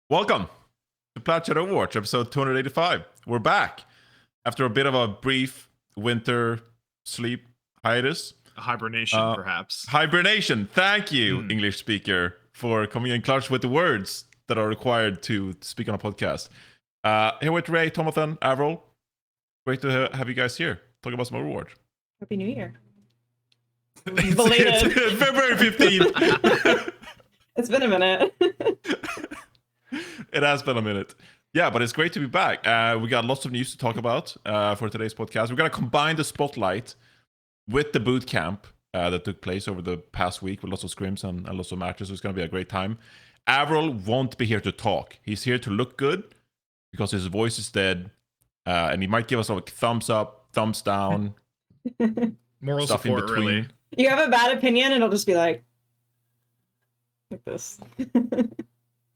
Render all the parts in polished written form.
Welcome to Plat Chat Overwatch, episode 285. We're back after a bit of a brief winter sleep hiatus. A hibernation, perhaps. Hibernation. Thank you, English speaker, for coming in clutch with the words that are required to speak on a podcast. Here with Ray, Tomathan, Avril. Great to have you guys here. Talk about some Overwatch. Happy New Year. It's February 15th. It's been a minute. It has been a minute. Yeah, but it's great to be back. We got lots of news to talk about for today's podcast. We're going to combine the spotlight with the bootcamp that took place over the past week with lots of scrims and lots of matches. So it's going to be a great time. Avril won't be here to talk. He's here to look good because his voice is dead. And he might give us a thumbs up, thumbs down. Moral stuff support, in between. really. You have a bad opinion, and it'll just be like this.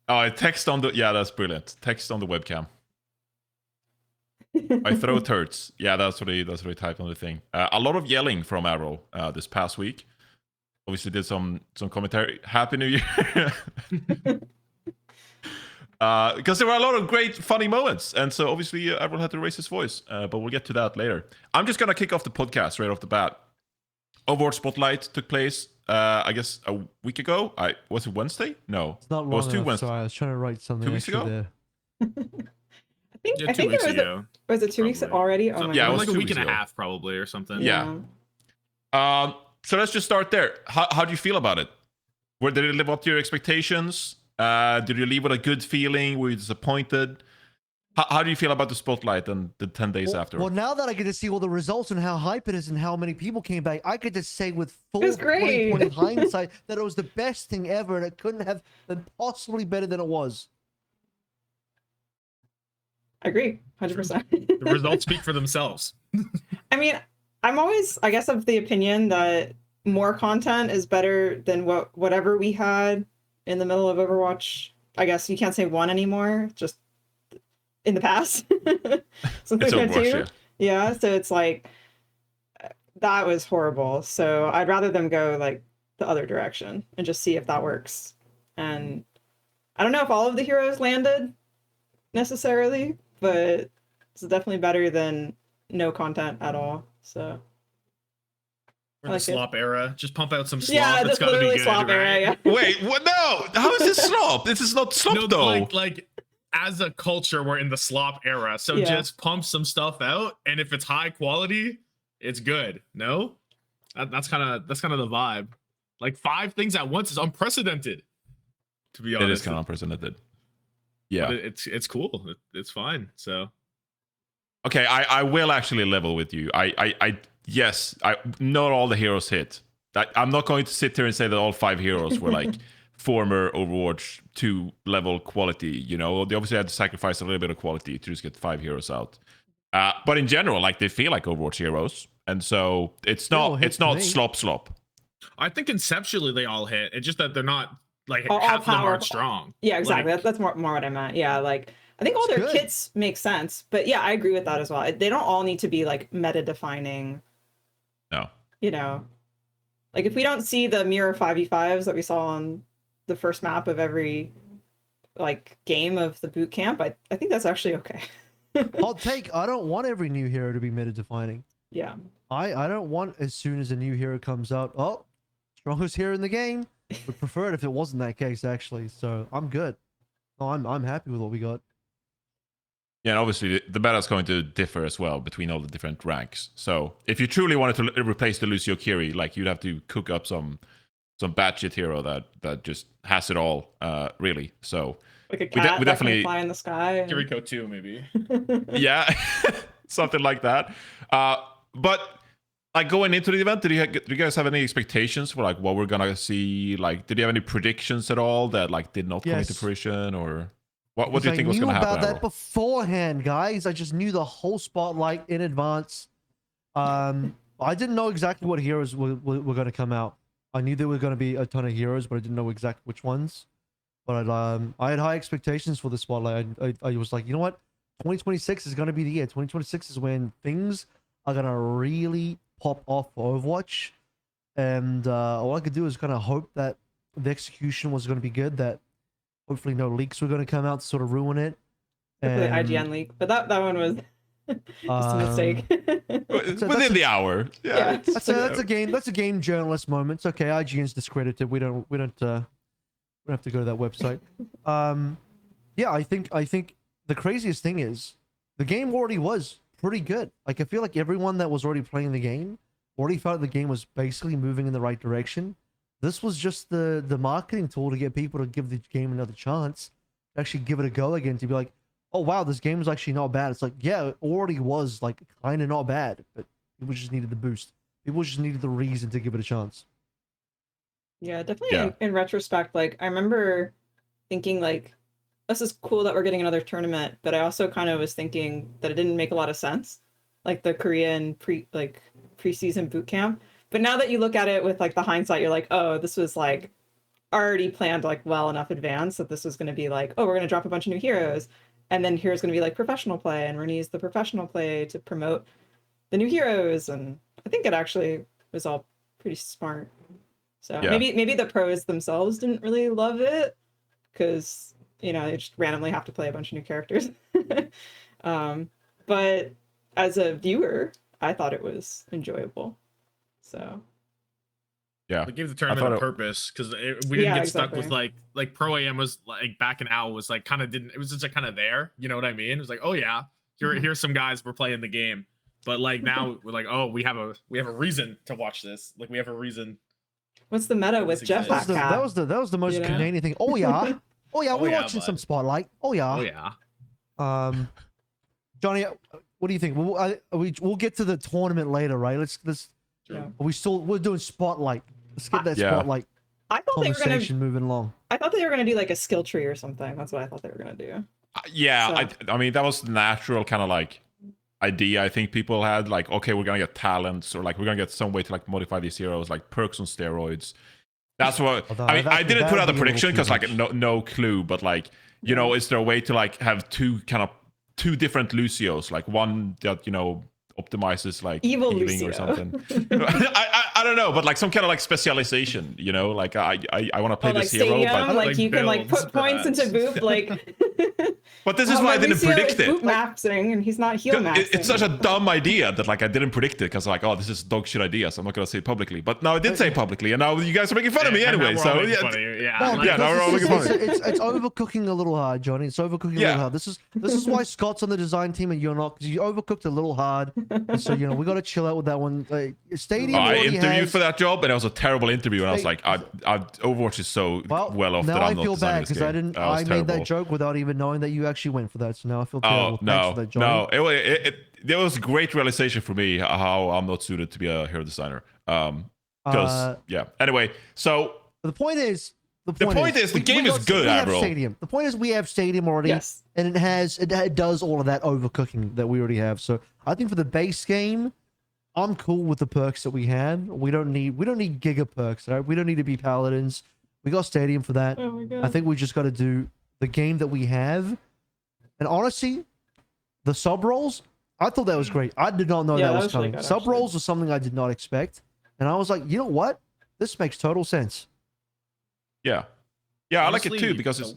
Oh, text on the... Yeah, that's brilliant. Text on the webcam. My throat hurts. Yeah, that's what he typed on the thing. A lot of yelling from Arrow this past week. Obviously did some commentary. Happy New Year. Because there were a lot of great funny moments. And so obviously everyone had to raise his voice. But we'll get to that later. I'm just going to kick off the podcast right off the bat. Overwatch Spotlight took place, I guess, a week ago. Was it Wednesday? No. It's not long it was enough, Wednesday. sorry. I was trying to write something 2 weeks ago? there. I think it was it 2 weeks already? Oh my yeah, it it was was like a 2 week weeks and a ago. half, probably, or something. Yeah. So let's just start there. How do you feel about it? Did it live up to your expectations? Did you leave with a good feeling? Were you disappointed? How do you feel about the spotlight and the 10 days after? Well, now that I get to see all the results and how hype it is and how many people came back, I could just say with full It was great. 20/20 hindsight that it was the best thing ever and it couldn't have been possibly better than it was. I agree, 100%. The results speak for themselves. I mean, I'm always, I guess, of the opinion that more content is better than whatever we had in the middle of Overwatch. I guess you can't say one anymore, just in the past. Something It's like that Overwatch, too. Yeah, so it's like that was horrible. So I'd rather them go like the other direction and just see if that works. And I don't know if all of the heroes landed necessarily, but it's definitely better than no content at all. So We're in the slop era. Just pump out some slop. yeah, That's that's gotta literally be good, slop right? era. Yeah. Wait, what? No! How is this slop? This is not slop, No, though. like as a culture, we're in the slop era. So Yeah. just pump some stuff out, and if it's high quality, it's good. No, that's kind of the vibe. Like 5 things at once is unprecedented. To be honest, It is kind of unprecedented. Yeah. But it's cool. It's fine. So Okay, I will actually level with you. Yes, not all the heroes hit. I'm not going to sit here and say that all 5 heroes were like former Overwatch 2 level quality. You know, they obviously had to sacrifice a little bit of quality to just get 5 heroes out. But in general, like they feel like Overwatch heroes, and so it's not slop. I think conceptually they all hit. It's just that they're not like All half of them power- aren't strong. Yeah, exactly. Like, That's more what I meant. Yeah, like I think all It's their good. kits make sense, but yeah, I agree with that as well. They don't all need to be like meta defining. No. You know, like if we don't see the mirror 5v5s that we saw on the first map of every like game of the boot camp, I think that's actually okay. Hot take, I don't want every new hero to be meta defining. Yeah. I don't want as soon as a new hero comes out, oh, strongest hero in the game. Would prefer it if it wasn't that case actually. So I'm good. No, I'm happy with what we got. Yeah, and obviously the meta is going to differ as well between all the different ranks. So if you truly wanted to replace the Lucio Kiri, like you'd have to cook up some batshit hero that just has it all, really. So Like a cat we that definitely can fly in the sky. And... Kiriko 2, maybe. yeah, something like that. But like going into the event, did you guys have any expectations for like what we're gonna see? Like, did you have any predictions at all that like did not come into Yes. fruition, or what do you think was I gonna knew happen? about that Errol? beforehand, guys. I just knew the whole spotlight in advance. I didn't know exactly what heroes were going to come out. I knew there were going to be a ton of heroes, but I didn't know exactly which ones. But I had high expectations for the spotlight. I was like, you know what? 2026 is going to be the year. 2026 is when things are going to really pop off for Overwatch. And all I could do is kind of hope that the execution was going to be good, that Hopefully, no leaks were going to come out to sort of ruin it. Hopefully And, IGN leak, but that one was just a mistake. Within the hour. Yeah. Yeah. That's a game journalist moment. It's okay. IGN's discredited. We don't have to go to that website. Yeah, I think the craziest thing is the game already was pretty good. Like I feel like everyone that was already playing the game already felt the game was basically moving in the right direction. This was just the marketing tool to get people to give the game another chance, to actually give it a go again, to be like, oh wow, this game is actually not bad. It's like, yeah, it already was like kind of not bad, but people just needed the boost. People just needed the reason to give it a chance. Yeah, definitely. Yeah. In retrospect, like I remember thinking like, this is cool that we're getting another tournament, but I also kind of was thinking that it didn't make a lot of sense, like the Korean preseason boot camp. But now that you look at it with like the hindsight, you're like, oh, this was like already planned like well enough advance that this was going to be like, oh, we're going to drop a bunch of new heroes, and then here's going to be like professional play, and we're going to use the professional play to promote the new heroes. And I think it actually was all pretty smart. So Yeah. maybe the pros themselves didn't really love it because, you know, they just randomly have to play a bunch of new characters. But as a viewer, I thought it was enjoyable. So Yeah. It gave the I tournament thought a it- purpose because we didn't Yeah, get stuck with exactly. like Pro AM was like back in Owl was like kind of didn't, it was just like kind of there, you know what I mean? It was like, oh yeah, here's some guys we're playing the game, but like now we're like, oh, we have a reason to watch this, like we have a reason. what's the meta with This That was Jetpack exists. the, Cat? that was the most You know? Canadian thing. Oh yeah, oh yeah, Oh, we're yeah, watching bud. some Spotlight. Oh yeah. Oh yeah. Johnny, what do you think? We'll get to the tournament later, right? Let's Yeah. we're doing Spotlight. Let's get that Yeah. Spotlight I thought they were gonna. conversation moving along. I thought they were gonna do like a skill tree or something. That's what I thought they were gonna do. Yeah, So- I mean that was the natural kind of like idea I think people had, like, okay, we're gonna get talents, or like we're gonna get some way to like modify these heroes, like perks on steroids. That's what Although I mean. I that- didn't that put would out a be a little prediction too because like much. no clue, but like, you know, is there a way to like have two different Lucios, like one that, you know, optimizes like Evil healing Lucio. or something? I don't know, but like some kind of like specialization, you know, like I want to play Oh, like this hero, stadium, but like you can like builds, put points into perhaps. Boop, like. this is Oh, why I my didn't Lucio predict is Boop it. maxing, and he's not heal maxing. It's such a dumb idea that like I didn't predict it because like, oh, this is dog shit idea, so I'm not gonna say it publicly. But now I did say it publicly, and now you guys are making fun of me And now anyway. we're all So making yeah, fun of you. Yeah. Well, like- yeah, now we're all because making fun of it's overcooking a little hard, Johnny. It's overcooking a Yeah. little hard. This is why Scott's on the design team and you're not, because you overcooked a little hard. And so you know we got to chill out with that one. Stadium. I already interviewed has- for that job, and it was a terrible interview. And I was Hey. like, Overwatch is so well off now that I I'm not feel designing bad this because I game. didn't. That was I made that terrible. joke without even knowing that you actually went for that. So now I feel terrible. Oh Thanks for that, Johnny. no! There was a great realization for me how I'm not suited to be a hero designer. Because yeah. Anyway, so The point is, the point is the game is good, we have Admiral. Stadium. The point is we have Stadium already, Yes. and it does all of that overcooking that we already have. So I think for the base game, I'm cool with the perks that we have. We don't need giga perks, right? We don't need to be paladins. We got Stadium for that. Oh my god. I think we just got to do the game that we have. And honestly, the sub rolls, I thought that was great. I did not know Yeah, that that was was really coming. good, Sub actually. rolls was something I did not expect, and I was like, you know what? This makes total sense. yeah, I like it Honestly, too because it's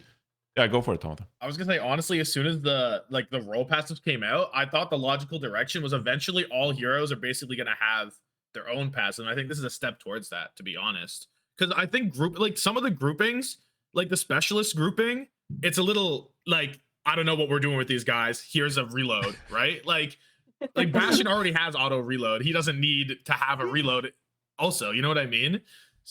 yeah. Go for it, Tom. I was gonna say honestly, as soon as the role passives came out, I thought the logical direction was eventually all heroes are basically gonna have their own passive. And I think this is a step towards that, to be honest. Because I think some of the groupings, like the specialist grouping, it's a little like, I don't know what we're doing with these guys. Here's a reload, right? Like Bastion already has auto reload. He doesn't need to have a reload. Also, you know what I mean?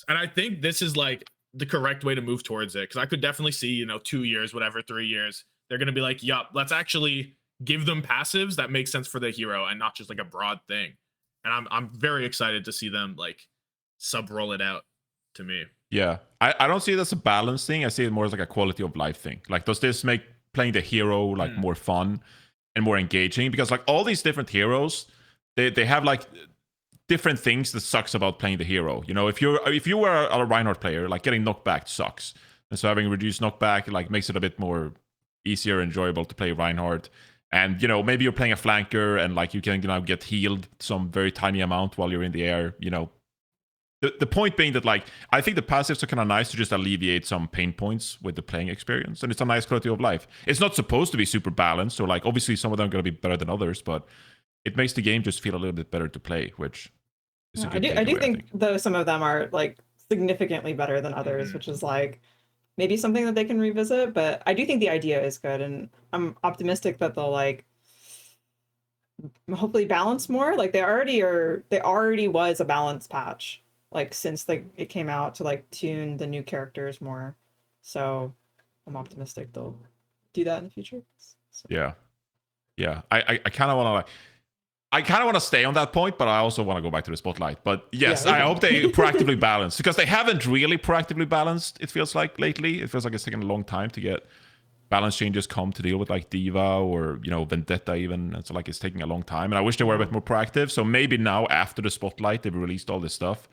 And I think this is like the correct way to move towards it, because I could definitely see 2 years, whatever, 3 years, they're gonna be like, yup, let's actually give them passives that make sense for the hero and not just like a broad thing. And I'm very excited to see them like sub roll it out to me. Yeah, I don't see it as a balance thing. I see it more as like a quality of life thing. Like, does this make playing the hero like more fun and more engaging? Because like all these different heroes, they have like different things that sucks about playing the hero. You know, if you were a Reinhardt player, like getting knocked back sucks, and so having reduced knockback like makes it a bit more easier, enjoyable to play Reinhardt. And maybe you're playing a flanker and like you can get healed some very tiny amount while you're in the air. the point being that like I think the passives are kind of nice to just alleviate some pain points with the playing experience, and it's a nice quality of life. It's not supposed to be super balanced, so like obviously some of them are going to be better than others, but it makes the game just feel a little bit better to play, which is a good I do takeaway, think though some of them are like significantly better than others, which is like maybe something that they can revisit. But I do think the idea is good, and I'm optimistic that they'll like hopefully balance more. Like they already was a balance patch like since it came out to like tune the new characters more. So I'm optimistic they'll do that in the future. So. Yeah. I kind of want to like. I kind of want to stay on that point, but I also want to go back to the spotlight. But yes, I hope they proactively balance, because they haven't really proactively balanced, it feels like, lately. It feels like it's taken a long time to get balance changes come to deal with like Diva or, you know, Vendetta even. And so like it's taking a long time. And I wish they were a bit more proactive. So maybe now after the spotlight, they've released all this stuff.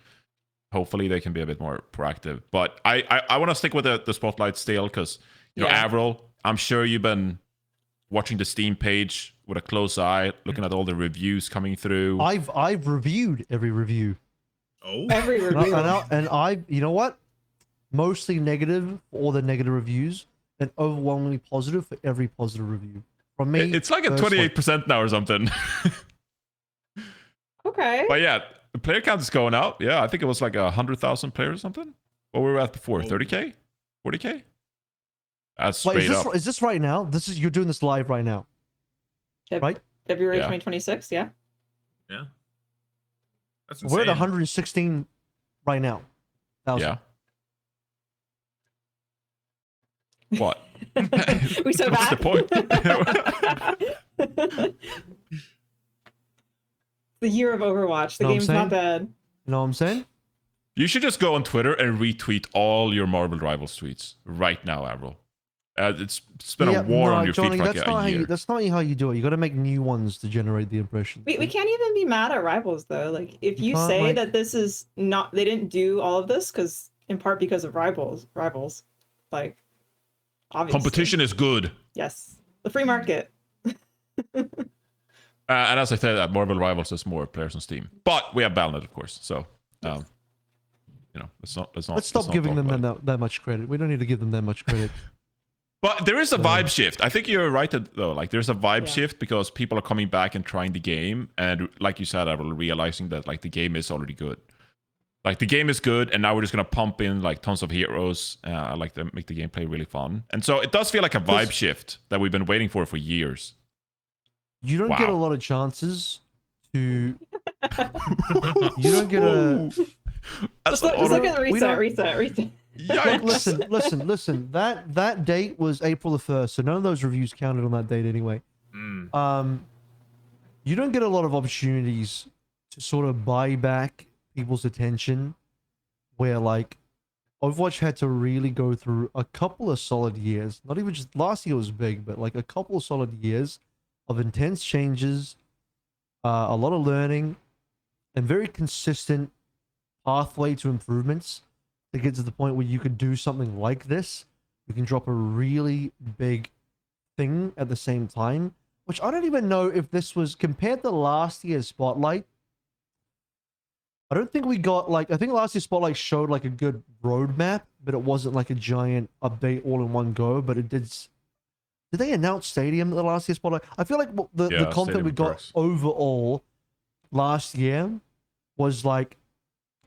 Hopefully they can be a bit more proactive. But I want to stick with the spotlight still, because, you know, Avril, I'm sure you've been watching the Steam page with a close eye, looking at all the reviews coming through. I've reviewed every review. Oh, Every review. And I, you know what? Mostly negative for all the negative reviews, and overwhelmingly positive for every positive review. From me, It's like at 28% now or something. Okay. But yeah, the player count is going up. Yeah, I think it was like 100,000 players or something. What were we at before? 30K? 40K? That's Wait, straight up. is this right now? You're doing this live right now, right? February Yeah. 2026, yeah. yeah. That's We're at insane. 116 right now. Yeah. What? We so What's bad. the point? The year of Overwatch. The Know what I'm game's saying? not bad. You know what I'm saying? You should just go on Twitter and retweet all your Marvel Rivals tweets right now, Avril. It's been a war on your Johnny, feet for like that's a not year. that's not how you do it. You got to make new ones to generate the impressions. We can't even be mad at Rivals though. Like if you can't, say like- that this is not, they didn't do all of this because in part because of Rivals, like obviously. Competition is good. Yes, the free market. And as I said, Marvel Rivals has more players on Steam, but we have Battle.net, of course. So, you know, let's stop giving talk them about it. that much credit. We don't need to give them that much credit. But there is a vibe shift. I think you're right though. Like there's a vibe Yeah. shift because people are coming back and trying the game, and like you said, Avril, realizing that like the game is already good. Like the game is good, and now we're just gonna pump in like tons of heroes. I like to make the gameplay really fun, and so it does feel like a vibe shift that we've been waiting for years. You don't get a lot of chances to. You don't get a. That's Just look at the we don't- reset. Yikes. Listen. That date was April the 1st, so none of those reviews counted on that date anyway. You don't get a lot of opportunities to sort of buy back people's attention, where like Overwatch had to really go through a couple of solid years. Not even just last year was big, but like a couple of solid years of intense changes, a lot of learning, and very consistent pathway to improvements to get to the point where you could do something like this. You can drop a really big thing at the same time, which I don't even know if this was compared to last year's Spotlight. I don't think we got like, I think last year's Spotlight showed like a good roadmap, but it wasn't like a giant update all in one go, but it did. Did they announce Stadium at the last year's Spotlight? I feel like the content Stadium we got works. overall last year was like,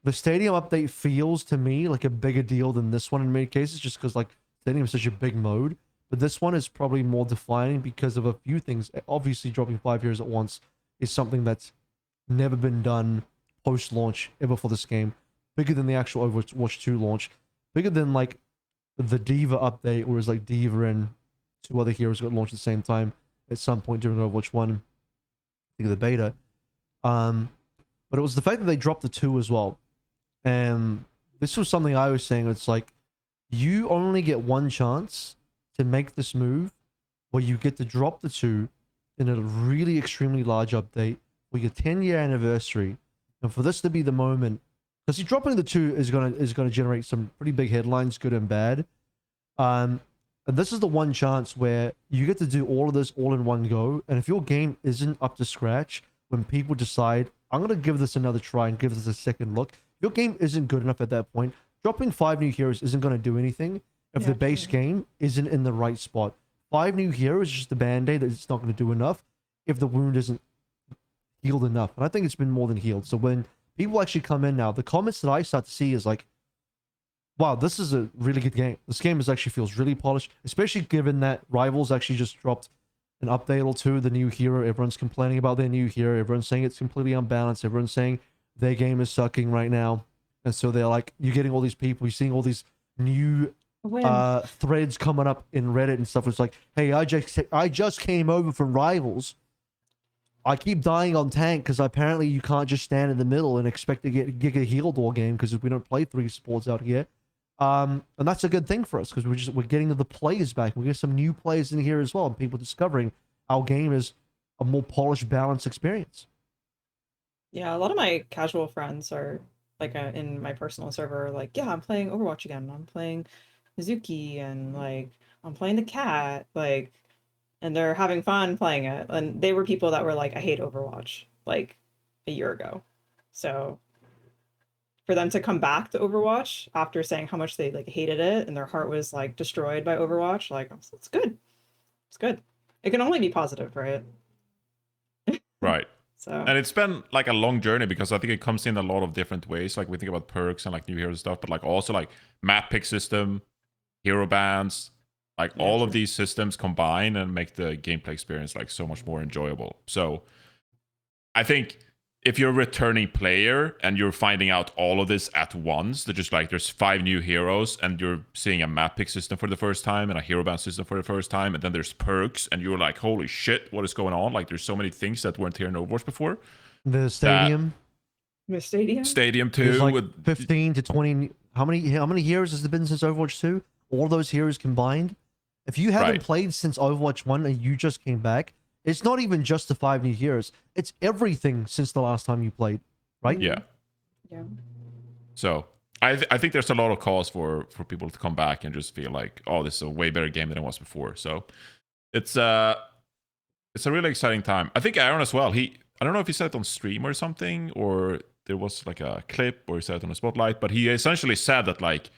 the Stadium update feels to me like a bigger deal than this one in many cases, just because like Stadium is such a big mode. But this one is probably more defining because of a few things. Obviously, dropping 5 heroes at once is something that's never been done post-launch ever for this game. Bigger than the actual Overwatch 2 launch. Bigger than like the Diva update, whereas like Diva and two other heroes got launched at the same time at some point during Overwatch 1. I think of the beta. But it was the fact that they dropped the 2 as well. And this was something I was saying. It's like, you only get one chance to make this move where you get to drop the 2 in a really extremely large update for your 10-year anniversary. And for this to be the moment, because dropping the 2 is gonna generate some pretty big headlines, good and bad. And this is the one chance where you get to do all of this all in one go. And if your game isn't up to scratch, when people decide, I'm gonna give this another try and give this a second look, your game isn't good enough at that point. Dropping 5 new heroes isn't going to do anything if Yeah, the base true. game isn't in the right spot. 5 new heroes is just a band-aid that's not going to do enough if the wound isn't healed enough. And I think it's been more than healed. So when people actually come in now, the comments that I start to see is like, wow, this is a really good game. This game actually feels really polished, especially given that Rivals actually just dropped an update or two, the new hero. Everyone's complaining about their new hero. Everyone's saying it's completely unbalanced. Everyone's saying their game is sucking right now. And so they're like, you're getting all these people, you're seeing all these new Win. threads coming up in Reddit and stuff. It's like, hey, I just came over from Rivals. I keep dying on tank because apparently you can't just stand in the middle and expect to get a healed all game because we don't play 3 supports out here. And that's a good thing for us because we're getting the players back. We get some new players in here as well, and people discovering our game is a more polished, balanced experience. Yeah, a lot of my casual friends are like in my personal server, like, yeah, I'm playing Overwatch again. I'm playing Mizuki and like I'm playing the cat, like, and they're having fun playing it. And they were people that were like, I hate Overwatch like a year ago. So for them to come back to Overwatch after saying how much they like hated it and their heart was like destroyed by Overwatch, like it's good. It's good. It can only be positive, right? Right. So And it's been like a long journey because I think it comes in a lot of different ways. Like we think about perks and like new heroes and stuff, but like also like map pick system, hero bans, like yeah, all of true. these systems combine and make the gameplay experience like so much more enjoyable. So I think if you're a returning player and you're finding out all of this at once, that just like there's 5 new heroes and you're seeing a map pick system for the first time and a hero ban system for the first time, and then there's perks and you're like, holy shit, what is going on? Like there's so many things that weren't here in Overwatch before. The stadium, Miss Stadium? Stadium there's 2 like with 15 to 20. How many heroes has there been since Overwatch 2? All those heroes combined. If you haven't Right. played since Overwatch 1 and you just came back, it's not even just the 5 new heroes. It's everything since the last time you played, right? yeah. Yeah. So I think there's a lot of cause for people to come back and just feel like, oh, this is a way better game than it was before. So it's a really exciting time. I think Aaron as well. I don't know if he said it on stream or something, or there was like a clip or he said it on a spotlight, but he essentially said that like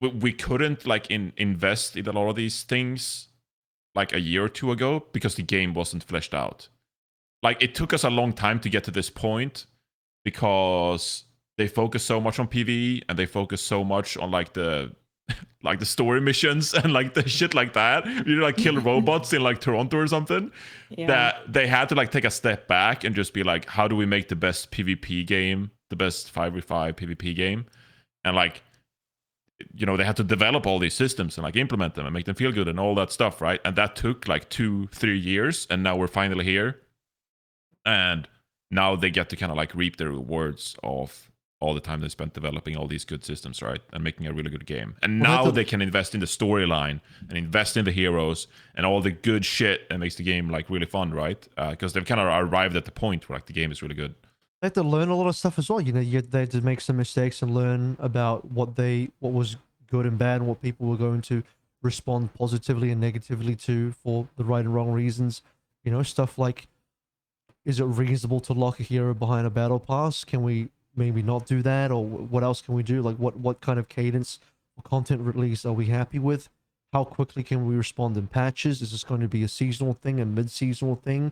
we couldn't like invest in a lot of these things like a year or 2 ago because the game wasn't fleshed out. Like it took us a long time to get to this point because they focus so much on PvE and they focus so much on like the story missions and like the shit like that. You know, like kill robots in like Toronto or something. Yeah. That they had to like take a step back and just be like, how do we make the best PvP game, the best 5v5 PvP game? And like, you know, they had to develop all these systems and like implement them and make them feel good and all that stuff, right? And that took like 2-3 years, and now we're finally here. And now they get to kind of like reap the rewards of all the time they spent developing all these good systems, right? And making a really good game. And Well, now they can invest in the storyline and invest in the heroes and all the good shit that makes the game like really fun, right? Because they've kind of arrived at the point where like the game is really good. They have to learn a lot of stuff as well. You know, they had to make some mistakes and learn about what was good and bad and what people were going to respond positively and negatively to for the right and wrong reasons. You know, stuff like, is it reasonable to lock a hero behind a battle pass? Can we maybe not do that? Or what else can we do? Like what kind of cadence or content release are we happy with? How quickly can we respond in patches? Is this going to be a seasonal thing, a mid-seasonal thing?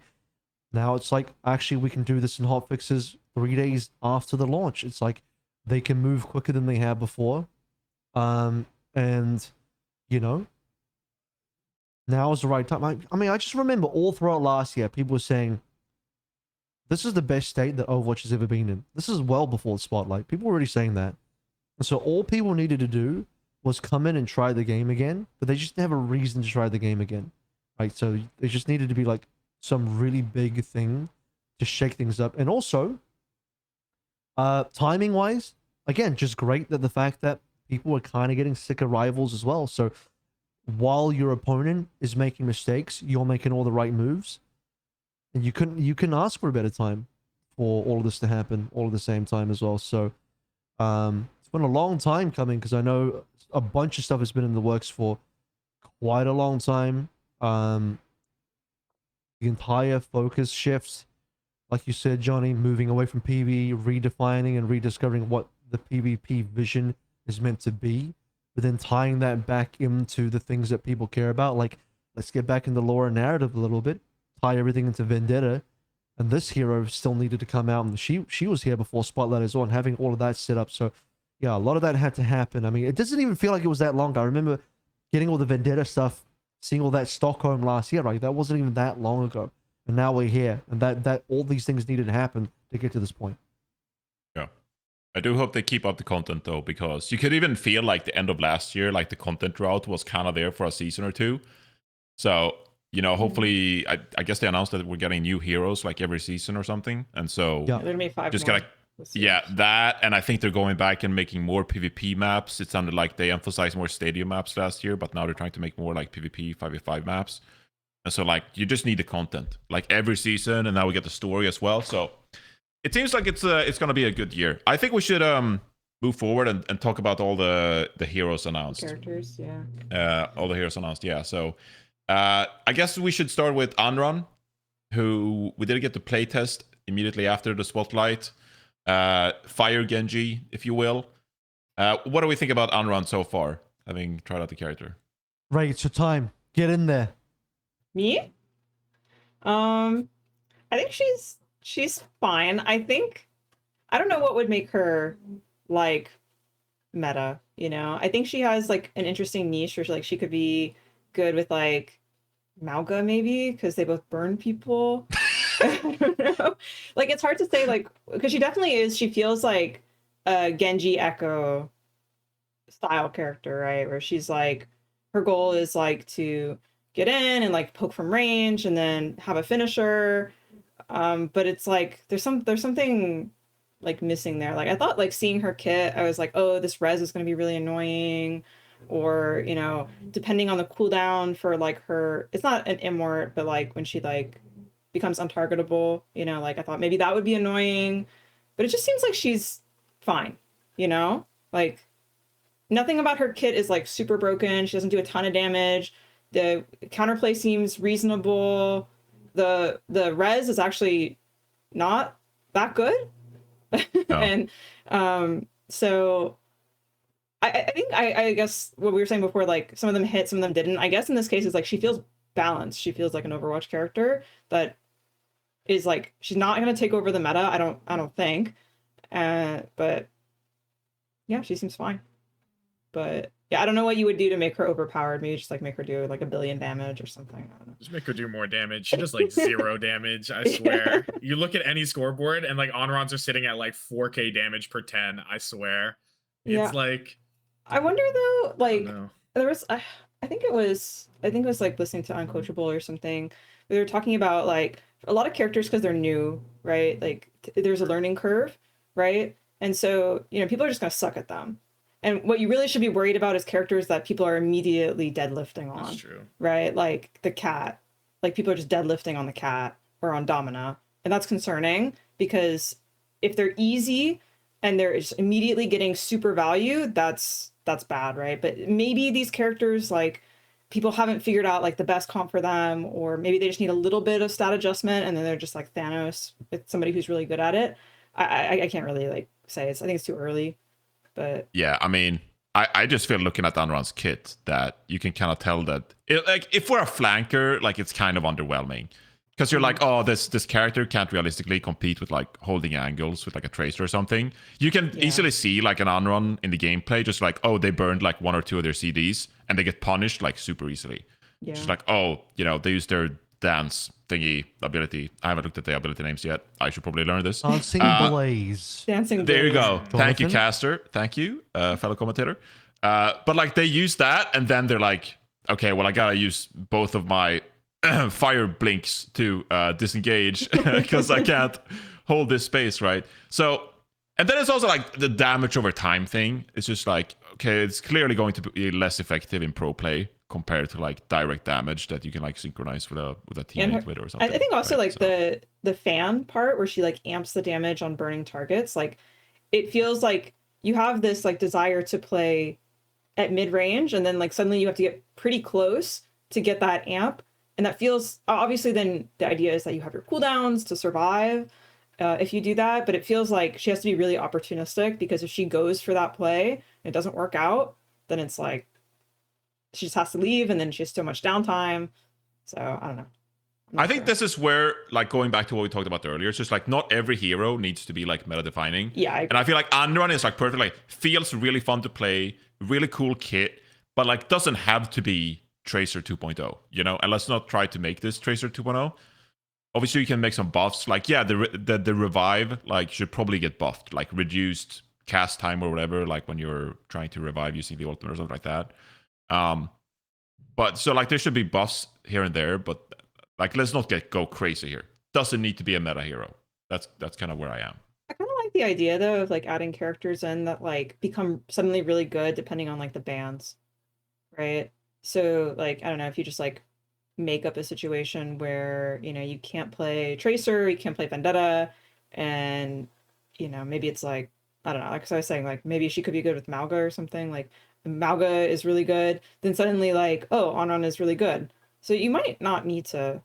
Now it's like, actually, we can do this in hotfixes 3 days after the launch. It's like they can move quicker than they have before. And, you know, now is the right time. I mean, I just remember all throughout last year, people were saying, this is the best state that Overwatch has ever been in. This is well before the Spotlight. People were already saying that. And so all people needed to do was come in and try the game again, but they just didn't have a reason to try the game again. Right? So they just needed to be like some really big thing to shake things up. And also, timing wise, again, just great that the fact that people are kind of getting sick of Rivals as well. So while your opponent is making mistakes, you're making all the right moves. And you couldn't ask for a better time for all of this to happen all at the same time as well. So it's been a long time coming because I know a bunch of stuff has been in the works for quite a long time. The entire focus shift like you said, Johnny, moving away from PvE, redefining and rediscovering what the PvP vision is meant to be, but then tying that back into the things that people care about. Like, let's get back into lore and narrative a little bit, tie everything into Vendetta. And this hero still needed to come out, and she was here before Spotlight as well, and having all of that set up. So, yeah, a lot of that had to happen. I mean, it doesn't even feel like it was that long. I remember getting all the Vendetta stuff, seeing all that Stockholm last year, right? That wasn't even that long ago. And now we're here, and that all these things needed to happen to get to this point. Yeah. I do hope they keep up the content though, because you could even feel like the end of last year, like the content drought was kind of there for a season or two. So, you know, hopefully, I guess they announced that we're getting new heroes like every season or something. And so, Yeah. There's gonna be 5 just more gotta, this yeah, series. that. And I think they're going back and making more PvP maps. It sounded like they emphasized more stadium maps last year, but now they're trying to make more like PvP 5v5 maps. And so, like, you just need the content like every season, and now we get the story as well. So it seems like it's gonna be a good year. I think we should move forward and talk about all the heroes announced. Characters, yeah. All the heroes announced, yeah. So I guess we should start with Anran, who we did get to playtest immediately after the spotlight. Fire Genji, if you will. What do we think about Anran so far, having tried out the character? Right, it's your time. Get in there. Me? I think she's fine. I don't know what would make her like meta, you know. I think she has like an interesting niche where like she could be good with like Mauga maybe, because they both burn people. I don't know. Like it's hard to say, like, because she definitely is, she feels like a Genji Echo style character, right? Where she's like, her goal is like to get in and like poke from range and then have a finisher. But it's like there's something like missing there. Like I thought like seeing her kit, I was like, oh, this res is gonna be really annoying. Or, you know, depending on the cooldown for like her, it's not an immort, but like when she like becomes untargetable, you know, like I thought maybe that would be annoying. But it just seems like she's fine, you know? Like nothing about her kit is like super broken. She doesn't do a ton of damage. The counterplay seems reasonable. The res is actually not that good. No. And so I think I guess what we were saying before, like some of them hit, some of them didn't. I guess in this case, it's like she feels balanced. She feels like an Overwatch character that is like she's not gonna take over the meta. I don't think. But yeah, she seems fine. But yeah, I don't know what you would do to make her overpowered. Maybe just like make her do like 1 billion damage or something. I don't know. Just make her do more damage. She does like 0 damage, I swear. You look at any scoreboard and like Anrans are sitting at like 4k damage per 10, I swear. It's Yeah. like I wonder though, like no. there was I think it was like listening to Uncoachable or something. They were talking about like a lot of characters because they're new, right? Like there's a learning curve, right? And so, you know, people are just gonna suck at them. And what you really should be worried about is characters that people are immediately deadlifting on. That's true. Right? Like the cat. Like people are just deadlifting on the cat or on Domina. And that's concerning because if they're easy and they're just immediately getting super value, that's bad, right? But maybe these characters, like people haven't figured out like the best comp for them, or maybe they just need a little bit of stat adjustment and then they're just like Thanos with somebody who's really good at it. I can't really like say. I think it's too early. But yeah, I mean, I just feel looking at Anran's kit that you can kind of tell that like if we're a flanker, like it's kind of underwhelming because you're like, oh, this character can't realistically compete with like holding angles with like a tracer or something. You can easily see like an Anran in the gameplay, just like, oh, they burned like 1 or 2 of their CDs and they get punished like super easily. yeah. Just like, oh, you know, they use their dance thingy ability. I haven't looked at the ability names yet. I should probably learn this. Dancing Blaze. Dancing There you Blaze. go. Thank you, Jonathan? caster. Thank you, fellow commentator. But like they use that, and then they're like, okay, well, I gotta use both of my fire blinks to disengage because I can't hold this space, right? So, and then it's also like the damage over time thing. It's just like, okay, it's clearly going to be less effective in pro play compared to like direct damage that you can like synchronize with a teammate with or something. I think also right? like the fan part where she like amps the damage on burning targets, like it feels like you have this like desire to play at mid range and then like suddenly you have to get pretty close to get that amp, And that feels, obviously then the idea is that you have your cooldowns to survive if you do that, but it feels like she has to be really opportunistic, because if she goes for that play and it doesn't work out, then it's like she just has to leave, and then she has so much downtime. So I don't know. I think this is where, like, going back to what we talked about earlier, it's just like not every hero needs to be like meta defining. Yeah, and I feel like Anran is like perfect, like feels really fun to play, really cool kit, but like doesn't have to be Tracer 2.0, you know. And let's not try to make this Tracer 2.0. Obviously, you can make some buffs. Like, yeah, the revive like should probably get buffed, like reduced cast time or whatever. Like when you're trying to revive using the ultimate or something like that. But so like there should be buffs here and there, but like let's not go crazy here. Doesn't need to be a meta hero. That's kind of where I am. I kind of like the idea though of like adding characters in that like become suddenly really good depending on like the bans, right? So like I don't know, if you just like make up a situation where, you know, you can't play Tracer, you can't play Vendetta, and, you know, maybe it's like, I don't know, like I was saying, like maybe she could be good with Malga or something, like Malga is really good, then suddenly like, oh, Anran is really good. So you might not need to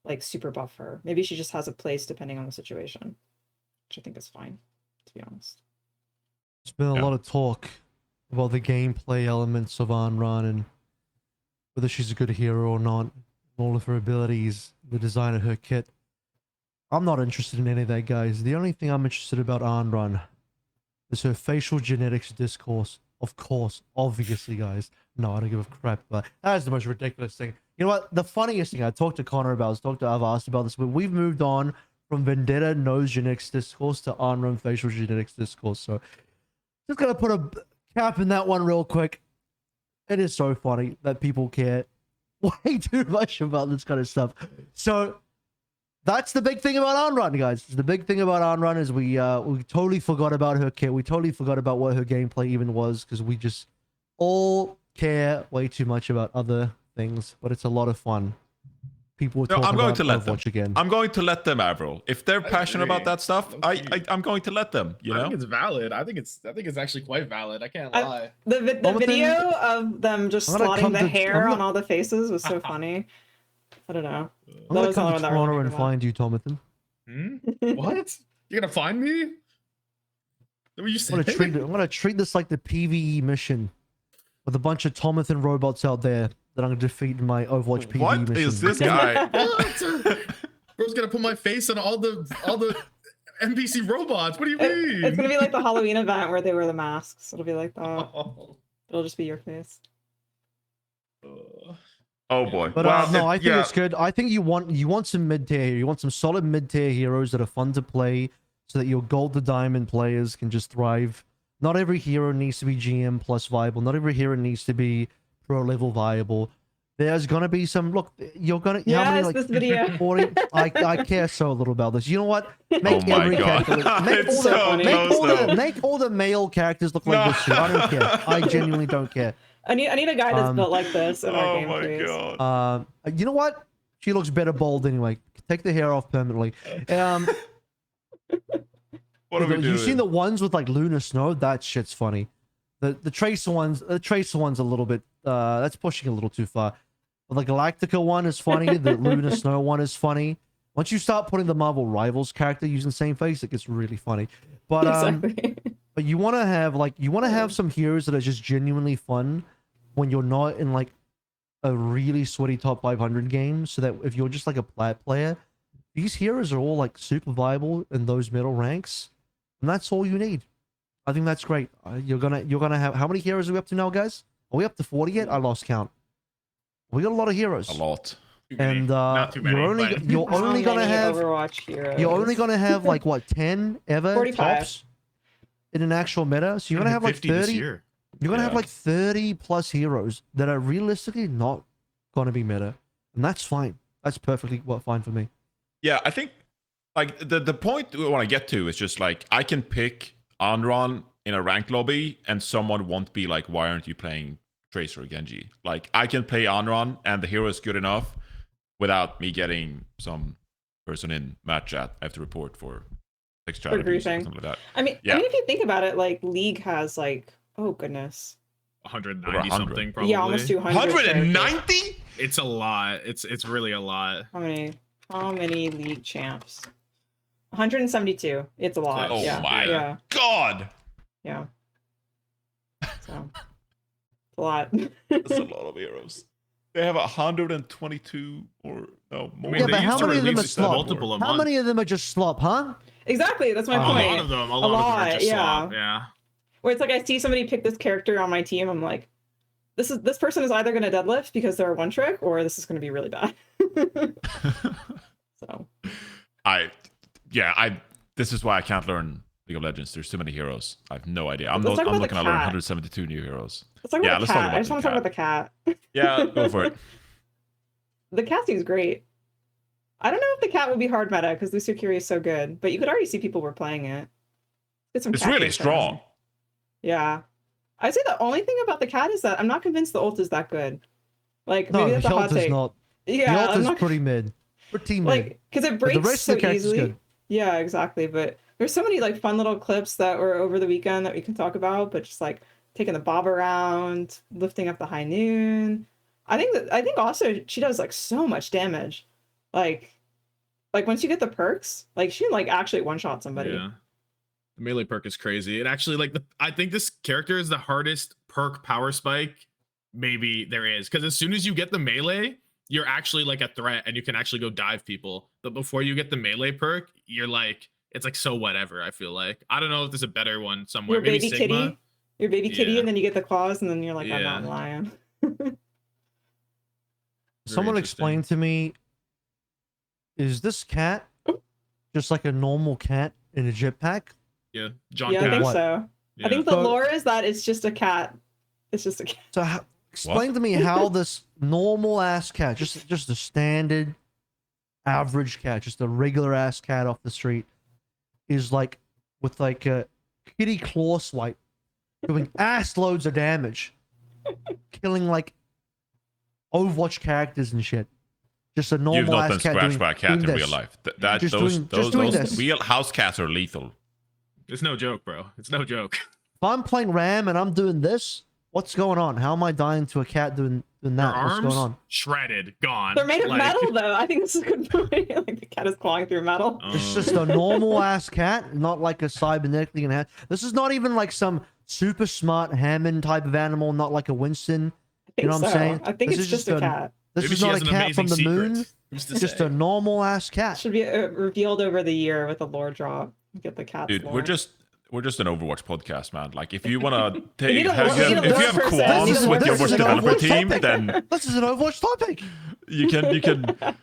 like super buff her. Maybe she just has a place depending on the situation, which I think is fine, to be honest. There's been a lot of talk about the gameplay elements of Anran and whether she's a good hero or not, all of her abilities, the design of her kit. I'm not interested in any of that, guys. The only thing I'm interested about Anran is her facial genetics discourse. Of course, obviously, guys. No, I don't give a crap, but that's the most ridiculous thing. You know what? The funniest thing I talked to Connor about, I've asked about this, but we've moved on from Vendetta nose genetics discourse to Anran facial genetics discourse. So just gonna put a cap in that one real quick. It is so funny that people care way too much about this kind of stuff. So that's the big thing about Anran, guys. The big thing about Anran is we totally forgot about her kit. We totally forgot about what her gameplay even was, because we just all care way too much about other things. But it's a lot of fun. People were talking about Overwatch again. I'm going to let them, Avril. If they're passionate about that stuff, I'm going to let them. You know, I think it's valid. I think it's actually quite valid. I can't lie. The video of them just slotting the hair on all the faces was so funny. I don't know. I'm gonna come to Toronto and find you, Tomathan. What? You're gonna find me? Is that what you said? I'm gonna treat this like the PvE mission with a bunch of Tomathan robots out there that I'm gonna defeat in my Overwatch PvE mission. What is this guy? Bro's gonna put my face on all the NPC robots. What do you mean? It's gonna be like the Halloween event where they wear the masks. It'll be like that. It'll just be your face. Oh boy. But no, I think it's good. I think you want some mid-tier. You want some solid mid-tier heroes that are fun to play, so that your gold to diamond players can just thrive. Not every hero needs to be GM plus viable. Not every hero needs to be pro level viable. There's gonna be some. Look, you're gonna. Yes, how many, like, this video. 40, I care so little about this. You know what? Make my God. Character. Make all the male characters look like this shit. I don't care. I genuinely don't care. I need a guy that's built like this in our game, please. God. You know what? She looks better bald anyway. Take the hair off permanently. What are we doing? You've seen the ones with like Lunar Snow? That shit's funny. The Tracer one's a little bit that's pushing a little too far. But the Galactica one is funny. The Lunar Snow one is funny. Once you start putting the Marvel Rivals character using the same face, it gets really funny. But Exactly. but you want to have some heroes that are just genuinely fun when you're not in like a really sweaty top 500 game, so that if you're just like a plat player, these heroes are all like super viable in those middle ranks, and that's all you need. I think that's great. You're gonna have, how many heroes are we up to now, guys? Are we up to 40 yet? I lost count. We got a lot of heroes. A lot. And Not too many, you're only gonna have Overwatch heroes. you're only gonna have like what, 10 ever 45. tops in an actual meta. So you're gonna have like 30. You're gonna have like 30 plus heroes that are realistically not gonna be meta, and that's fine. That's perfectly fine for me. Yeah, I think like the point we want to get to is just like I can pick Anran in a ranked lobby, and someone won't be like, "Why aren't you playing Tracer or Genji?" Like I can play Anran, and the hero is good enough without me getting some person in Plat Chat I have to report for sexuality abuse or something like that. I mean, if you think about it, like League has like, oh goodness, 190 something probably. yeah, almost 200. 190? It's a lot. It's really a lot. How many league champs? 172. It's a lot. Oh yeah. my Yeah. God. Yeah. So it's a lot. That's a lot of heroes. They have 122 or no more. Yeah, they but how used to many of them release are slop? multiple a How month. many of them are just slop, huh? Exactly. That's my A point. lot of them. A lot of them lot, are just yeah. slop. Yeah. Where it's like I see somebody pick this character on my team, I'm like, this person is either gonna deadlift because they're a one trick, or this is gonna be really bad. So This is why I can't learn League of Legends. There's too many heroes. I have no idea. I'm Let's talk not about gonna the learn cat. 172 new heroes. let's talk Yeah, about the let's talk cat. about I just the want to talk about the cat. Yeah, go for it. The cat seems great. I don't know if the cat would be hard meta because Lucio is so good, but you could already see people were playing it. Get some It's cat really gameplay. strong. Yeah. I'd say the only thing about the cat is that I'm not convinced the ult is that good. Like, No, maybe the that's a hot ult is take. not. Yeah, The ult I'm is not, pretty mid. Pretty mid. like, because it But breaks the rest so of the character's easily. good. Yeah, exactly. But there's so many like fun little clips that were over the weekend that we can talk about, but just like taking the bob around, lifting up the high noon. I think also she does like so much damage. Like once you get the perks, like she can like actually one shot somebody. Yeah. The melee perk is crazy. It actually I think this character is the hardest perk power spike maybe there is, because as soon as you get the melee, you're actually like a threat and you can actually go dive people. But before you get the melee perk, you're like, it's like so whatever. I feel like I don't know if there's a better one somewhere. Your Maybe baby Sigma. kitty. Your baby kitty, Yeah. and then you get the claws, and then you're like, I'm Yeah. not lying. Someone explain to me, is this cat just like a normal cat in a jetpack? Yeah, John Yeah, I Cat. think What? so. Yeah. I think the So- lore is that it's just a cat. It's just a cat. So explain to me how this normal ass cat, just a standard average cat, just a regular ass cat off the street, is like with like a kitty claw swipe, doing ass loads of damage, killing like Overwatch characters and shit. Just a You've normal not ass been cat scratched doing, by a cat in doing real this. life. Just Those doing this. real house cats are lethal. It's no joke, bro. It's no joke. If I'm playing Ram and I'm doing this, what's going on? How am I dying to a cat doing Their that? What's going arms on? shredded, gone. They're made of Like, metal, though. I think this is a good point. Like the cat is clawing through metal. It's just a normal ass cat, not like a cybernetically enhanced. This is not even like some super smart Hammond type of animal, not like a Winston. I think You know what I'm so. saying? I think This it's is just just a cat. This maybe is she not has a an cat from the amazing secret. moon. Who's to It's just say? a normal ass It cat. should be revealed over the year with a lore drop. Get the cat's Dude, lore. we're just an Overwatch podcast, man. Like, if you wanna take, need a if lore- you you need a have lore person. qualms This is- with your this is an developer Overwatch team, topic. then This is an Overwatch topic. you can.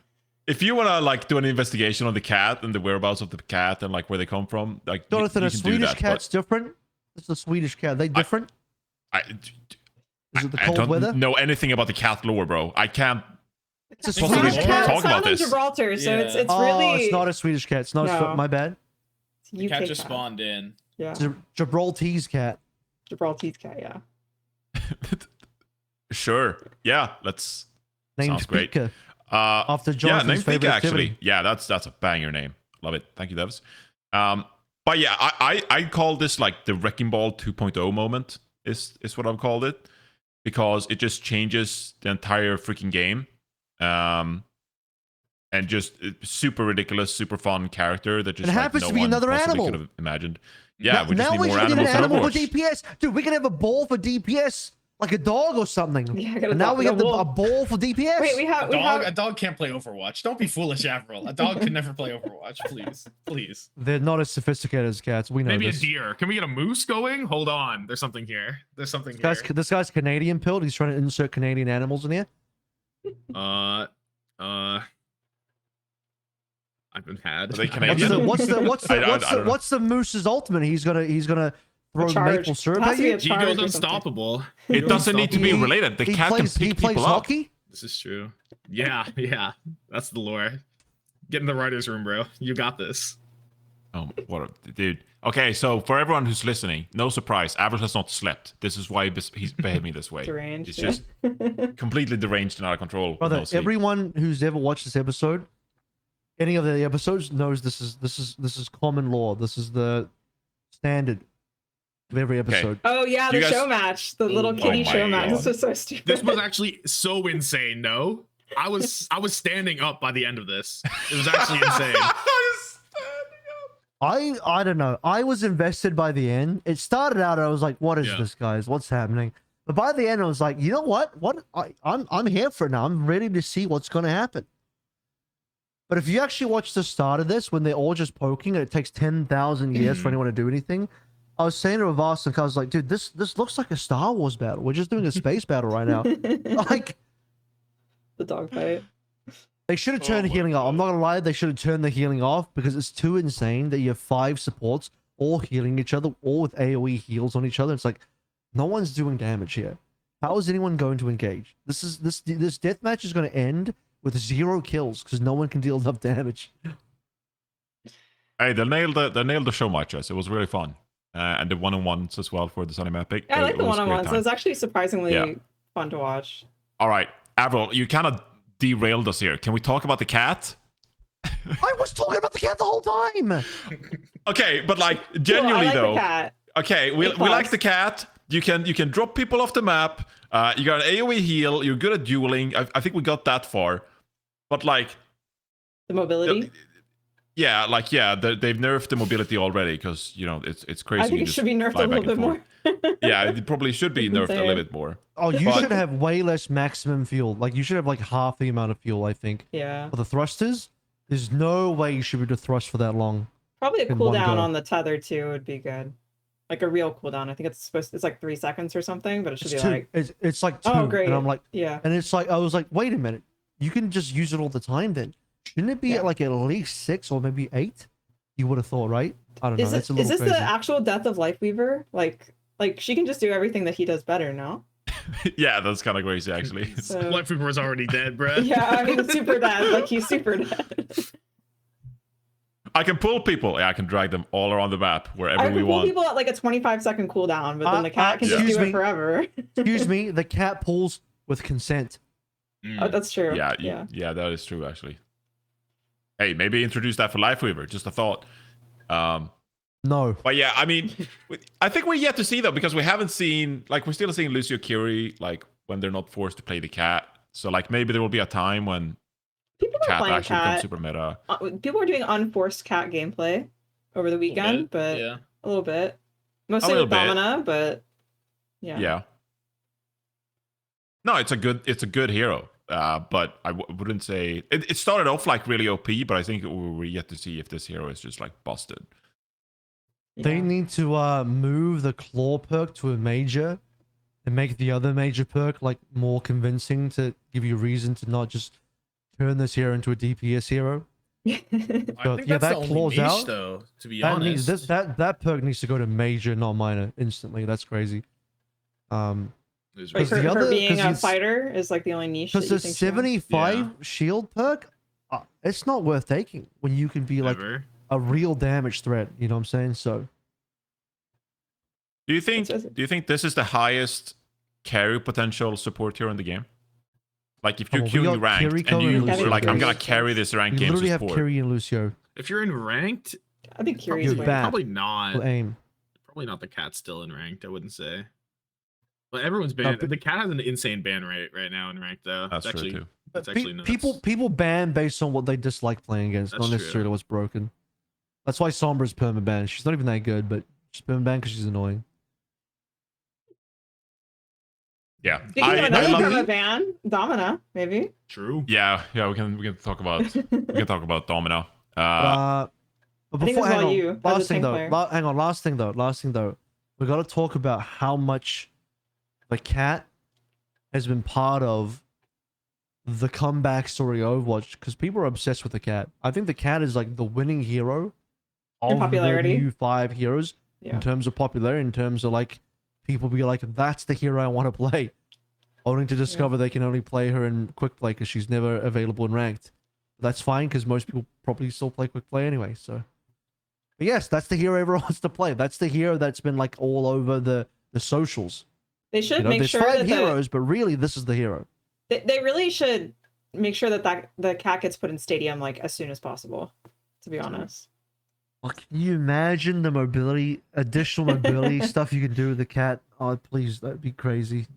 If you wanna like do an investigation on the cat and the whereabouts of the cat and like where they come from, like Jonathan, you a can do Swedish that, cat's different. This is a Swedish cat. Are they different? but Is it the I cold don't weather? know anything about the cat lore, bro. I can't. It's a Possibly Swedish talk cat. about It's not in this. Gibraltar, so Yeah. it's Oh, really. it's not a Swedish cat. It's not. No. My bad. It's The UK cat just spawned in. Yeah, It's a Gibraltarese cat. Gibraltar's cat. Yeah. Sure. Yeah. Let's. Named Sounds great. Pika, after Yeah, Jonathan's name favorite Pika, actually. activity. Yeah, that's a banger name. Love it. Thank you, Devs. But yeah, I call this like the Wrecking Ball 2.0 moment is what I've called it, because it just changes the entire freaking game. And just super ridiculous, super fun character that just It like, happens no to be one another possibly animal. could have imagined. Yeah, we just now need we more should get an animals in animal for Overwatch. DPS. Dude, we can have a ball for DPS, like a dog or something. Yeah, I got a And now dog. we No, have a wolf. ball for DPS. Wait, we have. A dog can't play Overwatch. Don't be foolish, Avril. A dog could never play Overwatch. Please, please. They're not as sophisticated as cats. We know Maybe this. a deer. Can we get a moose going? Hold on. There's something here. There's something This guy's Canadian pilled. He's trying to insert Canadian animals in here. here. I've been had. Are they Canadian? What's I don't know. what's the moose's ultimate? He's gonna throw charge. maple syrup It has at to be you. a charge or Eagle's something. unstoppable. It doesn't need to be He- related. The He cat plays can pick he plays people up. hockey. This is true. Yeah, yeah. That's the lore. Get in the writer's room, bro. You got this. Oh, what a dude. Okay, so for everyone who's listening, no surprise, Average has not slept. This is why he's behaving this way. Deranged. It's just completely deranged and out of control. with Brother, no sleep. everyone who's ever watched this episode, any of the episodes, knows this is common law. This is the standard. of every episode. Oh yeah, You the guy- show match, the little kitty my show match. God. This was so stupid. This was actually so insane. No, I was standing up by the end of this. It was actually insane. I don't know. I was invested by the end. It started out, I was like, "What is Yeah. this, guys? What's happening?" But by the end, I was like, "You know what? I'm here for it now. I'm ready to see what's going to happen." But if you actually watch the start of this, when they're all just poking, and it takes 10,000 years for anyone to do anything, I was saying to Avast, I was like, "Dude, this looks like a Star Wars battle. We're just doing a space battle right now." Like, the dogfight. they should have turned the my healing off. I'm God. not gonna lie, they should have turned the healing off because it's too insane that you have 5 supports all healing each other, all with AoE heals on each other. It's like no one's doing damage here. How is anyone going to engage? This deathmatch is going to end with 0 kills because no one can deal enough damage. Hey, they nailed the show matches. It was really fun, and the one-on-ones as well for the Sunny Epic. Yeah, I like the one-on-ones. It It was actually surprisingly Yeah. fun to watch. All right, Avril, you kind of derailed us here. Can we talk about the cat? I was talking about the cat the whole time. Okay, but like Cool, genuinely I like though. the cat. Okay, we A like plus. the cat. You can drop people off the map. You got an AoE heal. You're good at dueling. I think we got that far. But like, The mobility. yeah, they've nerfed the mobility already because it's crazy. I think You it just should be nerfed fly a back little and bit forth. more. Yeah, it probably should be It's nerfed a insane. little bit more. Oh, you But- should have way less maximum fuel. Like you should have like half the amount of fuel. I think Yeah. for the thrusters, there's no way you should be able to thrust for that long. Probably a in one cooldown go. on the tether too would be good. Like a real cooldown. I think it's like 3 seconds or something, but it should It's be 2. like, It's like 2. oh great. And I'm like, yeah. and it's like I was like, wait a minute, you can just use it all the time then. Shouldn't it be Yeah. at like at least 6 or maybe 8? You would have thought, right? I don't know. Is That's a it, little is this crazy. the actual death of Lifeweaver? Like she can just do everything that he does better now. Yeah, that's kind of crazy actually. So Lifeweaver was already dead, bro. yeah, I mean super dead. Like he's super dead. I can pull people. Yeah, I can drag them all around the map wherever I we can pull want. people at like a 25-second cooldown, but then the cat can just excuse do me. it forever. Excuse me, the cat pulls with consent. Oh, that's true. Yeah, yeah. that is true actually. Hey, maybe introduce that for Lifeweaver. Just a thought. No. But yeah, I mean, I think we're yet to see though because we haven't seen we're still seeing Lucio Curie when they're not forced to play the cat. So maybe there will be a time when People are cat playing actually becomes cat. super meta. People are doing unforced cat gameplay over the weekend, but yeah. a little bit. Mostly little with bit. Domina, but yeah. Yeah. No, it's a good hero. But I wouldn't say it started off like really OP, but I think we're yet to see if this hero is just like busted. They Yeah. need to move the claw perk to a major and make the other major perk like more convincing to give you reason to not just turn this hero into a DPS hero. I So, think yeah, that's that the only claws niche, out. though. To be That honest, needs that perk needs to go to major, not minor, instantly. That's crazy. It's Like Because her, the her other- being 'cause a it's- fighter is like the only niche. That Because you the think she wants. 75 shield perk, it's not worth taking when you can be like Never. a real damage threat. You know what I'm saying? So Do you think That's- this is the highest carry potential support hero in the game? Like if you're Come on, we queuing got ranked Kiriko and and you're Lucio, like, I'm gonna guys. carry this ranked we game literally have support. Kiri and Lucio. If you're in ranked, I think probably, Kiri's You're way. bad. probably not. Full aim. Probably not the cat still in ranked. I wouldn't say. But everyone's No, banned. but- The cat has an insane ban rate right now in ranked, though. That's It's true actually, too. That's Pe- actually nuts. people ban based on what they dislike playing against, That's not true. necessarily what's broken. That's why Sombra's permaban. She's not even that good, but she's permaban because she's annoying. Yeah, Speaking of I another love. perma ban, Domina, maybe. True. Yeah, we can talk about Domina. But I think before, that's hang all on, you, as a last thing tank though, player. last thing though, we got to talk about how much the cat has been part of the comeback story of Overwatch because people are obsessed with the cat. I think the cat is like the winning hero In of popularity. the new 5 heroes Yeah. in terms of popularity, in terms of like people be like, that's the hero I want to play. Only to discover they can only play her in quick play because she's never available in ranked. That's fine because most people probably still play quick play anyway. So, but yes, that's the hero everyone wants to play. That's the hero that's been like all over the socials. They should You know, make there's sure 5 that heroes, but really this is the hero. they really should make sure that the cat gets put in stadium like as soon as possible. To be honest, Oh, can you imagine the mobility, additional mobility stuff you can do with the cat? Oh, please, that'd be crazy.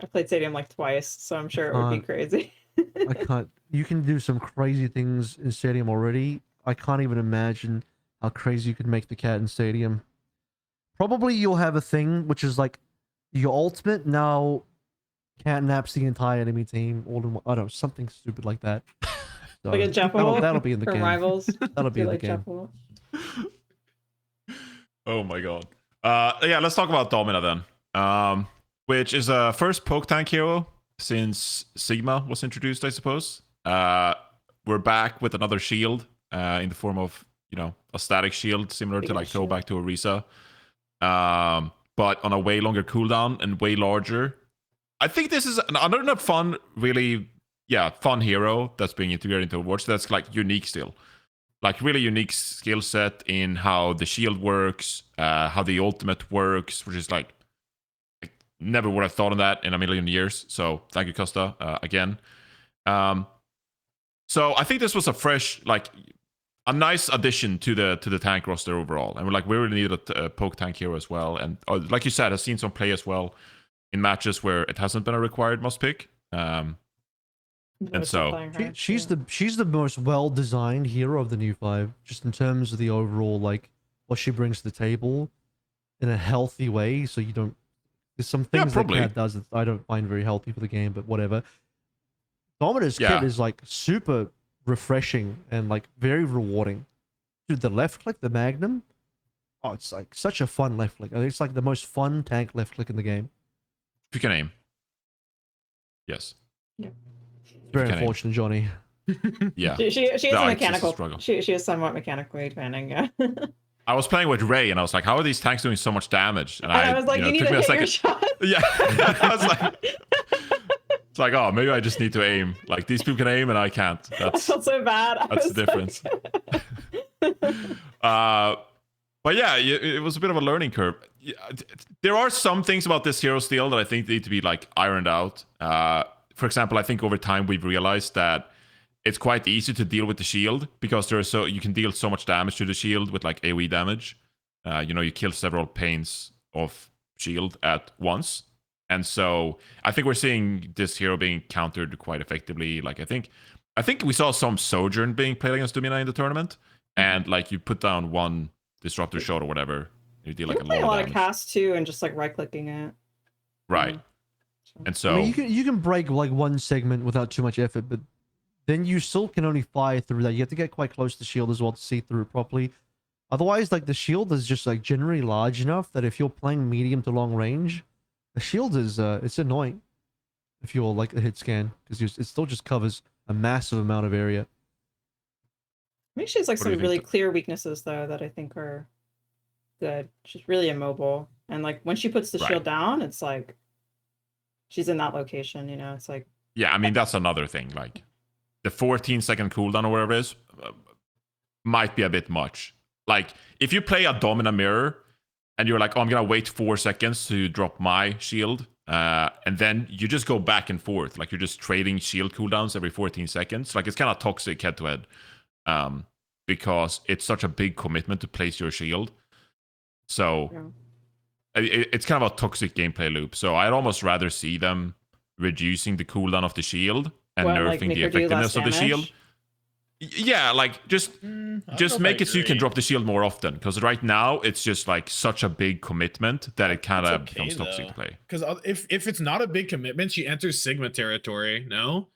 I played Stadium like twice, so I'm sure it would be crazy. I can't. You can do some crazy things in Stadium already. I can't even imagine how crazy you could make the cat in Stadium. Probably you'll have a thing which is like your ultimate now cat naps the entire enemy team all in one. I don't know, something stupid like that. So Like a Jeff that'll be in the from game. Rivals. That'll be in the like game. Oh my god. Yeah, let's talk about Domina then. Which is a first poke tank hero since Sigma was introduced, I suppose. We're back with another shield in the form of, you know, a static shield similar to like throwback to Orisa. But on a way longer cooldown and way larger. I think this is another fun, really, fun hero that's being integrated into Overwatch that's like unique still. Like really unique skill set in how the shield works, how the ultimate works, which is like I never would have thought of that in a million years. So thank you, Costa, again. So I think this was a fresh, like a nice addition to the tank roster overall, and we really needed a poke tank hero as well. And like you said, I've seen some play as well in matches where it hasn't been a required must pick. And so she's the most well designed hero of the new 5, just in terms of the overall like what she brings to the table in a healthy way. So you don't. There's some things that Cat does that I don't find very healthy for the game, but whatever. Domina's kit is like super refreshing and like very rewarding. Dude, the left click, the Magnum, oh, it's like such a fun left click. It's like the most fun tank left click in the game. If you can aim. Yes. Yeah. Very unfortunate, Johnny. Yeah. She is a mechanical. She is somewhat mechanically demanding, yeah. I was playing with Ray and I was like, how are these tanks doing so much damage? And I was like, you need to hit your shot. Yeah. I was like, it's like, oh, maybe I just need to aim. Like these people can aim and I can't. That's I felt so bad. That's the difference. But yeah, it was a bit of a learning curve. There are some things about this hero still that I think need to be like ironed out. For example, I think over time we've realized that it's quite easy to deal with the shield because you can deal so much damage to the shield with like AoE damage. You kill several panes of shield at once. And so I think we're seeing this hero being countered quite effectively. Like I think we saw some Sojourn being played against Domina in the tournament, and like you put down one disruptor shot or whatever, you deal like a lot of cast too, and just like right clicking it. Right. And so I mean, you can break like one segment without too much effort, but then you still can only fire through that. You have to get quite close to the shield as well to see through it properly. Otherwise, like the shield is just like generally large enough that if you're playing medium to long range, the shield is it's annoying if you're like a hit scan because it still just covers a massive amount of area. I think she has like some really clear weaknesses though that I think are good. She's really immobile, and like when she puts the shield down, it's like she's in that location. It's like I mean that's another thing. Like the 14-second cooldown or whatever it is might be a bit much. Like if you play a Domina mirror and you're like, oh, I'm gonna wait 4 seconds to drop my shield, and then you just go back and forth, like you're just trading shield cooldowns every 14 seconds. Like it's kind of toxic head to head, because it's such a big commitment to place your shield. So it's kind of a toxic gameplay loop. So I'd almost rather see them reducing the cooldown of the shield and nerfing the effectiveness of the shield. Yeah, like just make it so you can drop the shield more often. Because right now it's just like such a big commitment that it kind of becomes toxic to play. Because if it's not a big commitment, she enters Sigma territory. No,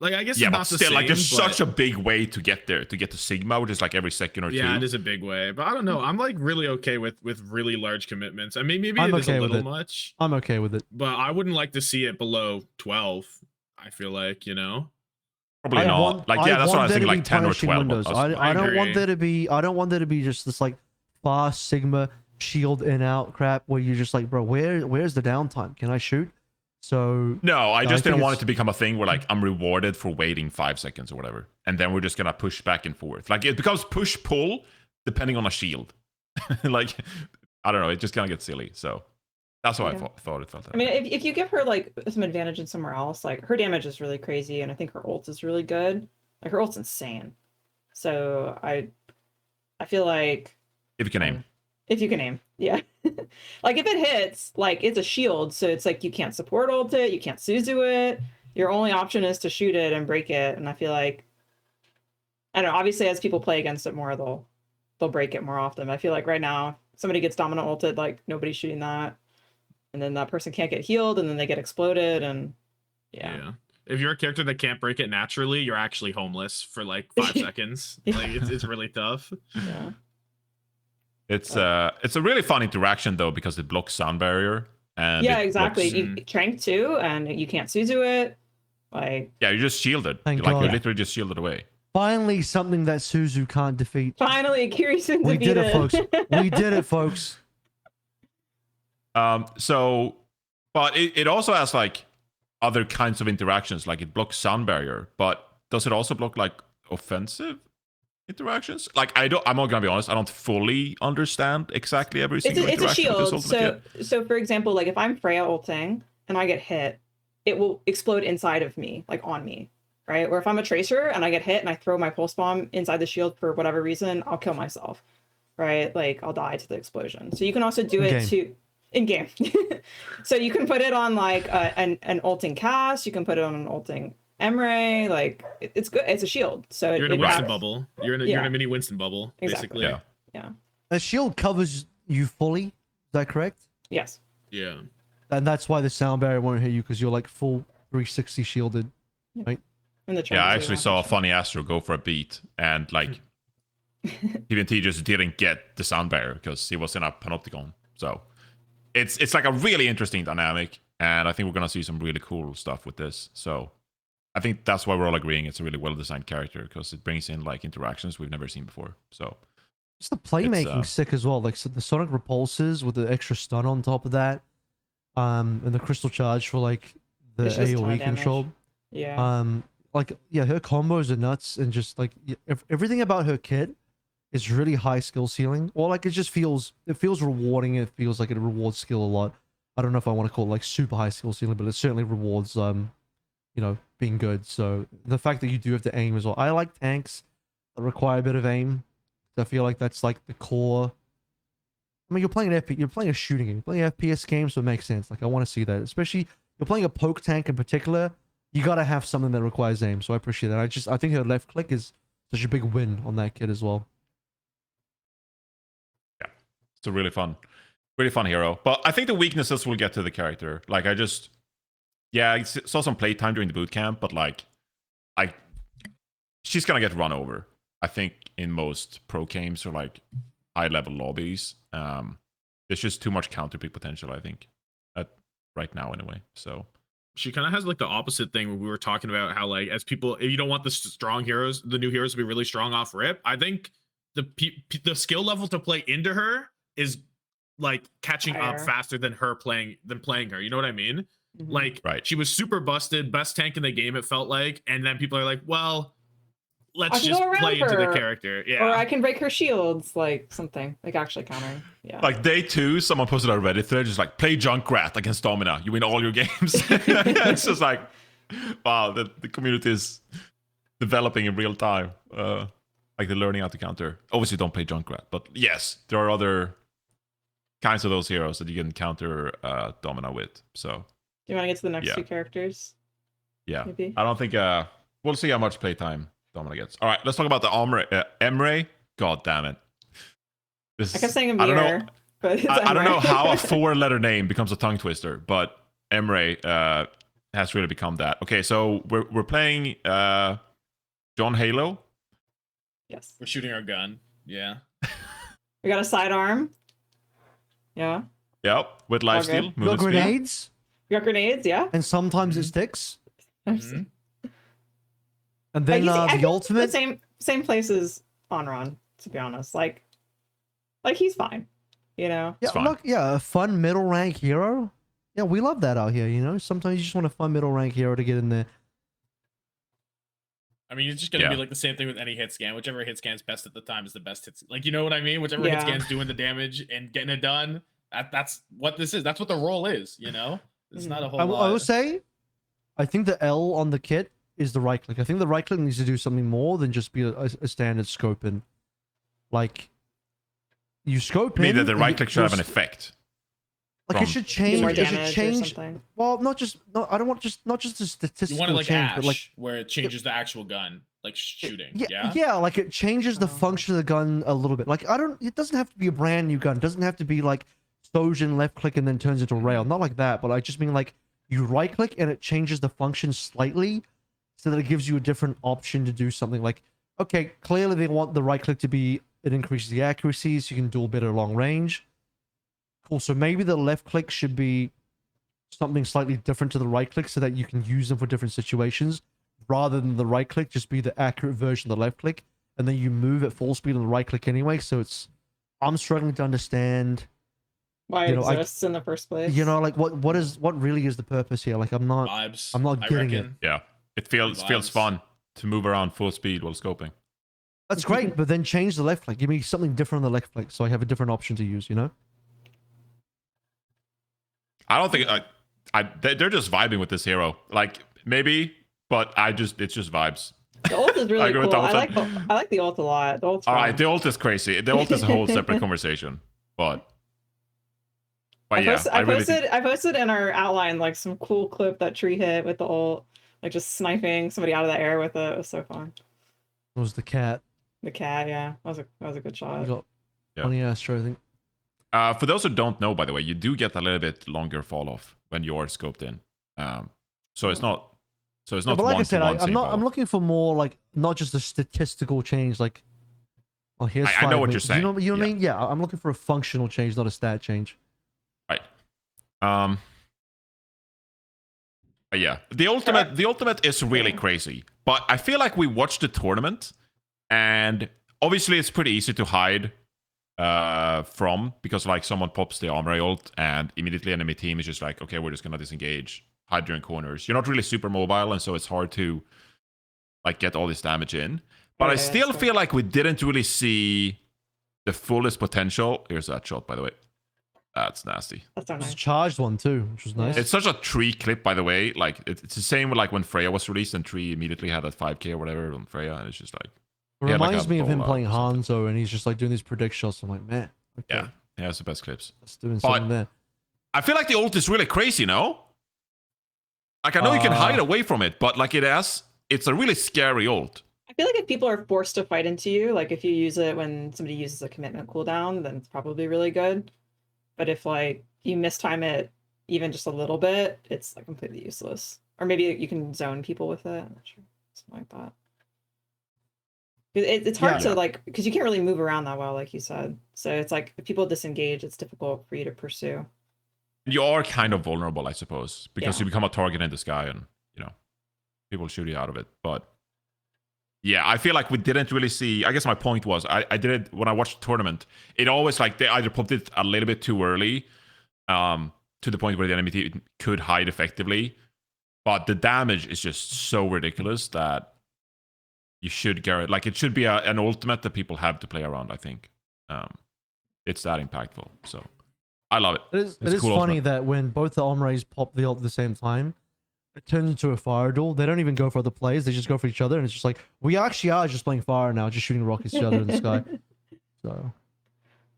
like I guess yeah, it's but not still, the same, like there's such a big way to get there, to get to Sigma, which is like every second or two. Yeah, it is a big way, but I don't know. I'm like really okay with really large commitments. I mean, maybe it is a little much. I'm okay with it, but I wouldn't like to see it below 12. I feel like Probably not. Like that's what I was thinking. Like 10 or 12. Windows. I don't want there to be. I don't want there to be just this like fast Sigma shield in out crap where you're just like, bro, where's the downtime? Can I shoot? So no, I just didn't want it to become a thing where like I'm rewarded for waiting 5 seconds or whatever, and then we're just gonna push back and forth. Like it becomes push pull depending on a shield. Like I don't know. It just kind of gets silly. So. That's what I thought it felt like. I mean, if you give her like some advantage in somewhere else, like her damage is really crazy, and I think her ult is really good. Like her ult's insane. So I I feel like If you can aim. if you can aim, yeah. Like if it hits, like it's a shield, so it's like you can't support ult it, you can't Suzu it. Your only option is to shoot it and break it. And I feel like, I don't know, obviously as people play against it more, they'll break it more often. I feel like right now, somebody gets Domina ulted, like nobody's shooting that. And then that person can't get healed, and then they get exploded, and yeah. If you're a character that can't break it naturally, you're actually homeless for like 5 seconds. Yeah. Like it's really tough. Yeah. It's a really fun interaction though, because it blocks sound barrier. And Yeah, it exactly. blocks- You trank too, and you can't Suzu it. Like, yeah, you're just shielded. Thank You're God. literally just shielded away. Finally, something that Suzu can't defeat. finally, Kiryu We did it, folks. We did it, folks. So, but it also has like other kinds of interactions. Like it blocks sound barrier, but does it also block like offensive interactions? Like I'm not gonna be honest, I don't fully understand exactly every single It's a interaction with this shield. ultimate kit. So for example, like if I'm Freya ulting and I get hit, it will explode inside of me, like on me, right? Or if I'm a tracer and I get hit and I throw my pulse bomb inside the shield for whatever reason, I'll kill myself, right? Like I'll die to the explosion. So you can also do it to in game. So you can put it on like an ulting cast. You can put it on an ulting Emre. Like it's good. It's a shield. So You're in a it Winston acts- bubble. You're in a Yeah. mini Winston bubble, Exactly. basically. Yeah. A shield covers you fully. Is that correct? Yes. Yeah. And that's why the sound barrier won't hit you, because you're like full 360 shielded. And the Yeah, I trank actually is saw a actually- funny Astro go for a beat, and like TNT just didn't get the sound barrier because he was in a panopticon. So it's like a really interesting dynamic, and I think we're gonna see some really cool stuff with this. So I think that's why we're all agreeing it's a really well designed character, because it brings in like interactions we've never seen before. So Just the playmaking sick as well. Like so the Sonic repulses with the extra stun on top of that. And the crystal charge for like the It's just ton AoE of damage. control. Yeah. Like yeah, her combos are nuts, and just like everything about her kit is really high skill ceiling. Or like it feels rewarding. It feels like it rewards skill a lot. I don't know if I want to call it like super high skill ceiling, but it certainly rewards being good. So the fact that you do have to aim as well. I like tanks that require a bit of aim. I feel like that's like the core. I mean, you're playing a shooting game, you're playing an FPS game, so it makes sense. Like I want to see that, especially you're playing a poke tank in particular. You gotta have something that requires aim. So I appreciate that. I think her left click is such a big win on that kit as well. yeah, it's a really fun hero. But I think the weaknesses will get to the character. Like I saw some playtime during the boot camp, but like she's gonna get run over. I think in most pro games or like high level lobbies, there's just too much counter pick potential, I think, right now anyway. So She kind of has like the opposite thing where we were talking about how like as people, if you don't want the strong heroes, the new heroes to be really strong off rip. I think the skill level to play into her is like catching up Higher. faster than playing her. You know what I mean? Mhm. Like Right. she was super busted, best tank in the game, it felt like, and then people are like, well, I let's can just go around play into the her, character. Yeah. Or I can break her shields, like something like actually countering. Yeah. like day 2, someone posted on Reddit thread just like play Junkrat against Domina. You win all your games. It's just like, wow, the community is developing in real time. Like they're learning how to counter. Obviously, don't play Junkrat, but yes, there are other kinds of those heroes that you can counter Domina with. So Do you want to get to the next Yeah. two characters? yeah, Maybe. I don't think we'll see how much playtime Domina gets. All right, let's talk about the Emre. God damn it! This I kept saying I don't know. Amir, but it's I don't know Emre. how a 4-letter name becomes a tongue twister, but Emre has really become that. Okay, so we're playing John Halo. Yes. We're shooting our gun. Yeah. We got a sidearm. Yeah. Yep, with lifesteal. Okay. You got movement speed. grenades, We got grenades. Yeah. and sometimes it sticks. Mhm. And Like, then you see, I the think ultimate. the same place as Anran, to be honest. Like he's fine. You know. Yeah, fine. look, yeah, a fun middle rank hero. Yeah, we love that out here. You know, sometimes you just want a fun middle rank hero to get in there. I mean, it's just gonna Yeah. be like the same thing with any hit scan. Whichever hit scan's best at the time is the best hit. Like, you know what I mean? Whichever hit Yeah. scan's doing the damage and getting it done. That's what this is. That's what the role is. You know, it's not a whole I lot. will say, I think the L on the kit is the right click. I think the right click needs to do something more than just be a standard scope. And like, you scope I mean in, that the and right click should have an there's- effect. Like from- it should Do change. more It should damage or change. something. Well, I don't want not just a You statistical want it like change, Ash, but like where it changes the actual gun, like shooting. yeah, Yeah. like it changes the Oh. function of the gun a little bit. Like it doesn't have to be a brand new gun. It doesn't have to be like Sojin left click and then turns into a rail. Not like that, but I just mean like you right click and it changes the function slightly so that it gives you a different option to do something. Like, okay, clearly they want the right click to be, it increases the accuracy so you can duel better long range. Cool. So maybe the left click should be something slightly different to the right click so that you can use them for different situations rather than the right click just be the accurate version of the left click and then you move at full speed on the right click anyway. So I'm struggling to understand, Why you it know, exists in the first place. like what really is the purpose here? Like I'm not Vibes. I'm not I getting it. reckon. Yeah, it feels Vibes. fun to move around full speed while scoping. That's great, but then change the left click. Give me something different on the left click so I have a different option to use, you know? I don't think they're just vibing with this hero. Like maybe, but it's just vibes. The ult is I really agree with cool. Thompson. I like the ult a lot. The ult's All fun. right, the ult is crazy. The ult is a whole separate conversation. But yeah, I really think- posted in our outline like some cool clip that Tree hit with the ult, like just sniping somebody out of the air with it. It was so fun. It was the cat. The cat, yeah, that was a good He shot. got Yeah. funny Astro, I think. For those who don't know, by the way, you do get a little bit longer fall off when you're scoped in. So it's not. So it's Yeah, not. but like I one said, to one I'm same not. fall I'm off. looking for more like not just a statistical change. Like, oh, here's I know 5 what you're meters. saying. You know what I Yeah. mean? Yeah, I'm looking for a functional change, not a stat change. Yeah, the ultimate is really crazy. But I feel like we watched the tournament, and obviously it's pretty easy to hide from because like someone pops the armor ult, and immediately enemy team is just like, okay, we're just gonna disengage, hide during corners. You're not really super mobile, and so it's hard to like get all this damage in. But I Yeah, still that's feel like we didn't really see the fullest potential. Here's that shot, by the way. That's nasty. That's so It was a nice. charged one too, which was nice. It's such a Tree clip, by the way. Like it's the same with like when Freya was released, and Tree immediately had that 5k or whatever on Freya, and it's just like, It he had, like, reminds a me of him bowl out playing or something. Hanzo, and he's just like doing these predict shots. I'm like, man, okay, yeah, he has the best clips. that's doing But- something there. I feel like the ult is really crazy, no? Like I know you can hide away from it, but like it's a really scary ult. I feel like if people are forced to fight into you, like if you use it when somebody uses a commitment cooldown, then it's probably really good. But if like you mistime it even just a little bit, it's like completely useless. Or maybe you can zone people with it. I'm not sure. Something like that. It's hard Yeah. to like because you can't really move around that well, like you said. So it's like if people disengage, it's difficult for you to pursue. You are kind of vulnerable, I suppose, because Yeah. you become a target in the sky, and people shoot you out of it. But yeah, I feel like we didn't really see. I guess my point was, I didn't when I watched the tournament. It always like they either popped it a little bit too early, to the point where the enemy team could hide effectively, but the damage is just so ridiculous that you should guarantee. Like it should be an ultimate that people have to play around. I think it's that impactful. So I love it. It It's is cool funny ultimate. that when both the Omres pop the ult at the same time, it turns into a fire duel. They don't even go for other players. They just go for each other. And it's just like, we actually are just playing fire now, just shooting rockets at each other in the sky. So,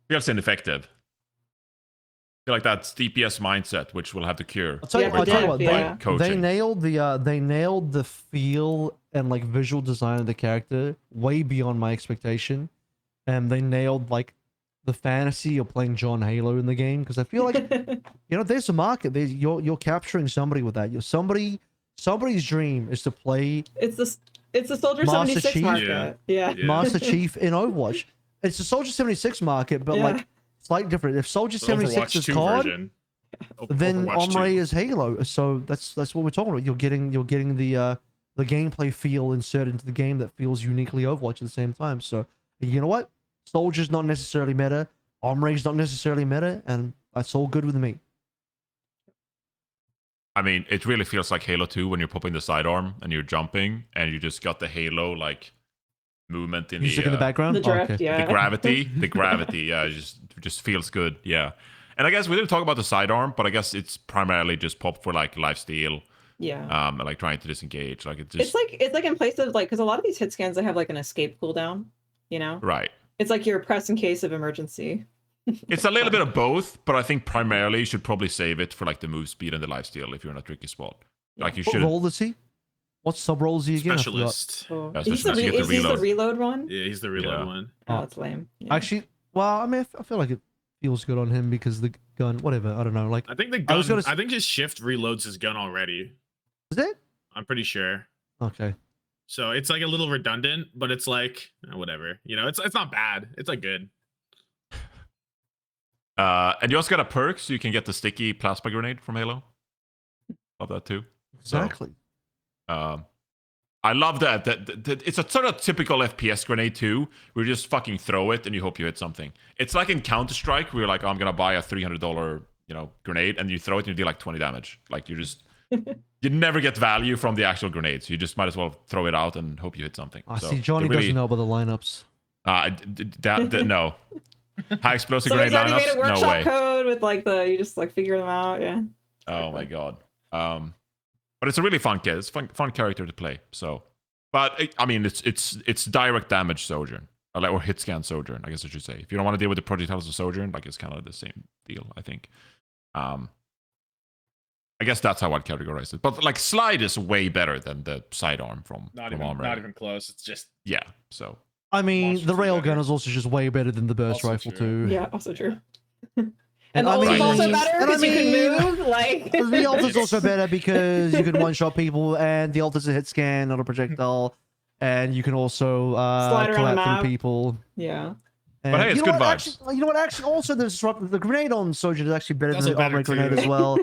Feels ineffective. I feel like that's DPS mindset, which we'll have to cure. I'll tell you, Yeah, I'll tell you what, yeah. Coaching. they nailed the feel and like visual design of the character way beyond my expectation. And they nailed like the fantasy of playing John Halo in the game. Because I feel like, there's a market. You're capturing somebody with that. Somebody's dream is to play it's the Soldier Master 76 Chief? market. Yeah. Master Chief in Overwatch. It's a Soldier 76 market, but Yeah. like slightly different. If Soldier The 76 Overwatch is 2 COD, version. then Overwatch 2. Omre is Halo. So that's what we're talking about. You're getting the gameplay feel inserted into the game that feels uniquely Overwatch at the same time. So you know what? Soldier's not necessarily meta. Omre's not necessarily meta, and that's all good with me. I mean, it really feels like Halo 2 when you're popping the sidearm and you're jumping and you just got the Halo like movement in Music in the background. The drift, okay. yeah. the gravity, yeah, it just feels good, yeah. And I guess we didn't talk about the sidearm, but I guess it's primarily just pop for like lifesteal, Yeah. and like trying to disengage, like it just It's like in place of like because a lot of these hit scans they have like an escape cooldown, right. It's like you're pressed in case of emergency. It's a little bit of both, but I think primarily you should probably save it for like the move speed and the lifesteal if you're in a tricky spot. Like you What should. role is he? What sub role is he again? I forgot. Specialist. Oh. Yeah, He's the especially if you get the is he the reload. reload one? Yeah, he's the reload Yeah. one. Oh, that's lame. Yeah. Actually, well, I mean, I feel like it feels good on him because the gun, whatever. I don't know. Like, I think the I gun. was gonna s- I think his shift reloads his gun already. is it? I'm pretty sure. Okay. So it's like a little redundant, but it's like whatever. You know, it's not bad. It's like good. And you also got a perk, so you can get the sticky plasma grenade from Halo. Love that too. So, Exactly. I love that. That it's a sort of typical FPS grenade too. Where you just fucking throw it and you hope you hit something. It's like in Counter Strike, where you're like, oh, I'm gonna buy a $300, grenade, and you throw it and you do like 20 damage. Like you just you never get value from the actual grenade, so you just might as well throw it out and hope you hit something. I So see. Johnny they really, doesn't know about the lineups. No. High explosive Somebody's grenade already made a lineups? No workshop way. code with like you just like figure them out. Yeah. Oh my god. But it's a really fun kid. It's fun character to play. So, but I mean, it's direct damage Sojourn or hit scan Sojourn, I guess I should say. If you don't want to deal with the projectiles of Sojourn, like it's kind of the same deal, I think. I guess that's how I'd categorize it. But like Slide is way better than the sidearm from Armor. Not even close. It's just Yeah. So I mean, Monsters the are railgun better. is also just way better than the burst Also rifle true. too. Yeah. Also true. And And the I ult is mean- also and better I because you mean- can move. Like The ult is also better because you can one-shot people, and the ult is a hit scan, not a projectile, and you can also Slide around the collapse map. from people. Yeah. But hey, it's you know good what, vibes. Actually, you know what? Actually, also the grenade on Sojourn is actually better It's than the also armor better, grenade too. as well.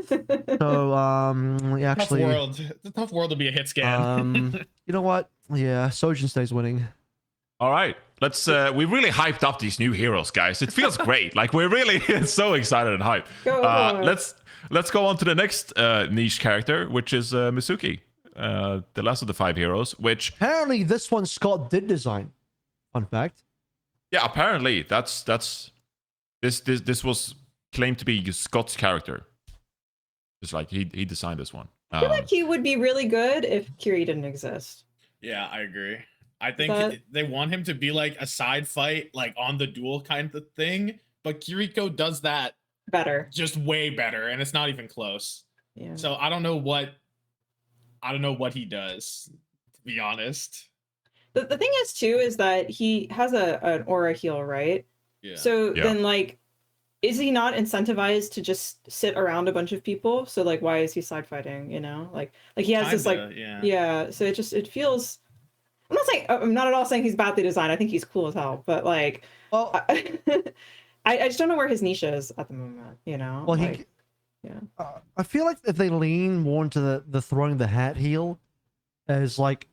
So yeah, tough actually, world. It's a tough world to be a hit scan. you know what? Yeah, Sojourn stays winning. all right, let's. We really hyped up these new heroes, guys. It feels great. Like we're really so excited and hyped. Go Overwatch. Let's go on to the next niche character, which is Mizuki, the last of the 5 heroes. Which Apparently, this one Scott did design. Fun fact. yeah, apparently this was claimed to be Scott's character. It's like he designed this one. I feel like he would be really good if Kiri didn't exist. Yeah, I agree. I think But- they want him to be like a side fight, like on the duel kind of thing. But Kiriko does that Better. just way better, and it's not even close. Yeah. So I don't know what he does, to be honest. The thing is too is that he has an aura heal, right? Yeah. So Yeah. then like is he not incentivized to just sit around a bunch of people? So like why is he side fighting, you know? Like he has this like Kinda, yeah, so it feels I'm not at all saying he's badly designed. I think he's cool as hell, but like Well, I just don't know where his niche is at the moment, you know? well, like, I feel like if they lean more into the throwing the hat heal as like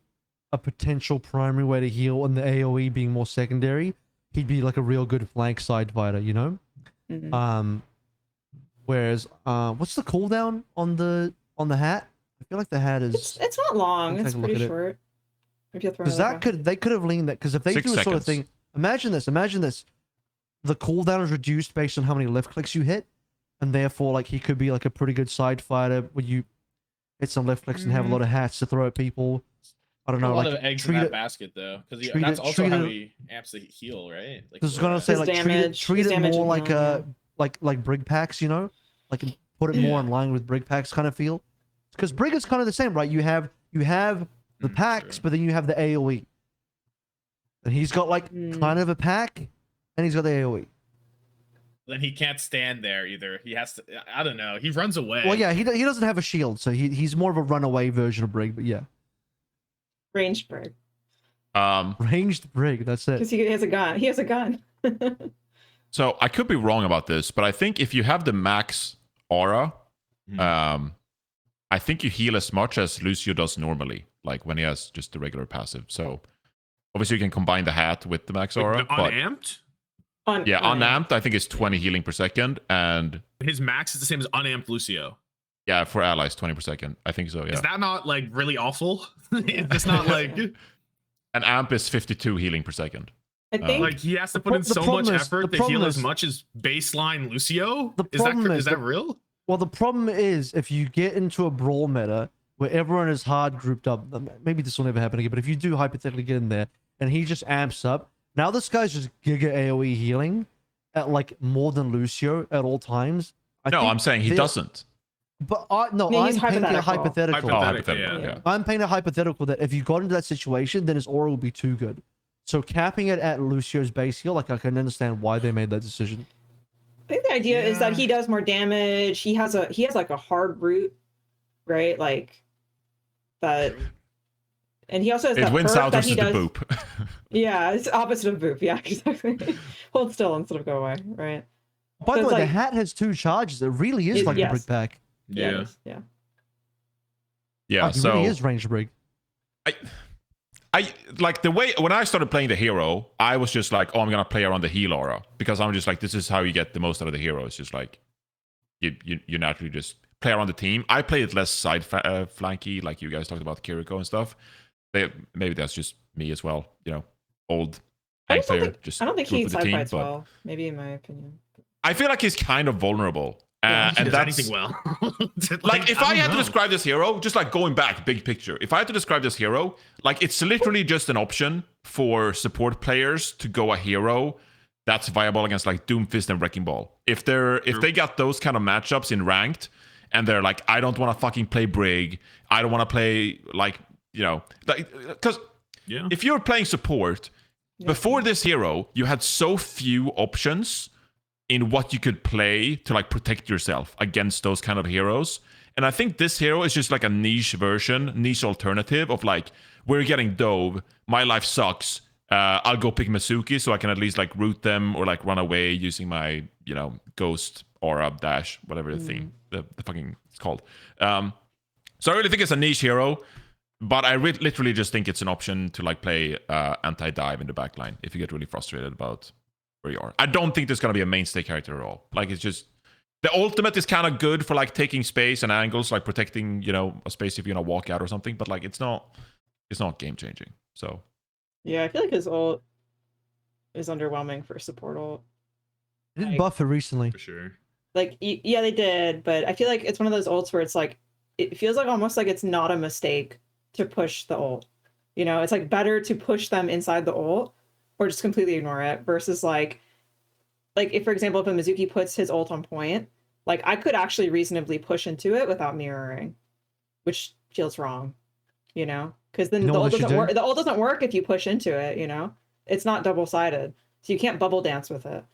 a potential primary way to heal and the AoE being more secondary, he'd be like a real good flank side fighter, you know? mhm. Whereas what's the cooldown on the hat? I feel like the hat is It's not long, I'll it's take a look pretty at it. short. If you throw because like they could have leaned that, because if they 6 do a sort of seconds. thing, imagine this. The cooldown is reduced based on how many left clicks you hit, and therefore like he could be like a pretty good side fighter where you hit some left clicks and have a lot of hats to throw at people. I don't A know, lot like of eggs in treat that it. basket though, because treat that's it- also treat how it- he amps the heal, right? Like I was gonna say His like damage- treat his it damage more and like healing, like brig packs, you know, like put it more in line with brig packs kind of feel. Because brig is kind of the same, right? You have the packs, true. but then you have the AOE, and he's got like Mm. kind of a pack, and he's got the AOE. Then he can't stand there either. He has to. I don't know. He runs away. Well, yeah, he doesn't have a shield, so he's more of a runaway version of brig, but yeah, ranged bird. ranged brig. That's it. Because he has a gun. He has a gun. So I could be wrong about this, but I think if you have the max aura, I think you heal as much as Lucio does normally, like when he has just the regular passive. So obviously you can combine the hat with the max aura. Like, but unamped. yeah, unamped, I think it's 20 healing per second, and His max is the same as unamped Lucio. yeah, for allies 20 per second. I think so. Is Yeah, that not like really awful? It's not like and amp is 52 healing per second. I think like he has to put in The so problem much is- effort the to heal problem as is- much as baseline Lucio. The Is that problem is is that the- real? Well, the problem is if you get into a brawl meta where everyone is hard grouped up, maybe this will never happen again, but if you do hypothetically get in there and he just amps up, now this guy's just giga AoE healing, at like more than Lucio at all times. No, think I'm saying he they're- doesn't. But No, I'm he's painting a hypothetical. hypothetical. Oh, Hypothetical, hypothetical. yeah. Yeah. I'm painting a hypothetical that if you got into that situation, then his aura would be too good. So capping it at Lucio's base heal, like I can understand why they made that decision. I think the idea is that Yeah. he does more damage. He has like a hard root, right? Like that, and he also has It that wins perk out that he versus the does. boop. Yeah, it's opposite of boop. Yeah, exactly. Hold still instead of go away, right? By So the it's way, the like- hat has 2 charges. It really is like a yes. brick pack. Yeah. Yeah. it is, yeah. Yeah, Like, it so really is range brig. I like the way when I started playing the hero, I was just like, oh, I'm gonna play around the heal aura because I'm just like, this is how you get the most out of the hero. It's just like you naturally just play around the team. I play it less side flanky, like you guys talked about Kiriko and stuff. Maybe that's just me as well. You know, old I tank just don't player. think, Just I don't think root he for the side team, fights but well. Maybe in my opinion. I feel like he's kind of vulnerable. Yeah, He and does that's anything well. like if I had to don't know. describe this hero, just like going back big picture, if I had to describe this hero, like it's literally just an option for support players to go a hero that's viable against like Doomfist and Wrecking Ball. If they got those kind of matchups in ranked and they're like, I don't want to fucking play Brig, I don't want to play like, you know, like because Yeah. if you're playing support before this hero, you had so few options in what you could play to like protect yourself against those kind of heroes. And I think this hero is just like a niche version, niche alternative of like, we're getting dove, my life sucks, I'll go pick Mizuki so I can at least like root them or like run away using my, you know, ghost aura dash, whatever the thing, the fucking it's called. So I really think it's a niche hero, but I literally just think it's an option to like play anti-dive in the backline if you get really frustrated about where you are. I don't think there's gonna be a mainstay character at all. Like it's just the ultimate is kind of good for like taking space and angles, like protecting, you know, a space if you're gonna walk out or something. But like it's not game changing. So Yeah, I feel like his ult is underwhelming for support ult. They did Like- buff it recently. For sure. Like yeah, they did, but I feel like it's one of those ults where it's like it feels like almost like it's not a mistake to push the ult. You know, it's like better to push them inside the ult or just completely ignore it versus like if for example if a Mizuki puts his ult on point, like I could actually reasonably push into it without mirroring, which feels wrong, you know, because then You know the what ult they should doesn't do? work. The ult doesn't work if you push into it. You know, it's not double-sided, so you can't bubble dance with it.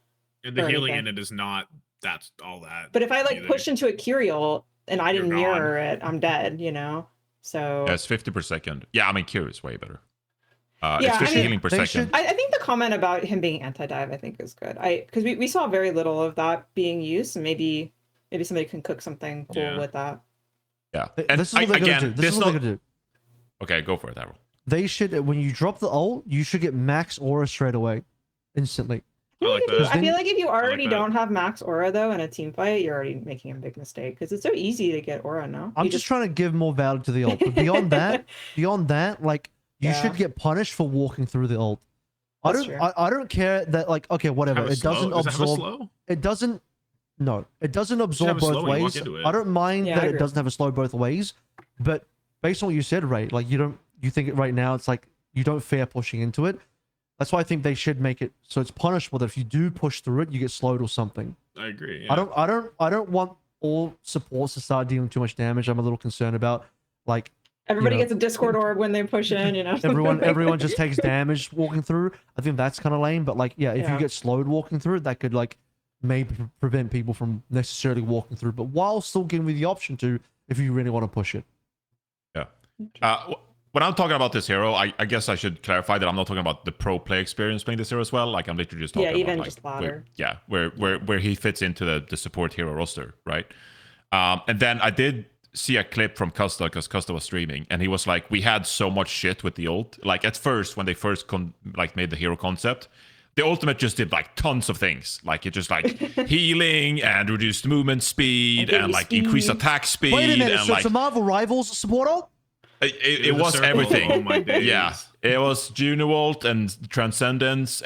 And the Or healing anything. in it is not that's all that. But if I like either. push into a Curie ult and I You're didn't gone. mirror it, I'm dead, you know? So yeah, it's 50 per second. Yeah, I mean Q is way better. Yeah, It's I 50 mean, healing per they second. should- I think the comment about him being anti-dive I think is good. Because we saw very little of that being used, and maybe somebody can cook something cool Yeah. with that. Yeah, and This is what they're gonna again, do. This is what they're gonna do. Okay, go for it, Errol. They should, when you drop the ult, you should get max aura straight away, instantly. I like I that. feel then- like if you already that. don't have max aura though in a team fight, you're already making a big mistake because it's so easy to get aura now. I'm You just trying to give more value to the ult. But beyond that, like you Yeah. should get punished for walking through the ult. That's I true. don't care that like okay whatever Have a it slow- doesn't does it have a absorb slow? it doesn't no it doesn't have absorb a slow both when you walk ways. into it. I don't mind Yeah, I that it agree. doesn't have a slow both ways, but based on what you said, Ray, like you think it right now it's like you don't fear pushing into it. That's why I think they should make it so it's punishable that if you do push through it, you get slowed or something. I agree. Yeah. I don't want all supports to start dealing too much damage. I'm a little concerned about like Everybody you know, gets a Discord orb when they push in, you know. everyone just takes damage walking through. I think that's kind of lame, but like yeah, if Yeah. you get slowed walking through, that could like maybe prevent people from necessarily walking through, but while still giving you the option to if you really want to push it. When I'm talking about this hero, I guess I should clarify that I'm not talking about the pro play experience playing this hero as well. Like I'm literally just talking Yeah, even about just like, ladder. where he fits into the support hero roster, right? And then I did see a clip from Costa because Costa was streaming, and he was like, "We had so much shit with the ult. Like at first, when they first made the hero concept, the ultimate just did like tons of things. Like it just like healing and reduced movement speed And and like speed. increased attack speed Wait a minute, and so like it's a Marvel Rivals support ult? it The was circle. everything. Oh my days. Yeah, it was Junivalt and Transcendence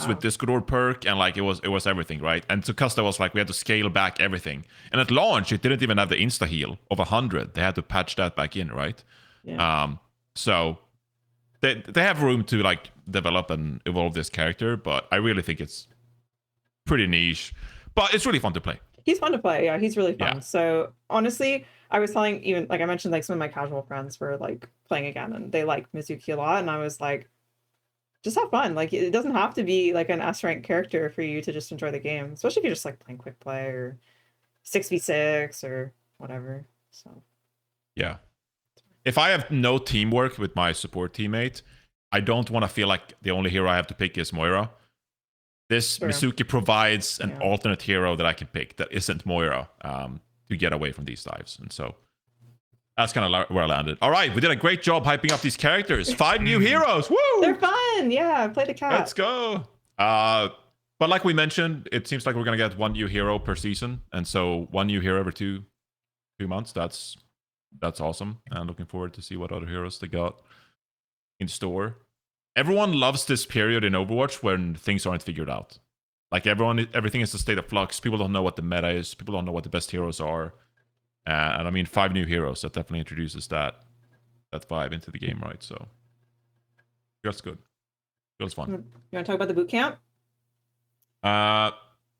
with Discord perk, and like it was everything, right? And so Costa was like, we had to scale back everything. And at launch, it didn't even have the insta heal of 100. They had to patch that back in, right? Yeah. So they have room to like develop and evolve this character, but I really think it's pretty niche, but it's really fun to play. He's fun to play. Yeah, he's really fun. Yeah. So honestly, I was telling, even like I mentioned, like some of my casual friends were like playing again, and they like Mizuki a lot, and I was like, just have fun. Like it doesn't have to be like an S rank character for you to just enjoy the game, especially if you're just like playing quick play or 6v6 or whatever. So Yeah. If I have no teamwork with my support teammate, I don't want to feel like the only hero I have to pick is Moira. This Sure. Mizuki provides an Yeah. alternate hero that I can pick that isn't Moira to get away from these dives. And so that's kind of where I landed. All right, we did a great job hyping up these characters. 5 new heroes. Woo! they're fun. Yeah, play the cat. Let's go. But like we mentioned, it seems like we're going to get 1 new hero per season. And so 1 new hero every two months. That's awesome. And looking forward to see what other heroes they got in store. Everyone loves this period in Overwatch when things aren't figured out. Like everything is a state of flux. People don't know what the meta is. People don't know what the best heroes are. And I mean, 5 new heroes, that definitely introduces that vibe into the game, right? So feels good. Feels fun. You want to talk about the boot camp?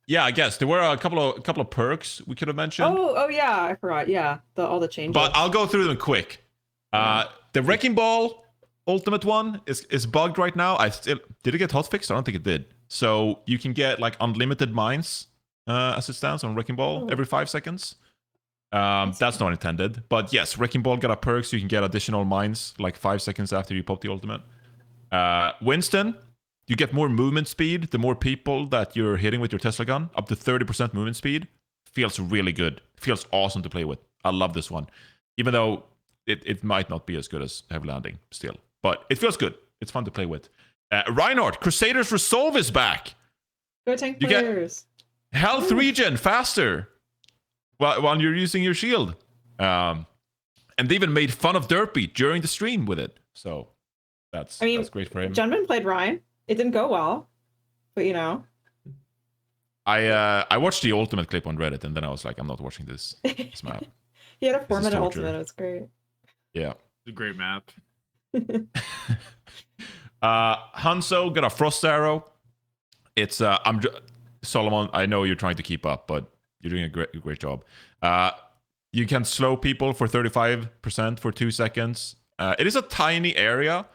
Yeah, I guess there were a couple of perks we could have mentioned. Oh yeah, I forgot. Yeah, all the changes. But I'll go through them quick. The Wrecking Ball ultimate one is bugged right now. Did it get hotfixed? I don't think it did. So you can get like unlimited mines as it stands on Wrecking Ball every 5 seconds. That's not intended. But yes, Wrecking Ball got a perk so you can get additional mines like 5 seconds after you pop the ultimate. Winston, you get more movement speed the more people that you're hitting with your Tesla gun. Up to 30% movement speed. Feels really good. Feels awesome to play with. I love this one. Even though it might not be as good as Heavy Landing still. But it feels good. It's fun to play with. Reinhardt, Crusader's Resolve is back. Go tank You get- players. Health regen faster while you're using your shield. And they even made fun of Derpy during the stream with it. So that's great for him. Junman played Ryan. It didn't go well, but you know. I watched the ultimate clip on Reddit and then I was like, I'm not watching this map. He had a 4-minute torture. ultimate. It was great. Yeah. It's a great map. Hanzo got a frost arrow. It's Solomon, I know you're trying to keep up, but you're doing a great job. You can slow people for 35% for 2 seconds. It is a tiny area,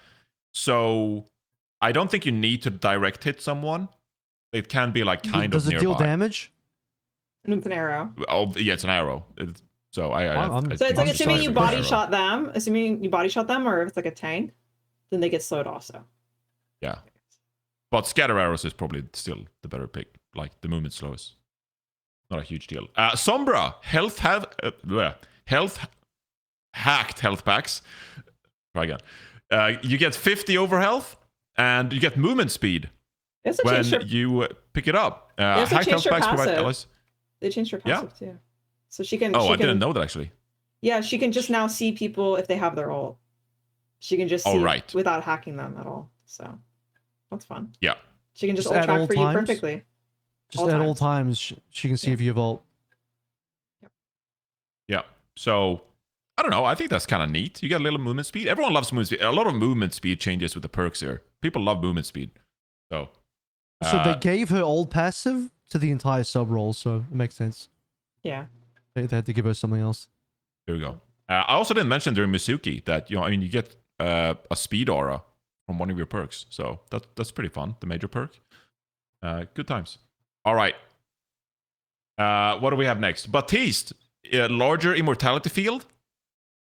so I don't think you need to direct hit someone. It can be like kind Does of it nearby. deal damage? And it's an arrow. Oh, yeah, it's an arrow. So I So it's think like it's assuming just you an body arrow. shot them, or if it's like a tank, then they get slowed also. Yeah. But scatter arrows is probably still the better pick. Like the movement slows. Not a huge deal. Sombra, health hacked health packs. Try again. You get 50 over health and you get movement speed It's a when change for, you pick it up. also Hacked changed health her packs provide passive. allies. they changed her Yeah. passive too. So she can. Oh, she I didn't can- know that actually. Yeah, she can just now see people if they have their ult. She can just see Oh, right. without hacking them at all. So that's fun. Yeah. She can just Just ult at track all for times? you perfectly. Just All at all times. times, she can see Yeah. if you have ult. Yeah. So I don't know. I think that's kind of neat. You get a little movement speed. Everyone loves movement speed. A lot of movement speed changes with the perks here. People love movement speed. So So they gave her old passive to the entire sub role, so it makes sense. Yeah. They had to give her something else. there we go. I also didn't mention during Mizuki that you get a speed aura from one of your perks. So that's pretty fun. The major perk. Good times. All right. What do we have next? Batiste, larger immortality field.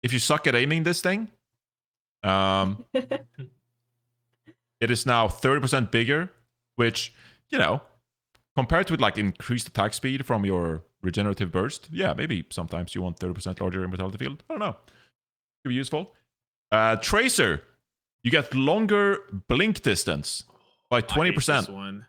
If you suck at aiming this thing, it is now 30% bigger, which compared to like increased attack speed from your regenerative burst, yeah, maybe sometimes you want 30% larger immortality field. I don't know. Could be useful. Tracer, you get longer blink distance by I hate 20%. this one.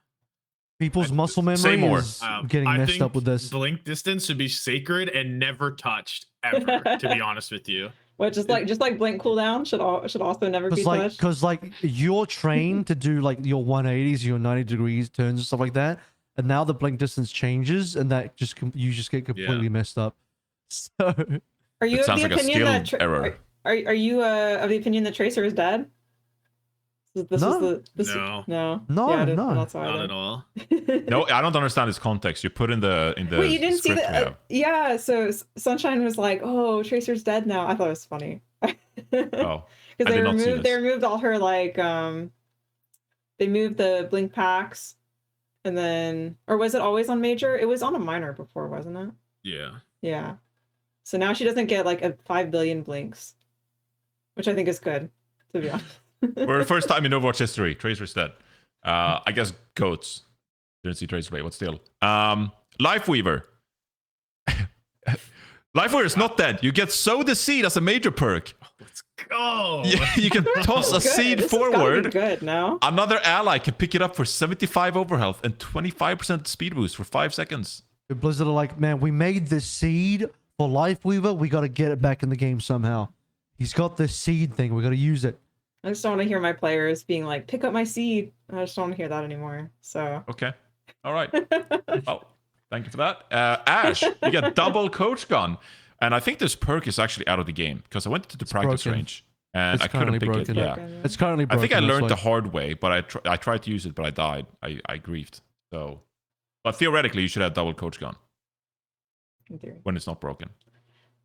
People's I- muscle memory Say more. is getting I messed think up with this. Blink distance should be sacred and never touched ever. To be honest with you, What just like blink cooldown should also never be touched. Because you're trained to do like your 180s, your 90 degrees turns and stuff like that, and now the blink distance changes, and that you just get completely messed up. So Are you It of sounds the like a opinion that skill error. are you of the opinion that Tracer is dead? This No. was the this No. no No, yeah, I didn't- no. I'm not sorry Not then. at all. No, I don't understand this context. You put in the Wait, you didn't see script we the have. yeah, so Sunshine was like, "Oh, Tracer's dead now." I thought it was funny. Oh, Because I did not see they this. removed all her like they moved the blink packs and then or was it always on major? It was on a minor before, wasn't it? Yeah. Yeah. So now she doesn't get like a 5 billion blinks, which I think is good, to be honest. For the first time in Overwatch history, Tracer's dead. I guess goats. Didn't see Tracer play, but still. Lifeweaver. Lifeweaver is not dead. You get sow the seed as a major perk. Let's go. You can toss a Good. seed This has gotta be forward. good, no? Another ally can pick it up for 75 overhealth and 25% speed boost for 5 seconds. Blizzard are like, man, we made this seed for Lifeweaver. We got to get it back in the game somehow. He's got this seed thing. We got to use it. I just don't want to hear my players being like, pick up my seed. I just don't want to hear that anymore. So Okay. All right. Oh, thank you for that. Ash, you get double coach gun. And I think this perk is actually out of the game because I went to the practice broken. range and It's I couldn't currently pick broken. it. Yeah. Broken, It's currently I broken. think I that's learned why. the hard way, but I tried to use it, but I died. I grieved. So, but theoretically, you should have double coach gun in theory. when it's not broken.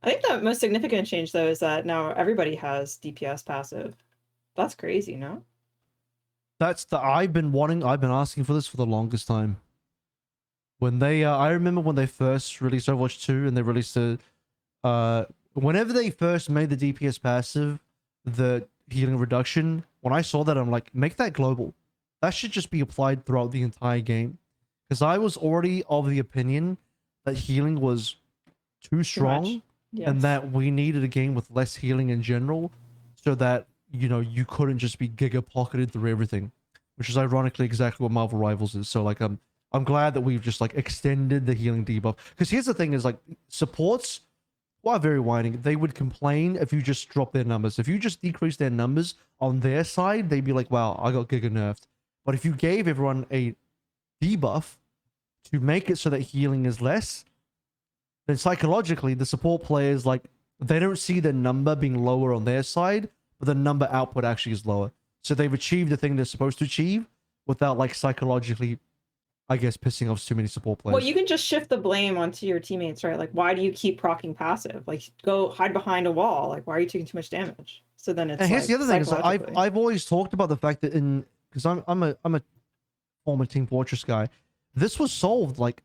I think the most significant change though is that now everybody has DPS passive. That's crazy, no? That's the I've been asking for this for the longest time. When they I remember when they first released Overwatch 2 and they released the whenever they first made the DPS passive, the healing reduction, when I saw that I'm like, make that global. That should just be applied throughout the entire game. Because I was already of the opinion that healing was too strong Yes. and that we needed a game with less healing in general so that you couldn't just be giga pocketed through everything, which is ironically exactly what Marvel Rivals is. So like I'm glad that we've just like extended the healing debuff, because here's the thing is like supports, while very whining, they would complain if you just drop their numbers. If you just decrease their numbers on their side, they'd be like, wow, I got giga nerfed. But if you gave everyone a debuff to make it so that healing is less, then psychologically the support players, like, they don't see the number being lower on their side, but the number output actually is lower. So they've achieved the thing they're supposed to achieve without like psychologically, I guess, pissing off too many support players. Well, you can just shift the blame onto your teammates, right? Like, why do you keep proccing passive? Like, go hide behind a wall. Like, why are you taking too much damage? So then it's And here's like, the other thing: is that psychologically. I've always talked about the fact that because I'm a former Team Fortress guy. This was solved like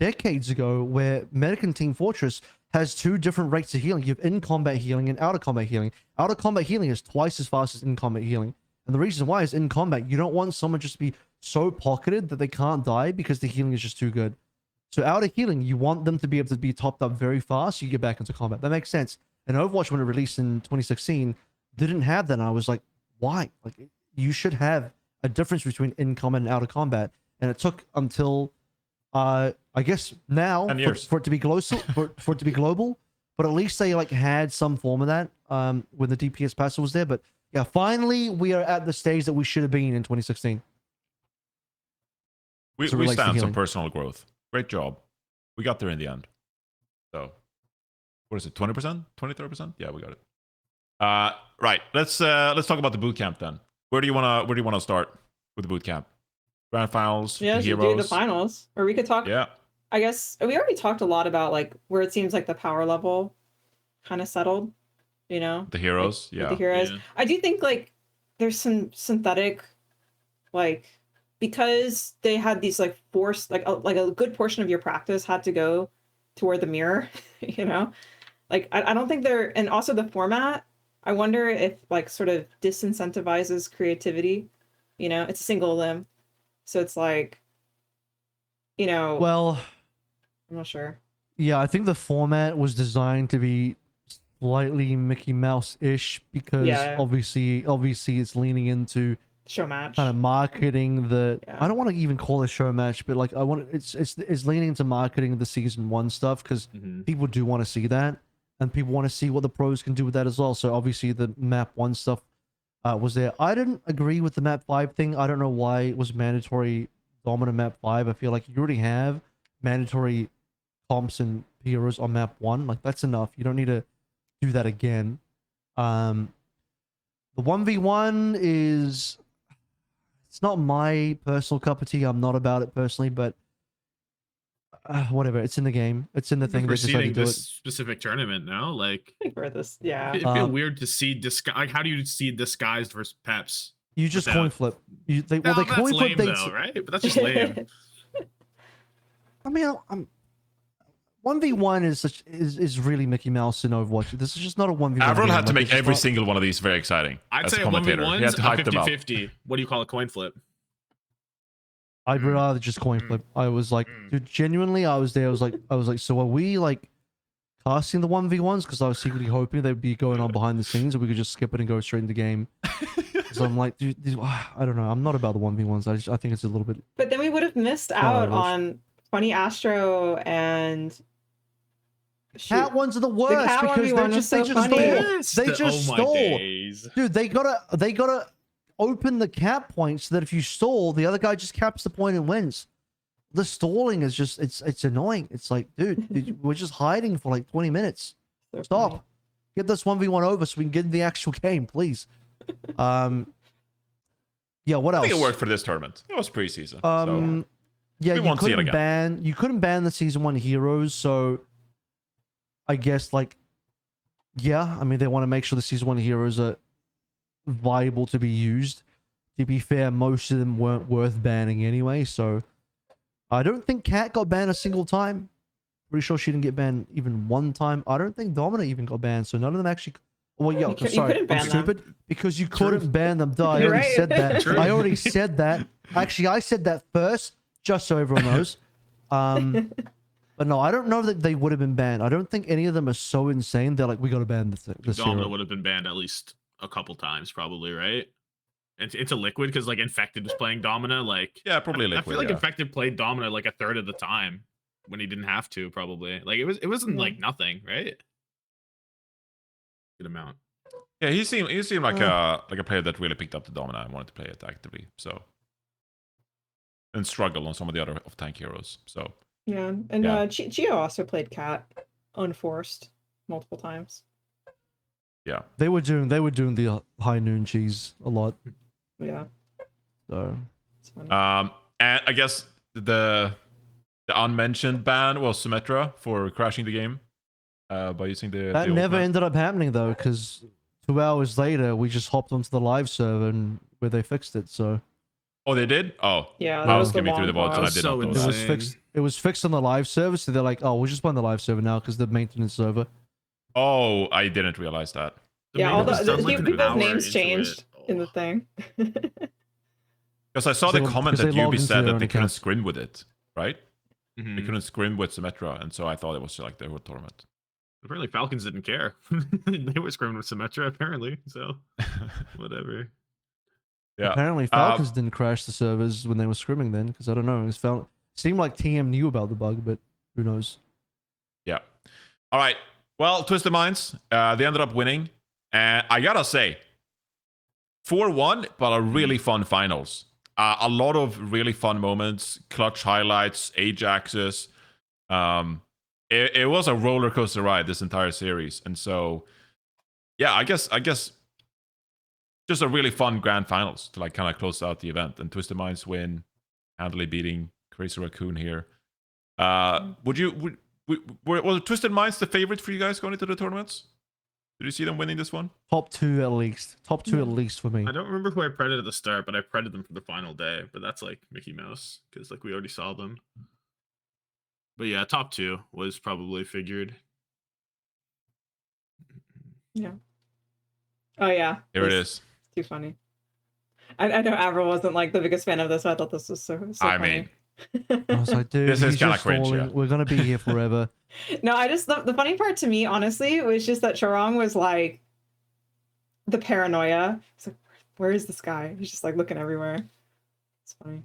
decades ago, where Medic and Team Fortress has two different rates of healing. You have in combat healing and out of combat healing. Out of combat healing is twice as fast as in combat healing, and the reason why is in combat you don't want someone just to be so pocketed that they can't die because the healing is just too good. So out of healing, you want them to be able to be topped up very fast so you get back into combat. That makes sense. And Overwatch, when it released in 2016, didn't have that. And I was like, why? Like, you should have a difference between in combat and out of combat. And it took until, I guess now 10 years. for it to be global, for it to be global. But at least they like had some form of that when the DPS passive was there. But yeah, finally we are at the stage that we should have been in 2016. We So it relates to stand some healing. personal growth. Great job. We got there in the end. So, what is it? 20%? 23%? Yeah, we got it. Right. Let's talk about the bootcamp then. Where do you wanna start with the bootcamp? Grand finals, yeah, the should heroes. do the finals. Or we could talk. Yeah. I guess we already talked a lot about like where it seems like the power level kind of settled, you know? The heroes. With Yeah. the heroes. Yeah. I do think like there's some synthetic, like, because they had these like forced, like a good portion of your practice had to go toward the mirror, you know? Like I don't think they're, and also the format, I wonder if like sort of disincentivizes creativity, you know? It's a single limb. So it's like, you know, Well, I'm not sure. yeah, I think the format was designed to be slightly Mickey Mouse-ish because Yeah. obviously it's leaning into Show match. kind of marketing the Yeah. I don't want to even call it show match, but like I want it's leaning into marketing the season 1 stuff because Mhm. people do want to see that and people want to see what the pros can do with that as well. So obviously the map 1 stuff was there. I didn't agree with the map 5 thing. I don't know why it was mandatory Domina map 5. I feel like you already have mandatory comps and heroes on map 1. Like that's enough. You don't need to do that again. The 1v1 is It's not my personal cup of tea. I'm not about it personally, but whatever. It's in the game. It's in the thing. They decided to Preceding do this it. specific tournament now, like I think for this, yeah. it'd feel weird to see like how do you see disguised versus Peps? You just without- coin flip. They No, coin that's flip. lame though, right? But that's just lame. I mean, I'm 1v1 is really Mickey Mouse in Overwatch. This is just not a 1v1. Avril game. had to Like, make it's just every not- single one of these very exciting. I'd as say a a 1v1 commentator. He had to hype them up. 50-50. What do you call a coin flip? I'd rather just coin flip. I was like, dude, genuinely, I was there. I was like, so are we like casting the 1v1s? Because I was secretly hoping they'd be going on behind the scenes, and we could just skip it and go straight into game. So I'm like, dude, I don't know. I'm not about the 1v1s. I think it's a little bit. But then we would have missed out on 20 Astro and Cat ones are the worst cat because 1v1 they was just so funny. They just stole. Dude, they gotta open the cap point so that if you stall, the other guy just caps the point and wins. The stalling is just it's annoying. It's like, dude, we're just hiding for like 20 minutes. So Stop. funny. Get this 1v1 over so we can get in the actual game, please. Yeah, what I else? think it worked for this tournament. It was preseason. Yeah, We you won't see it couldn't ban the season 1 heroes, so I guess like yeah, I mean they want to make sure the season 1 heroes are viable to be used. To be fair, most of them weren't worth banning anyway, so I don't think Cat got banned a single time. Pretty sure she didn't get banned even one time. I don't think Domina even got banned, so none of them actually. Well, yeah, You sorry, couldn't I'm ban stupid because you couldn't ban them. Duh, I You're already right. said that. True. I already said that. Actually, I said that first, just so everyone knows. But no, I don't know that they would have been banned. I don't think any of them are so insane. They're like, we got to ban this Domina hero. would have been banned at least a couple times, probably, right? It's a liquid because like Infected was playing Domina. Like Yeah, probably I Liquid. feel like yeah. Infected played Domina like a third of the time when he didn't have to. Probably like it wasn't Yeah. like nothing, right? Good amount. Yeah, he seemed like a player that really picked up the Domina and wanted to play it actively. So and struggled on some of the other off tank heroes. So Yeah, and Yeah. Chio also played Cat unforced multiple times. yeah. They were doing the high noon cheese a lot. Yeah, So it's funny. And I guess the unmentioned ban was Symmetra for crashing the game by using the that the never ultimate. ended up happening though, because 2 hours later we just hopped onto the live server and where they fixed it. So Oh, they did? Oh, Yeah, I that was was the skimming through the long VODs and I pause. did So not know it that. was Insane. fixed. It was fixed on the live server. So they're like, oh, we'll just play on the live server now because the maintenance server. Oh, I didn't realize that. Yeah, all maintenance the done, like, an people's hour names into changed it. in the Oh. thing. Because I saw They the were- comment because that they logged Yubi into said their that own they couldn't accounts. scrim with it, right? Mhm. They couldn't scrim with Symmetra, and so I thought it was like the whole tournament. Apparently Falcons didn't care. They were scrimming with Symmetra apparently. So whatever. Yeah. Apparently, Falcons didn't crash the servers when they were scrimming then, because I don't know. It seemed like TM knew about the bug, but who knows? Yeah. All right. Well, Twisted Minds, they ended up winning. And I gotta say, 4-1, but a really fun finals. A lot of really fun moments, clutch highlights, Ajaxes. It was a roller coaster ride this entire series. And so, yeah, I guess just a really fun grand finals to like kind of close out the event. And Twisted Minds win, handily beating Crazy Raccoon here. Were Twisted Minds the favorite for you guys going into the tournaments? Did you see them winning this one? Top 2 at least. Top 2 at least for me. I don't remember who I predded at the start, but I predded them for the final day. But that's like Mickey Mouse because like we already saw them. But yeah, top 2 was probably figured. Oh yeah, Here it this- is. Too funny. I know Avril wasn't like the biggest fan of this, so I thought this was so I funny. I was like, dude, This is he's kinda just cringe, stalling. yeah. We're gonna be here forever. No, I just the funny part to me, honestly, was just that Charong was like the paranoia. It's like, where is this guy? He's just like looking everywhere. It's funny.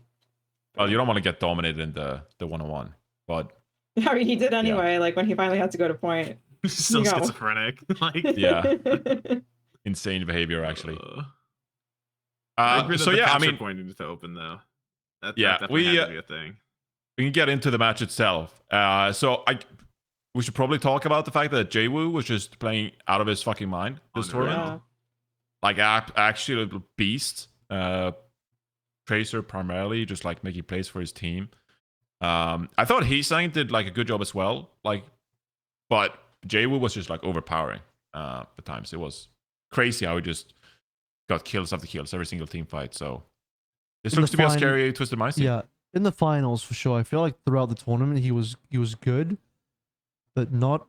Well, you don't want to get dominated in the 1-on-1, but I mean, he did anyway. Like when he finally had to go to point. So No. schizophrenic. Like Yeah. insane behavior actually. I agree that So the yeah, I Peps are mean, pointing to open though. That Yeah, definitely we, had to be a thing. we can get into the match itself. We should probably talk about the fact that Jwoo was just playing out of his fucking mind this Unreal. tournament. Like actually a beast. Tracer primarily, just like making plays for his team. I thought Heesang did like a good job as well. Like, but Jaewoo was just like overpowering at times. It was crazy how he just got kills after kills every single team fight. So this In looks the to be a fin- scary Twisted Minds team. Yeah, in the finals for sure. I feel like throughout the tournament he was good, but not.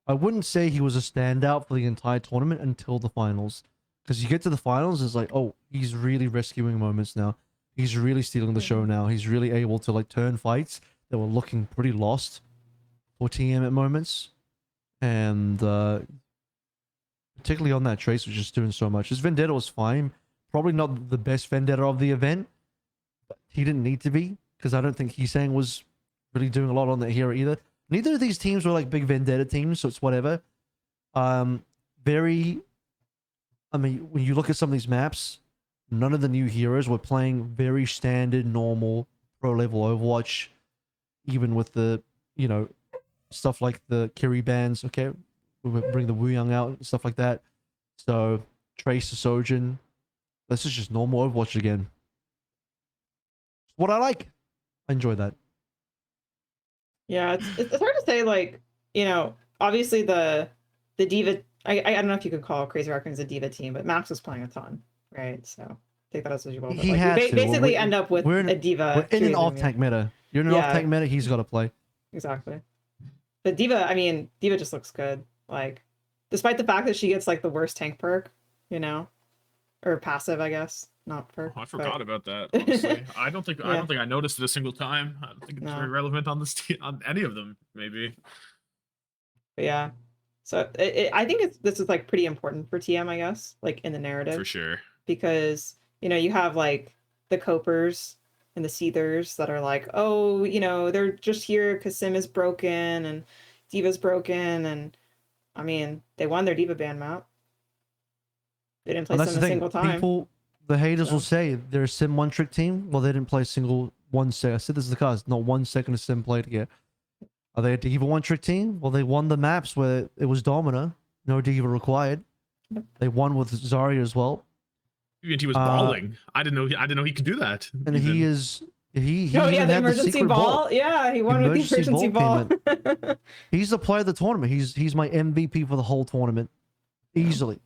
I wouldn't say he was a standout for the entire tournament until the finals. Because you get to the finals, it's like, oh, he's really rescuing moments now. He's really stealing the show now. He's really able to like turn fights that were looking pretty lost for TM at moments, and particularly on that Trace was just doing so much. His Vendetta was fine, probably not the best Vendetta of the event, but he didn't need to be because I don't think Heesang was really doing a lot on that hero either. Neither of these teams were like big Vendetta teams, so it's whatever. Very. I mean, when you look at some of these maps, none of the new heroes were playing very standard, normal, pro level Overwatch, even with the, you know, stuff like the Kiri bans. Okay, we bring the Wu Young out and stuff like that. So Trace, Sojin, this is just normal Overwatch again. What I like, I enjoy that. Yeah, it's hard to say. Like, you know, obviously the diva. I don't know if you could call Crazy Raccoons a diva team, but Max was playing a ton, right? So take that as you will. But He like, had we to. basically end up with a diva. We're in an choosing off me. tank meta. You're in an off tank meta. He's got to play. Exactly. But diva, I mean, diva just looks good. Like, despite the fact that she gets like the worst tank perk, you know, or passive, I guess, not perk. Oh, I forgot about that. Honestly, I don't think I noticed it a single time. I don't think it's very relevant on this on any of them. Maybe. But yeah. So I think this is like pretty important for TM, I guess, like in the narrative. For sure. Because, you know, you have like the copers and the seethers that are like, oh, you know, they're just here because Sim is broken and Diva's broken. And I mean, they won their Diva ban map. They didn't play Sim a single time. People, the haters will say they're a Sim one trick team. Well, they didn't play a single 1 second. I said this is the cause. Not 1 second of Sim played yet. Are they a Diva one trick team? Well, they won the maps where it was Domina, no Diva required. They won with Zarya as well. He was balling. I didn't know he could do that. And even. he is he oh yeah, even the had emergency ball. Yeah, he won with the emergency ball. He's the player of the tournament. He's my MVP for the whole tournament, easily.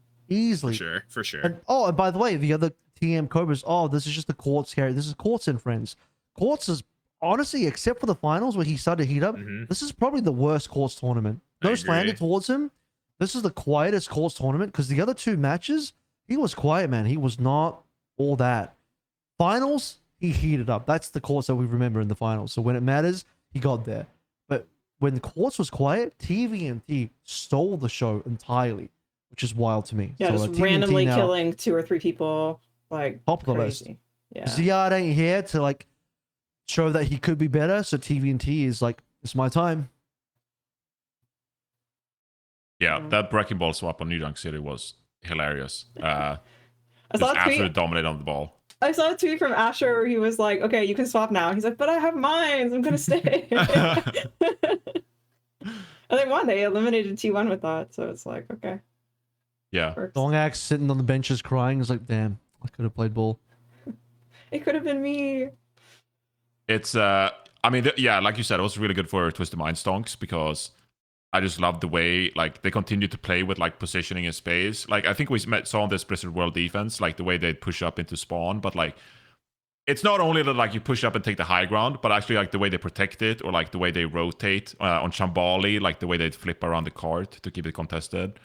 For sure. And by the way, the other TM Cobras. Oh, this is just the Quartz carry. This is Quartz and friends. Quartz is honestly, except for the finals where he started to heat up, this is probably the worst Quartz tournament. No slander towards him. This is the quietest Quartz tournament because the other two matches, he was quiet, man. He was not all that. Finals, he heated up. That's the Quartz that we remember in the finals. So when it matters, he got there. But when Quartz was quiet, TVNT stole the show entirely, which is wild to me. Yeah, so, just randomly killing 2 or 3 people, like top of the list. Yeah, Ziad ain't here to like show that he could be better. So TVNT is like, it's my time. Yeah, that Wrecking Ball swap on New Dunk City was hilarious. I saw a tweet. Absolutely dominate on the ball. I saw a tweet from Asher where he was like, okay, you can swap now. He's like, but I have mines. I'm going to stay. And they won. They eliminated T1 with that. So it's like, okay. Yeah. Dongax sitting on the benches crying. He's like, damn, I could have played ball. It could have been me. It's, I mean, yeah, like you said, it was really good for Twisted Mind Stonks because I just love the way like they continue to play with like positioning in space. Like I think we saw on this Blizzard World defense, like the way they push up into spawn, but like it's not only that like you push up and take the high ground, but actually like the way they protect it or like the way they rotate on Shambali, like the way they flip around the cart to keep it contested.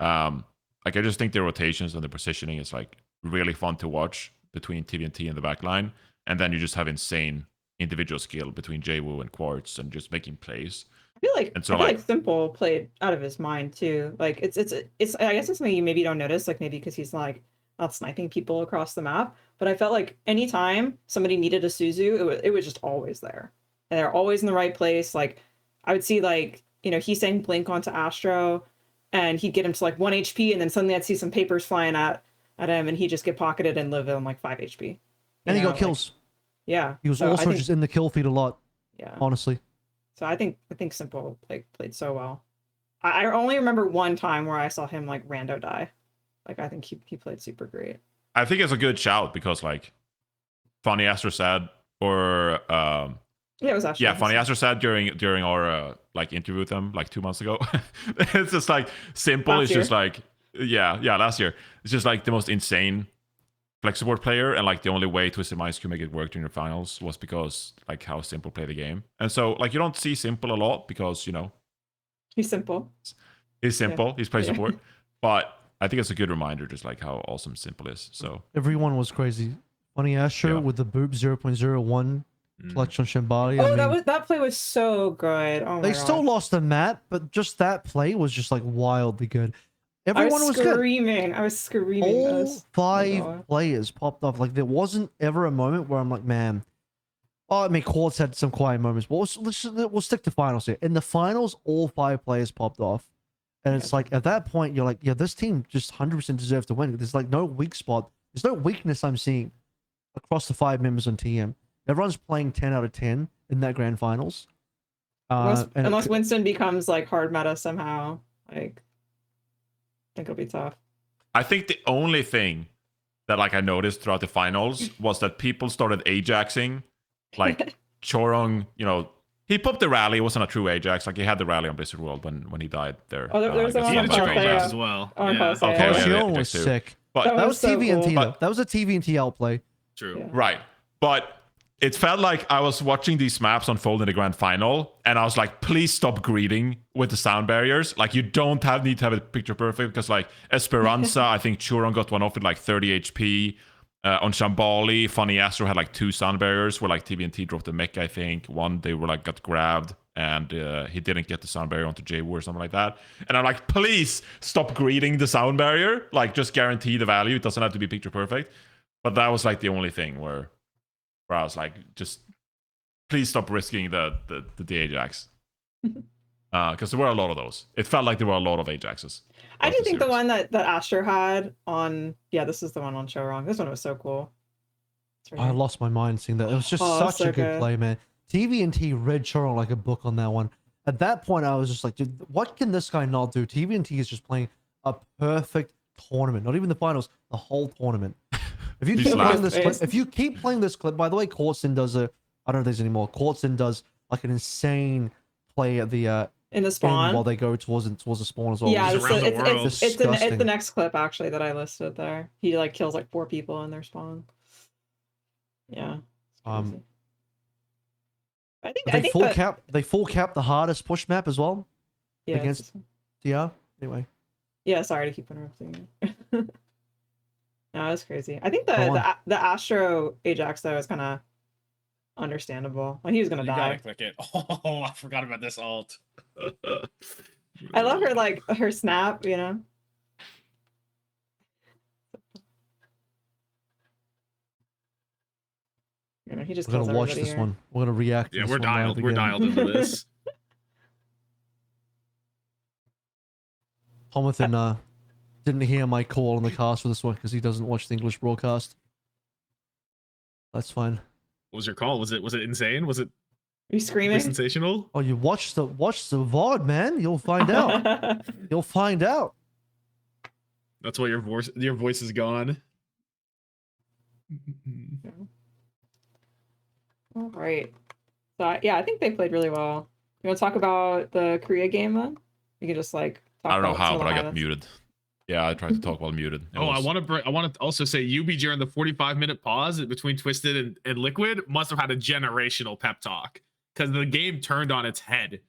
Like I just think the rotations and the positioning is like really fun to watch between TVNT and the backline, and then you just have insane individual skill between Jaewoo and Quartz and just making plays. I feel like Simple played out of his mind too. Like it's I guess it's something you maybe don't notice, like maybe because he's like not sniping people across the map. But I felt like anytime somebody needed a Suzu, it was just always there. And they're always in the right place. Like I would see like, you know, he's saying blink onto Astro and he'd get him to like 1 HP and then suddenly I'd see some papers flying at him and he'd just get pocketed and live on like 5 HP. And he got kills. Yeah. He was also just in the kill feed a lot. Yeah. Honestly. So I think Simple played so well. I only remember one time where I saw him like rando die. Like I think he played super great. I think it's a good shout because like Funny Astro said, or Yeah, it was actually. yeah, Funny Astro said during our like interview with them like 2 months ago. It's just like simple. Last It's just year. like last year. It's just like the most insane flex support player, and like the only way Twisted Minds could make it work during the finals was because like how Simple play the game. And so like you don't see Simple a lot because He's simple. he's simple. He's play Yeah. support, but I think it's a good reminder just like how awesome Simple is. So Everyone was crazy. Funny Astro Yeah. with the boop 0.01 clutch on Shambali. Oh, I mean, that play was so good. Oh my they still gosh. lost the map, but just that play was just like wildly good. Everyone I was was good. screaming. I was screaming. That All was- oh 5 God. players popped off. Like there wasn't ever a moment where I'm like, man. Oh, I mean, Quartz had some quiet moments, but we'll stick to finals here. In the finals, all 5 players popped off, and it's like at that point you're like, yeah, this team just 100% deserves to win. There's like no weak spot. There's no weakness I'm seeing across the 5 members on TM. Everyone's playing 10 out of 10 in that grand finals. Unless Winston becomes like hard meta somehow, like I think it'll be tough. I think the only thing that like I noticed throughout the finals was that people started Ajaxing, like Chorong, he popped the rally. It wasn't a true Ajax. Like he had the rally on Blizzard World when he died there. Oh, there was I the guess one He a had on a month true ago. Palpatine. Ajax as well. Oh, and Palpatine. Okay, Oh, yeah, Xion yeah, was too. sick. But That was so TV&T cool. though. That was a TV&T outplay. True. Yeah. Right. But it felt like I was watching these maps unfold in the grand final, and I was like, please stop greeting with the sound barriers. Like, you don't need to have it picture perfect, because, like, Esperanza, I think Churon got one off with, like, 30 HP. On Shambali, Funny Astro had, like, 2 sound barriers where, like, TBNT dropped a mech, I think. One, they were, like, got grabbed, and he didn't get the sound barrier onto JWoo or something like that. And I'm like, please stop greeting the sound barrier. Like, just guarantee the value. It doesn't have to be picture perfect. But that was, like, the only thing where I was like, just please stop risking the Ajax. Because there were a lot of those. It felt like there were a lot of Ajaxes. I do throughout think the series. one that Astro had on, this is the one on Showwrong. This one was so cool. It's right I here. lost my mind seeing that. It was just Oh, such so a good good. play, man. TV&T read Choron like a book on that one. At that point, I was just like, dude, what can this guy not do? TV&T is just playing a perfect tournament. Not even the finals, the whole tournament. If you He's keep playing laughing. this clip, if you keep playing this clip, by the way, Courtson does I don't know if there's any more. Courtson does like an insane play at the In the end spawn. while they go towards the spawn as well. Yeah, Just it's, around the it's, world. it's, it's, the, it's Disgusting. the next clip actually that I listed there. He like kills like 4 people in their spawn. Yeah. it's Um, crazy. I they think full that, cap. They full cap the hardest push map as well. yeah, against- it's- Yeah. Anyway, yeah, sorry to keep interrupting you. No, it's crazy. I think Go on. the Astro Ajax though is kind of understandable. Like he was gonna You gotta die. click it. Oh, I forgot about this alt. I love her like her snap, you know. You know, he just we're kills gonna watch everybody this here. one. We're gonna react. to Yeah, this we're one live dialed. We're again. dialed into this. Jonathan didn't hear my call on the cast for this one because he doesn't watch the English broadcast. That's fine. What was your call? Was it insane? Was it Are you screaming? sensational? Oh, you watch the VOD, man. You'll find out. You'll find out. That's why your voice is gone. All right. So I think they played really well. You want to talk about the Korea game then? You can just like. Talk I don't know about some how, of the but I got highlights. muted. Yeah, I tried to talk while muted. It Oh, was- I want to also say Yubi during the 45-minute pause between Twisted and Liquid must have had a generational pep talk because the game turned on its head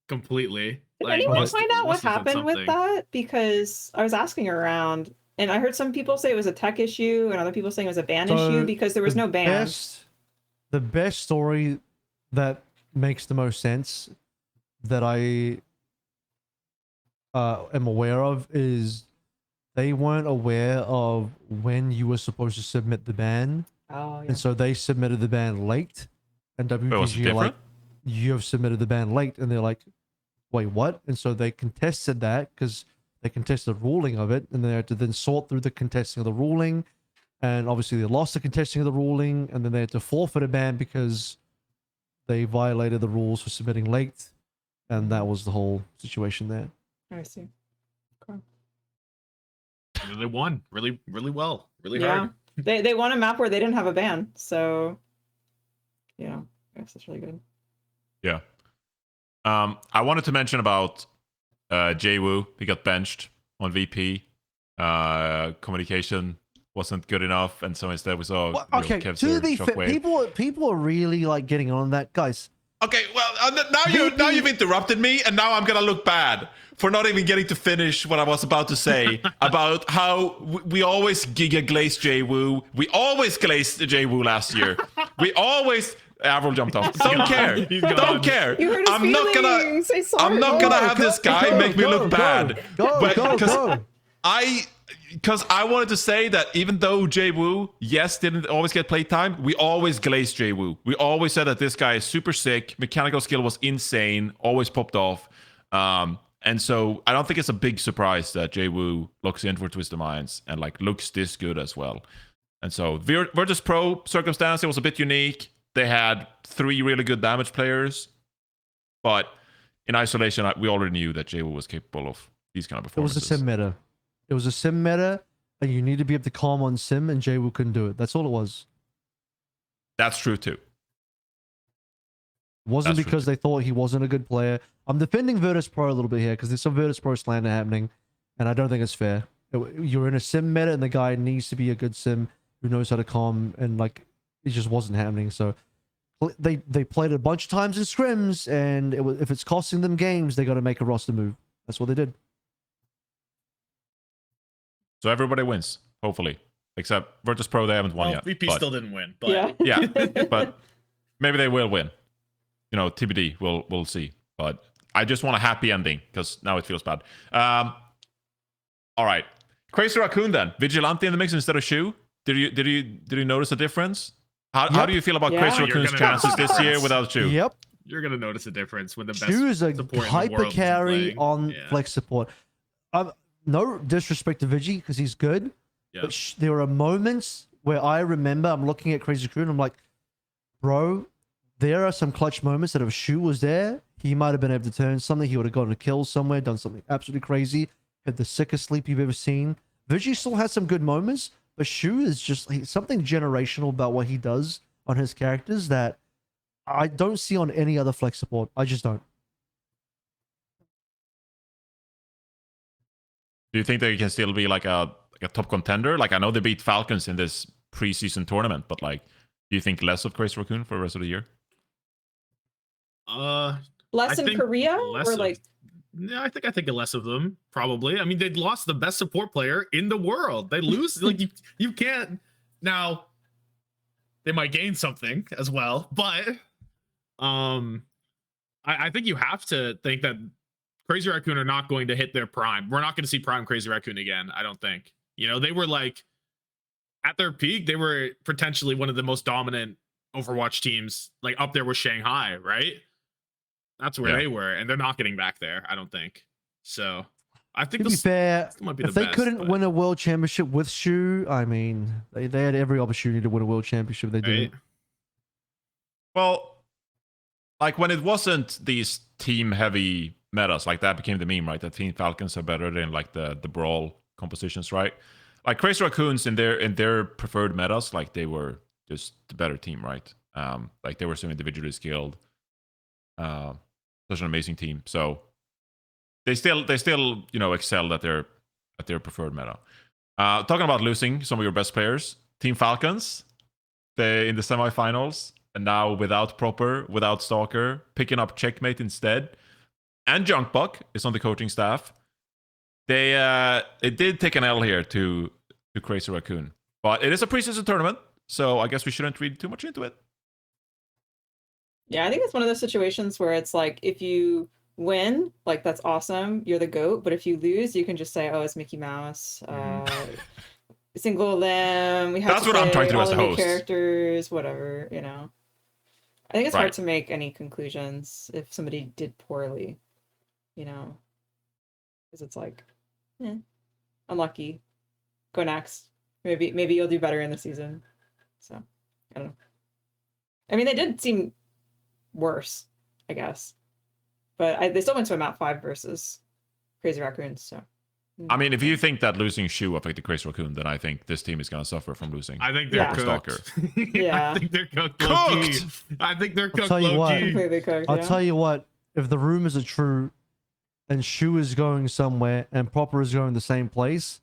completely. Did Like, anyone must- find out what must have said happened with something. that? Because I was asking around, and I heard some people say it was a tech issue, and other people saying it was a ban issue because there was the no ban. The best story that makes the most sense that I am aware of is they weren't aware of when you were supposed to submit the ban, Oh yeah. and so they submitted the ban late, and Wait, was it WTG are like, different? you have submitted the ban late, and they're like, wait, what? And so they contested that because they contested the ruling of it, and they had to then sort through the contesting of the ruling, and obviously they lost the contesting of the ruling, and then they had to forfeit a ban because they violated the rules for submitting late, and that was the whole situation there. I see. They won really, really well, really Yeah. hard. They won a map where they didn't have a ban, so you know, I guess that's really good. Yeah. I wanted to mention about Jwoo. He got benched on VP. Communication wasn't good enough, and so instead we saw Well, you know, okay, to Kevzer, be fair, Shockwave. people are really like getting on that, guys. Okay, well now you've interrupted me, and now I'm gonna look bad for not even getting to finish what I was about to say about how we always giga glaze Jwoo. We always glazed Jwoo last year. We always. Avril jumped off. Don't gone. care. He's gone. Don't care. You hurt his I'm not gonna. feelings. Say sorry. I'm not gonna Go, have this guy go, make me go, look go, bad. go, But- go, 'cause go. because I wanted to say that even though Jwoo, yes, didn't always get playtime, we always glazed Jwoo. We always said that this guy is super sick. Mechanical skill was insane. Always popped off. And so I don't think it's a big surprise that Jwoo looks in for Twisted Minds and like looks this good as well. And so Virtus Pro circumstance, it was a bit unique. They had 3 really good damage players, but in isolation, we already knew that Jwoo was capable of these kind of It was performances. a sim meta. It was a sim meta, and you need to be able to calm on sim, and Jwoo couldn't do it. That's all it was. That's true too. It wasn't That's true because too. they thought he wasn't a good player. I'm defending Virtus Pro a little bit here because there's some Virtus Pro slander happening, and I don't think it's fair. You're in a sim meta, and the guy needs to be a good sim who knows how to calm, and like it just wasn't happening. So they played a bunch of times in scrims, and if it's costing them games, they got to make a roster move. That's what they did. So everybody wins, hopefully. Except Virtus Pro, they haven't won Well, yet. VP but- still didn't win, but Yeah. Yeah, but maybe they will win. You know, TBD. We'll see. But I just want a happy ending because now it feels bad. All right, Crazy Raccoon then. Vigilante in the mix instead of Shu. Did you notice a difference? How Yep. do you feel about Yeah. Crazy You're Raccoon's gonna chances notice this a year difference. without Shu? Yep. you're gonna notice a difference when the best Shu is a support in the hyper world isn't carry playing. on Yeah. flex support. No disrespect to Vigi because he's good, Yeah. but there are moments where I remember I'm looking at Crazy Crew and I'm like, bro, there are some clutch moments that if Shu was there, he might have been able to turn something. He would have gotten a kill somewhere, done something absolutely crazy, had the sickest sleep you've ever seen. Vigi still has some good moments, but Shu is just something generational about what he does on his characters that I don't see on any other flex support. I just don't. Do you think they can still be like a top contender? Like I know they beat Falcons in this preseason tournament, but like, do you think less of Crazy Raccoon for the rest of the year? Less I in think Korea less or of- like Yeah, I think less of them probably. I mean, they lost the best support player in the world. They lose like you can't. Now they might gain something as well, but I think you have to think that Crazy Raccoon are not going to hit their prime. We're not going to see prime Crazy Raccoon again. I don't think. You know, they were like at their peak. They were potentially one of the most dominant Overwatch teams, like up there with Shanghai, right? That's where Yeah. they were, and they're not getting back there. I don't think so. I think To be this fair, might be if the they best, couldn't but- win a world championship with Shu, I mean, they had every opportunity to win a world championship. They right? didn't. Well, like when it wasn't these team heavy metas, like that became the meme, right? That Team Falcons are better than like the brawl compositions, right? Like Crazy Raccoons in their preferred metas, like they were just the better team, right? Like they were so individually skilled. Such an amazing team. So they still excelled at their preferred meta. Talking about losing some of your best players, Team Falcons, they in the semifinals, and now without Stalker, picking up Checkmate instead, and Junkbuck is on the coaching staff. It did take an L here to Crazy Raccoon, but it is a preseason tournament, so I guess we shouldn't read too much into it. Yeah, I think it's one of those situations where it's like if you win, like that's awesome, you're the GOAT. But if you lose, you can just say, "Oh, it's Mickey Mouse." Single limb. We have That's to what I'm play trying to do all as the a new host. characters, whatever. You know, I think it's Right. hard to make any conclusions if somebody did poorly. You know, because it's like, unlucky. Go next. Maybe you'll do better in the season. So I don't know. I mean, they did seem worse, I guess. But they still went to a map 5 versus Crazy Raccoons, so I mean, if you think that losing Shu affected Crazy Raccoon, then I think this team is gonna suffer from losing. I think they're Yeah. cooked. Stalker. Yeah. I think they're cooked. Low-key. Cooked! I think they're cooked. tell you what. Low-key. Completely cooked. I'll Yeah. tell you what, if the rumors are true and Shu is going somewhere and Proper is going the same place,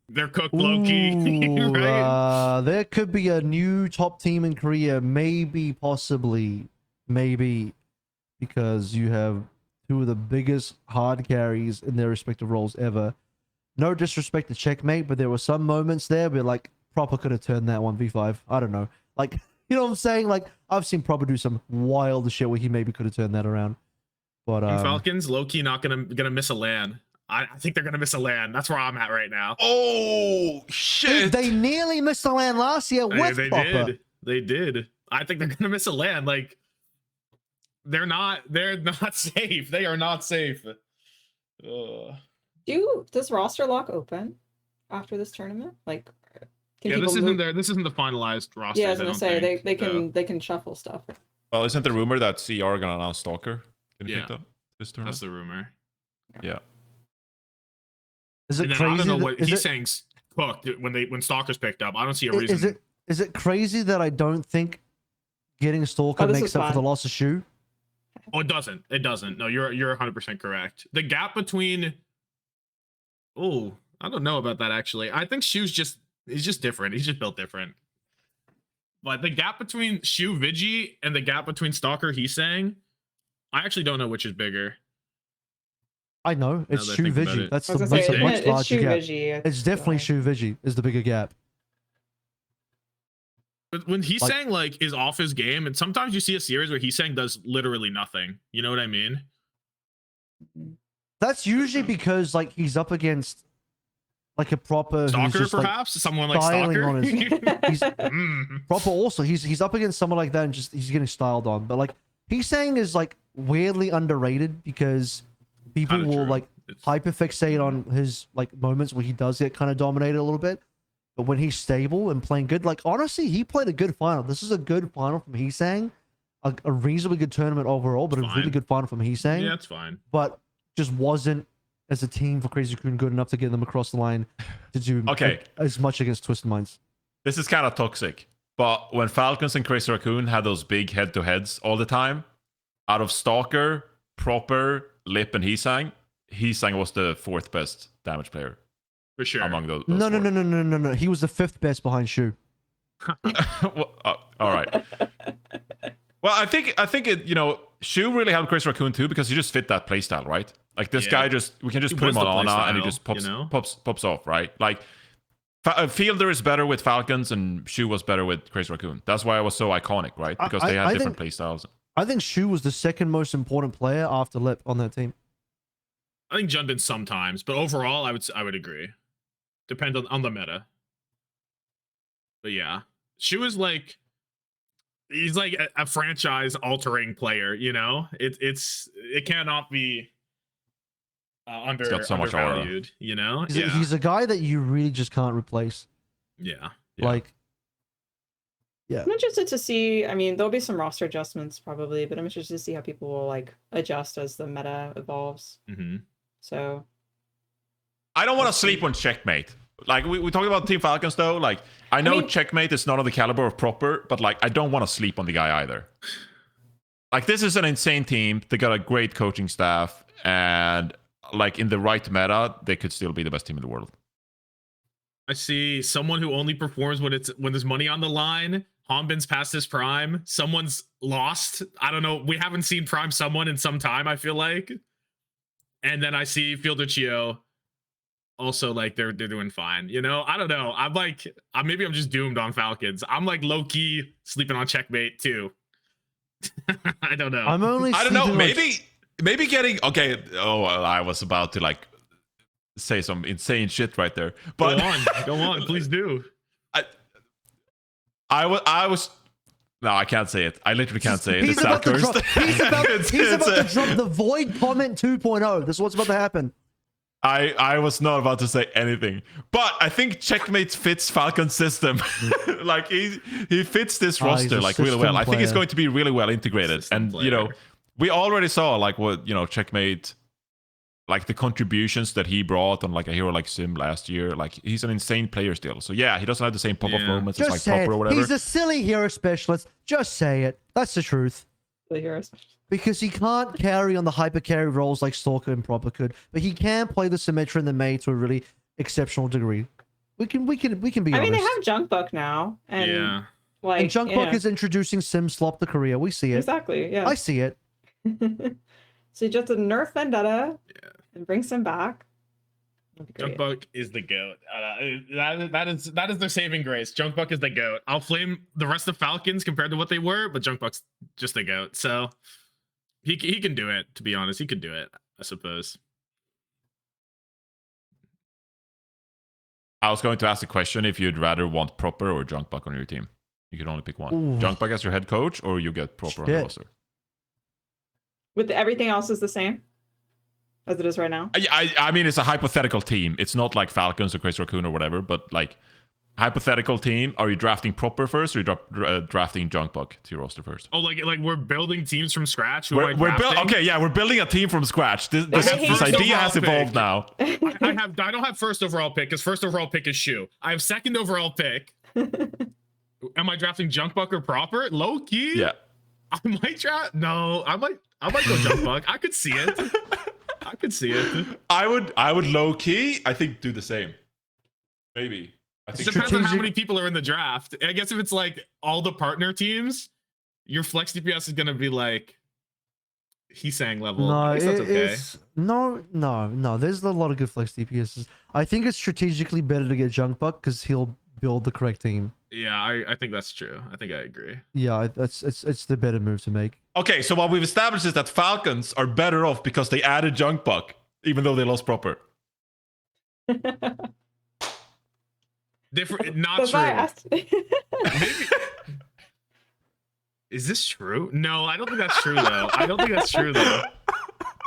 They're cooked low-key. ooh, Right? there could be a new top team in Korea, maybe, possibly, maybe, because you have two of the biggest hard carries in their respective roles ever. No disrespect to Checkmate, but there were some moments there where like Proper could have turned that 1v5. I don't know. Like, you know what I'm saying? Like, I've seen Proper do some wild shit where he maybe could have turned that around. But Falcons, low-key not gonna miss a LAN. I think they're gonna miss a LAN. That's where I'm at right now. Oh shit! dude, they nearly missed the land last year with They Proper. did. They did. I think they're gonna miss a LAN. Like they're not safe. They are not safe. Ugh. Does roster lock open after this tournament? Like, can Yeah, people this isn't the finalized roster. Yeah, I was gonna say they can shuffle stuff. Well, isn't the rumor that CR are gonna announce Stalker? Can you Yeah. think that this tournament? That's the rumor. Yeah. Is it And then crazy? I don't know that- what is he's it- saying's cooked when Stalker's picked up. I don't see a I- reason. is it crazy that I don't think getting Stalker Oh, this makes is up for the fun. loss of Shu? Oh, it doesn't. It doesn't. No, you're 100% correct. The gap between I don't know about that actually. I think he's just different. He's just built different. But the gap between Shu Vigi and the gap between Stalker he's saying, I actually don't know which is bigger. I know it's that I Shu think about Vigi. it. That's I was the gonna that's say a much it's larger Shu gap. Vigi. It's definitely Shu Vigi is the bigger gap. But when he's Like- saying like is off his game, and sometimes you see a series where he's saying does literally nothing. You know what I mean? That's usually because like he's up against like a Proper who's Stalker, just, like, perhaps someone like styling Stalker. on his- he's Mm. Proper also he's up against someone like that and just he's getting styled on. But like he's saying is like weirdly underrated because people Kinda will true. like It's- hyperfixate on his like moments where he does get kind of dominated a little bit. But when he's stable and playing good, like honestly, he played a good final. This is a good final from Heesang. A reasonably good tournament overall, but a really Fine. good final from Heesang. Yeah, it's fine. But just wasn't as a team for Crazy Raccoon good enough to get them across the line to do Okay. as much against Twisted Minds. This is kind of toxic, but when Falcons and Crazy Raccoon had those big head-to-heads all the time, out of Stalker, Proper, Lip, and Heesang was the fourth best damage player For sure. among those. No. He was the fifth best behind Shu. Well, all right. Well, I think it. Shu really helped Crazy Raccoon too because he just fit that playstyle, right? Like this Yeah. guy we can just He put was him the on Ana and he playstyle, just you know? pops off, right? Like Fielder is better with Falcons and Shu was better with Crazy Raccoon. That's why it was so iconic, right? Because they had I different think- playstyles. I think Shu was the second most important player after Lip on that team. I think Jundin sometimes, but overall, I would agree. Depends on the meta. But yeah, Shu is like he's like a franchise altering player. You know, it cannot be got so much aura. undervalued. You know, He's a guy that you really just can't replace. yeah. Yeah. Like, I'm interested to see. I mean, there'll be some roster adjustments probably, but I'm interested to see how people will like adjust as the meta evolves. Mm-hmm. So I don't want to sleep on Checkmate. Like we talked about Team Falcons though. Like I know mean- Checkmate is not on the caliber of Proper, but like I don't want to sleep on the guy either. Like this is an insane team. They got a great coaching staff, and like in the right meta, they could still be the best team in the world. I see someone who only performs when there's money on the line. Hanbin's past his prime. Someone's lost. I don't know. We haven't seen prime someone in some time, I feel like. And then I see Fielder Chio. Also, like they're doing fine. You know, I don't know. I'm like, maybe I'm just doomed on Falcons. I'm like low key sleeping on Checkmate too. I don't know. I'm only. I don't know. sleeping on- Maybe getting okay. Oh, well, I was about to like say some insane shit right there. But Go on, please do. I was. No, I can't say it. I literally can't say it. He's It's about that to drop. cursed. He's about It's- to it's- drop the void comment 2.0. This is what's about to happen. I was not about to say anything, but I think Checkmate fits Falcon's system. Like he fits this He's roster a like really well. system I think it's player. going to be really well integrated. System And you know, player. we already saw like what Checkmate like the contributions that he brought on like a hero like Sim last year, like he's an insane player still. So yeah, he doesn't have the same pop-off Yeah. moments as Just like say Proper or it. whatever. He's a silly hero specialist. Just say it. That's the truth. The heroes. Because he can't carry on the hyper carry roles like Stalker and Proper could, but he can play the Symmetra and the Mei to a really exceptional degree. We can be I mean, honest. they have Junkbuck now, and Yeah. like And Junkbuck is introducing Sim Slop the career. We see it. exactly, yeah. I see it. So you just nerf Vendetta and bring Sim back. That'd be great. Junkbuck is the goat. That is their saving grace. Junkbuck is the goat. I'll flame the rest of Falcons compared to what they were, but Junkbuck's just the goat. So he can do it. To be honest, he could do it. I suppose. I was going to ask the question if you'd rather want Proper or Junkbuck on your team. You can only pick one. Ooh. Junkbuck as your head coach, or you get Proper on the Shit. roster. With everything else is the same as it is right now. I mean, it's a hypothetical team. It's not like Falcons or Crazy Raccoon or whatever, but like hypothetical team. Are you drafting Proper first, or you drafting Junkbuck to your roster first? Oh, like we're building teams from scratch. Who am I We're drafting? Okay, yeah, we're building a team from scratch. This hate this first idea overall has pick. evolved now. I don't have first overall pick because first overall pick is Shu. I have second overall pick. Am I drafting Junkbuck or Proper? Low key. Yeah. I might draft. No, I might go Junkbuck. I could see it. I could see it. I would low key, I think, do the same. Maybe. I It think depends on how Strategic- many people are in the draft. I guess if it's like all the partner teams, your flex DPS is gonna be like Heesang level. No, I guess that's okay. it's no. There's a lot of good flex DPSs. I think it's strategically better to get Junkbuck because he'll build the correct team. Yeah, I think that's true. I think I agree. Yeah, it's the better move to make. Okay, so what we've established is that Falcons are better off because they added Junkbuck, even though they lost Proper. Different, not That's why I true. asked. Maybe. Is this true? No, I don't think that's true though. I don't think that's true though.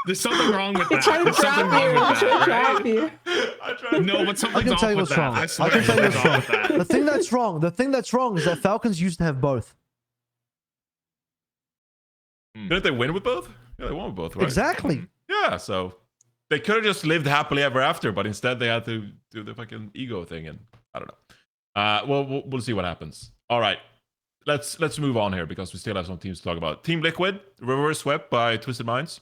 There's something wrong with He's that. trying to There's something trap you. wrong He's trying to with that, trap you. right? No, but I something's can off tell you with what's that. wrong. I I swear can tell you something's what's off wrong. with that. The thing that's wrong is that Falcons used to have both. Didn't they win with both? Yeah, they won with both, right? Exactly. Yeah, so they could have just lived happily ever after, but instead they had to do the fucking ego thing, and I don't know. Well, we'll see what happens. All right, let's move on here because we still have some teams to talk about. Team Liquid reverse swept by Twisted Minds.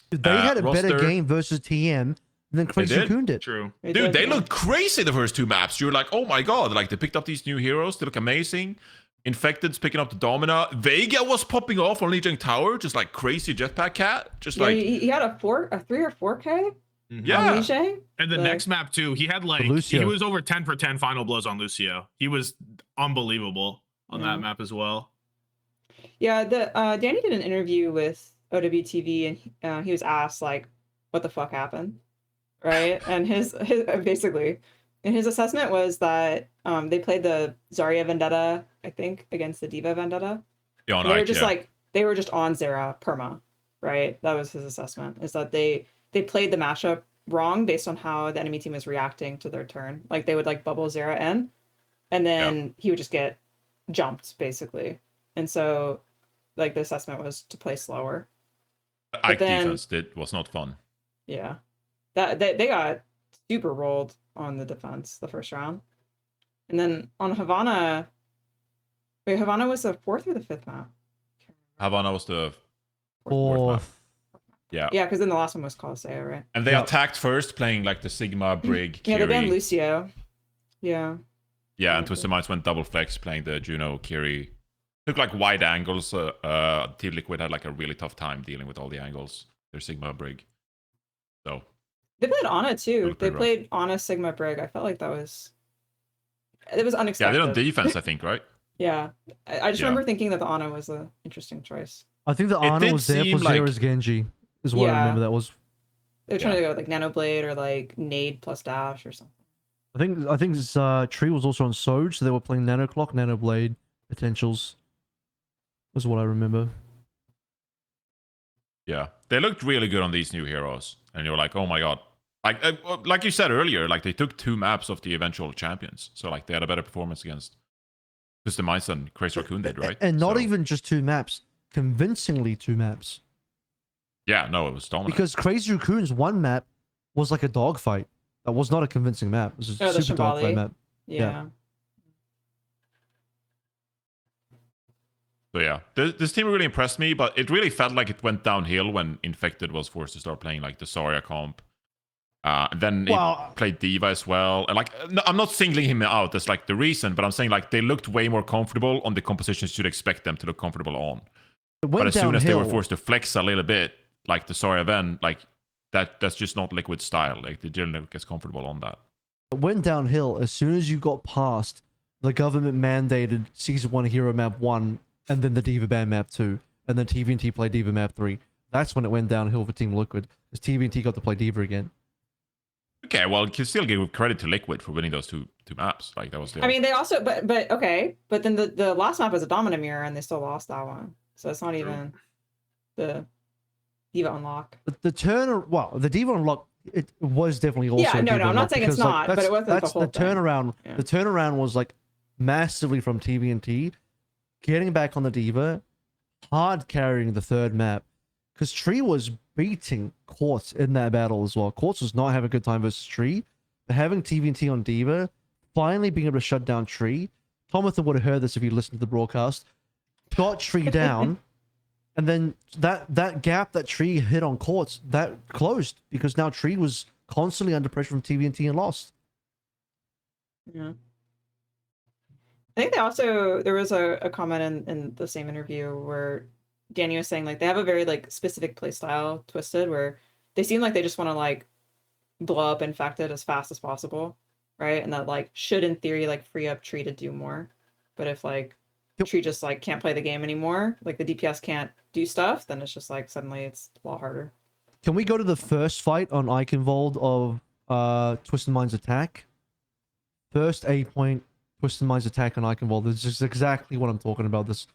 They had a better roster- game versus TM than Crazy did? Raccoon did. True. Dude, they looked crazy the first two maps. You're like, oh my god, like they picked up these new heroes. They look amazing. Infected's picking up the Domina. Vega was popping off on Legion Tower, just like crazy Jetpack Cat. Just Yeah, like, he had a 3 or 4K yeah. on Lijiang. And the Like- next map too, he had like Lucio. he was over 10 for 10 final blows on Lucio. He was unbelievable on Yeah. that map as well. Yeah, the Danny did an interview with OWTV, and he was asked like, "What the fuck happened?" Right, and his basically, and his assessment was that they played the Zarya Vendetta, I think, against the Diva Vendetta. Yeah, on And they were Ike, just yeah. like they were just on Zera perma, right? That was his assessment. Is that they played the matchup wrong based on how the enemy team was reacting to their turn. Like they would like bubble Zera in, and then he would just get jumped basically. And so, like the assessment was to play slower. Ike then- defense was not fun. Yeah, that they got super rolled on the defense the first round, and then on Havana. Wait, Havana was the 4th or the 5th map? Havana was the Or yeah. Yeah, because then the last one was Colosseo, right? And they Yeah. attacked first, playing like the Sigma Brig. Yeah, they banned Kiri. Lucio. Yeah. Yeah, and Twisted Minds went double flex, playing the Juno Kiri. Took like wide angles. Team Liquid had like a really tough time dealing with all the angles. Their Sigma Brig. So They played Ana too. looked They pretty rough. played Ana Sigma Brig. I felt like it was yeah, unexpected. they're on defense, I think, right? Yeah. I just Yeah. remember thinking that the Ana was an interesting choice. I think the It Ana did was there for seem like- Zera's Genji. Is what I Yeah. remember that was. They were trying to go with like Nanoblade or like Nade plus Dash or something. I think this Tree was also on Soj, so they were playing Nano Clock, Nano Blade potentials. Was what I remember. Yeah, they looked really good on these new heroes, and you're like, oh my god, like you said earlier, like they took 2 maps of the eventual champions, so like they had a better performance against Twisted Minds than Crazy Raccoon did, right? And not So- even just 2 maps, convincingly 2 maps. Yeah, no, it was dominant. Because Crazy Raccoon's one map was like a dogfight. That was not a convincing map. It was a the super dogfight Shambali. map. Yeah. So yeah, this team really impressed me, but it really felt like it went downhill when Infected was forced to start playing like the Zarya comp. And then Well- he played Diva as well. And like, no, I'm not singling him out as like the reason, but I'm saying like they looked way more comfortable on the compositions you'd expect them to look comfortable on. It But went as soon as they were downhill. forced to flex a little bit, like the Zarya Ven, like that's just not Liquid style. Like they didn't look as comfortable on that. It went downhill as soon as you got past the government mandated Season 1 Hero Map 1 and then the Diva Ban Map 2 and then TVNT played Diva Map 3. That's when it went downhill for Team Liquid because TVNT got to play Diva again. Okay, well, you can still give credit to Liquid for winning those two maps. Like that was the I mean, they also, but okay, but then the last map was a Domina mirror, and they still lost that one. So it's not even the Diva unlock. The Diva unlock, it was definitely also Yeah, no, Diva I'm not unlock saying it's because, like, not, but it wasn't the that's whole the thing. turnaround. Yeah. The turnaround was like massively from TVNT, getting back on the Diva, hard carrying the third map, because Tree was beating Quartz in that battle as well. Quartz was not having a good time versus Tree, but having TVNT on Diva, finally being able to shut down Tree. Tomathan would have heard this if he listened to the broadcast. Got Tree down, and then that gap that Tree hit on Quartz, that closed because now Tree was constantly under pressure from TVNT and lost. Yeah. I think they also, there was a comment in the same interview where Danny was saying like they have a very like specific play style, Twisted, where they seem like they just want to like blow up Infected as fast as possible, right? And that like should in theory like free up Tree to do more. But if like Tree just like can't play the game anymore, like the DPS can't do stuff, then it's just like suddenly it's a lot harder. Can we go to the first fight on Eichenwald of Twisted Mind's attack? First A point, Twisted Mind's attack on Eichenwald. This is exactly what I'm talking about. This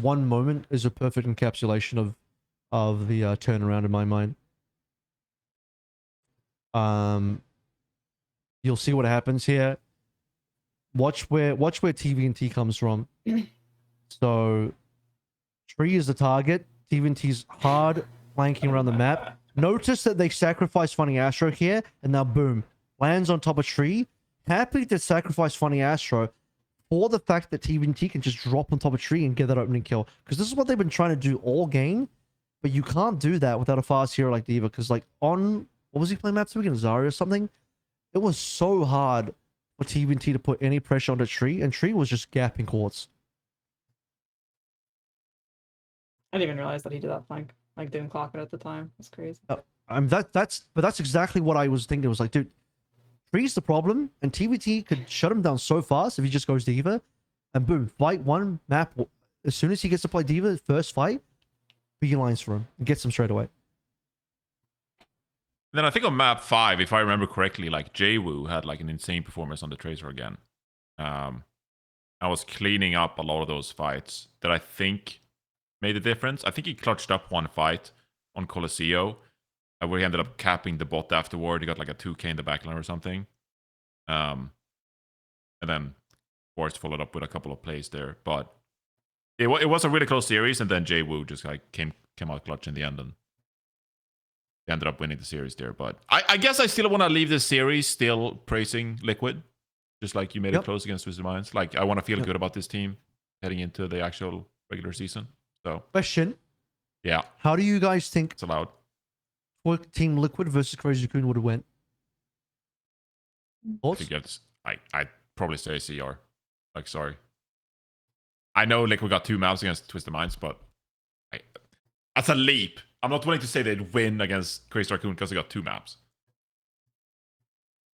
one moment is a perfect encapsulation of the turnaround in my mind. You'll see what happens here. Watch where TVNT comes from. So, Tree is the target. TVNT's hard flanking around the map. Notice that they sacrifice Funny Astro here, and now boom, lands on top of Tree. Happy to sacrifice Funny Astro for the fact that TVNT can just drop on top of Tree and get that opening kill. Because this is what they've been trying to do all game, but you can't do that without a fast hero like Diva. Because like on, what was he playing map 2 against, Zarya or something? It was so hard for TVNT to put any pressure onto Tree, and Tree was just gapping Quartz. I didn't even realize that he did that flank. Like didn't clock it at the time. It's crazy. That's exactly what I was thinking. It was like, dude, Tree's the problem, and TVT could shut him down so fast if he just goes Diva, and boom, fight one map. As soon as he gets to play Diva, first fight, beelines for him and gets him straight away. Then I think on map 5, if I remember correctly, like Jwoo had like an insane performance on the Tracer again. I was cleaning up a lot of those fights that I think made a difference. I think he clutched up one fight on Colosseo where he ended up capping the bot afterward. He got like a 2k in the backline or something. And then, of course, followed up with a couple of plays there. But it was a really close series, and then Jwoo just like came out clutch in the end, and they ended up winning the series there. But I guess I still want to leave this series still praising Liquid, just like you made it close against Twisted Minds. Like, I want to feel good about this team heading into the actual regular season. So, Question. Yeah. How do you guys think It's allowed. Team Liquid versus Crazy Raccoon would have went? I think I'd probably say CR. Like, sorry. I know Liquid got 2 maps against Twisted Minds, but that's a leap. I'm not willing to say they'd win against Crazy Raccoon because they got 2 maps.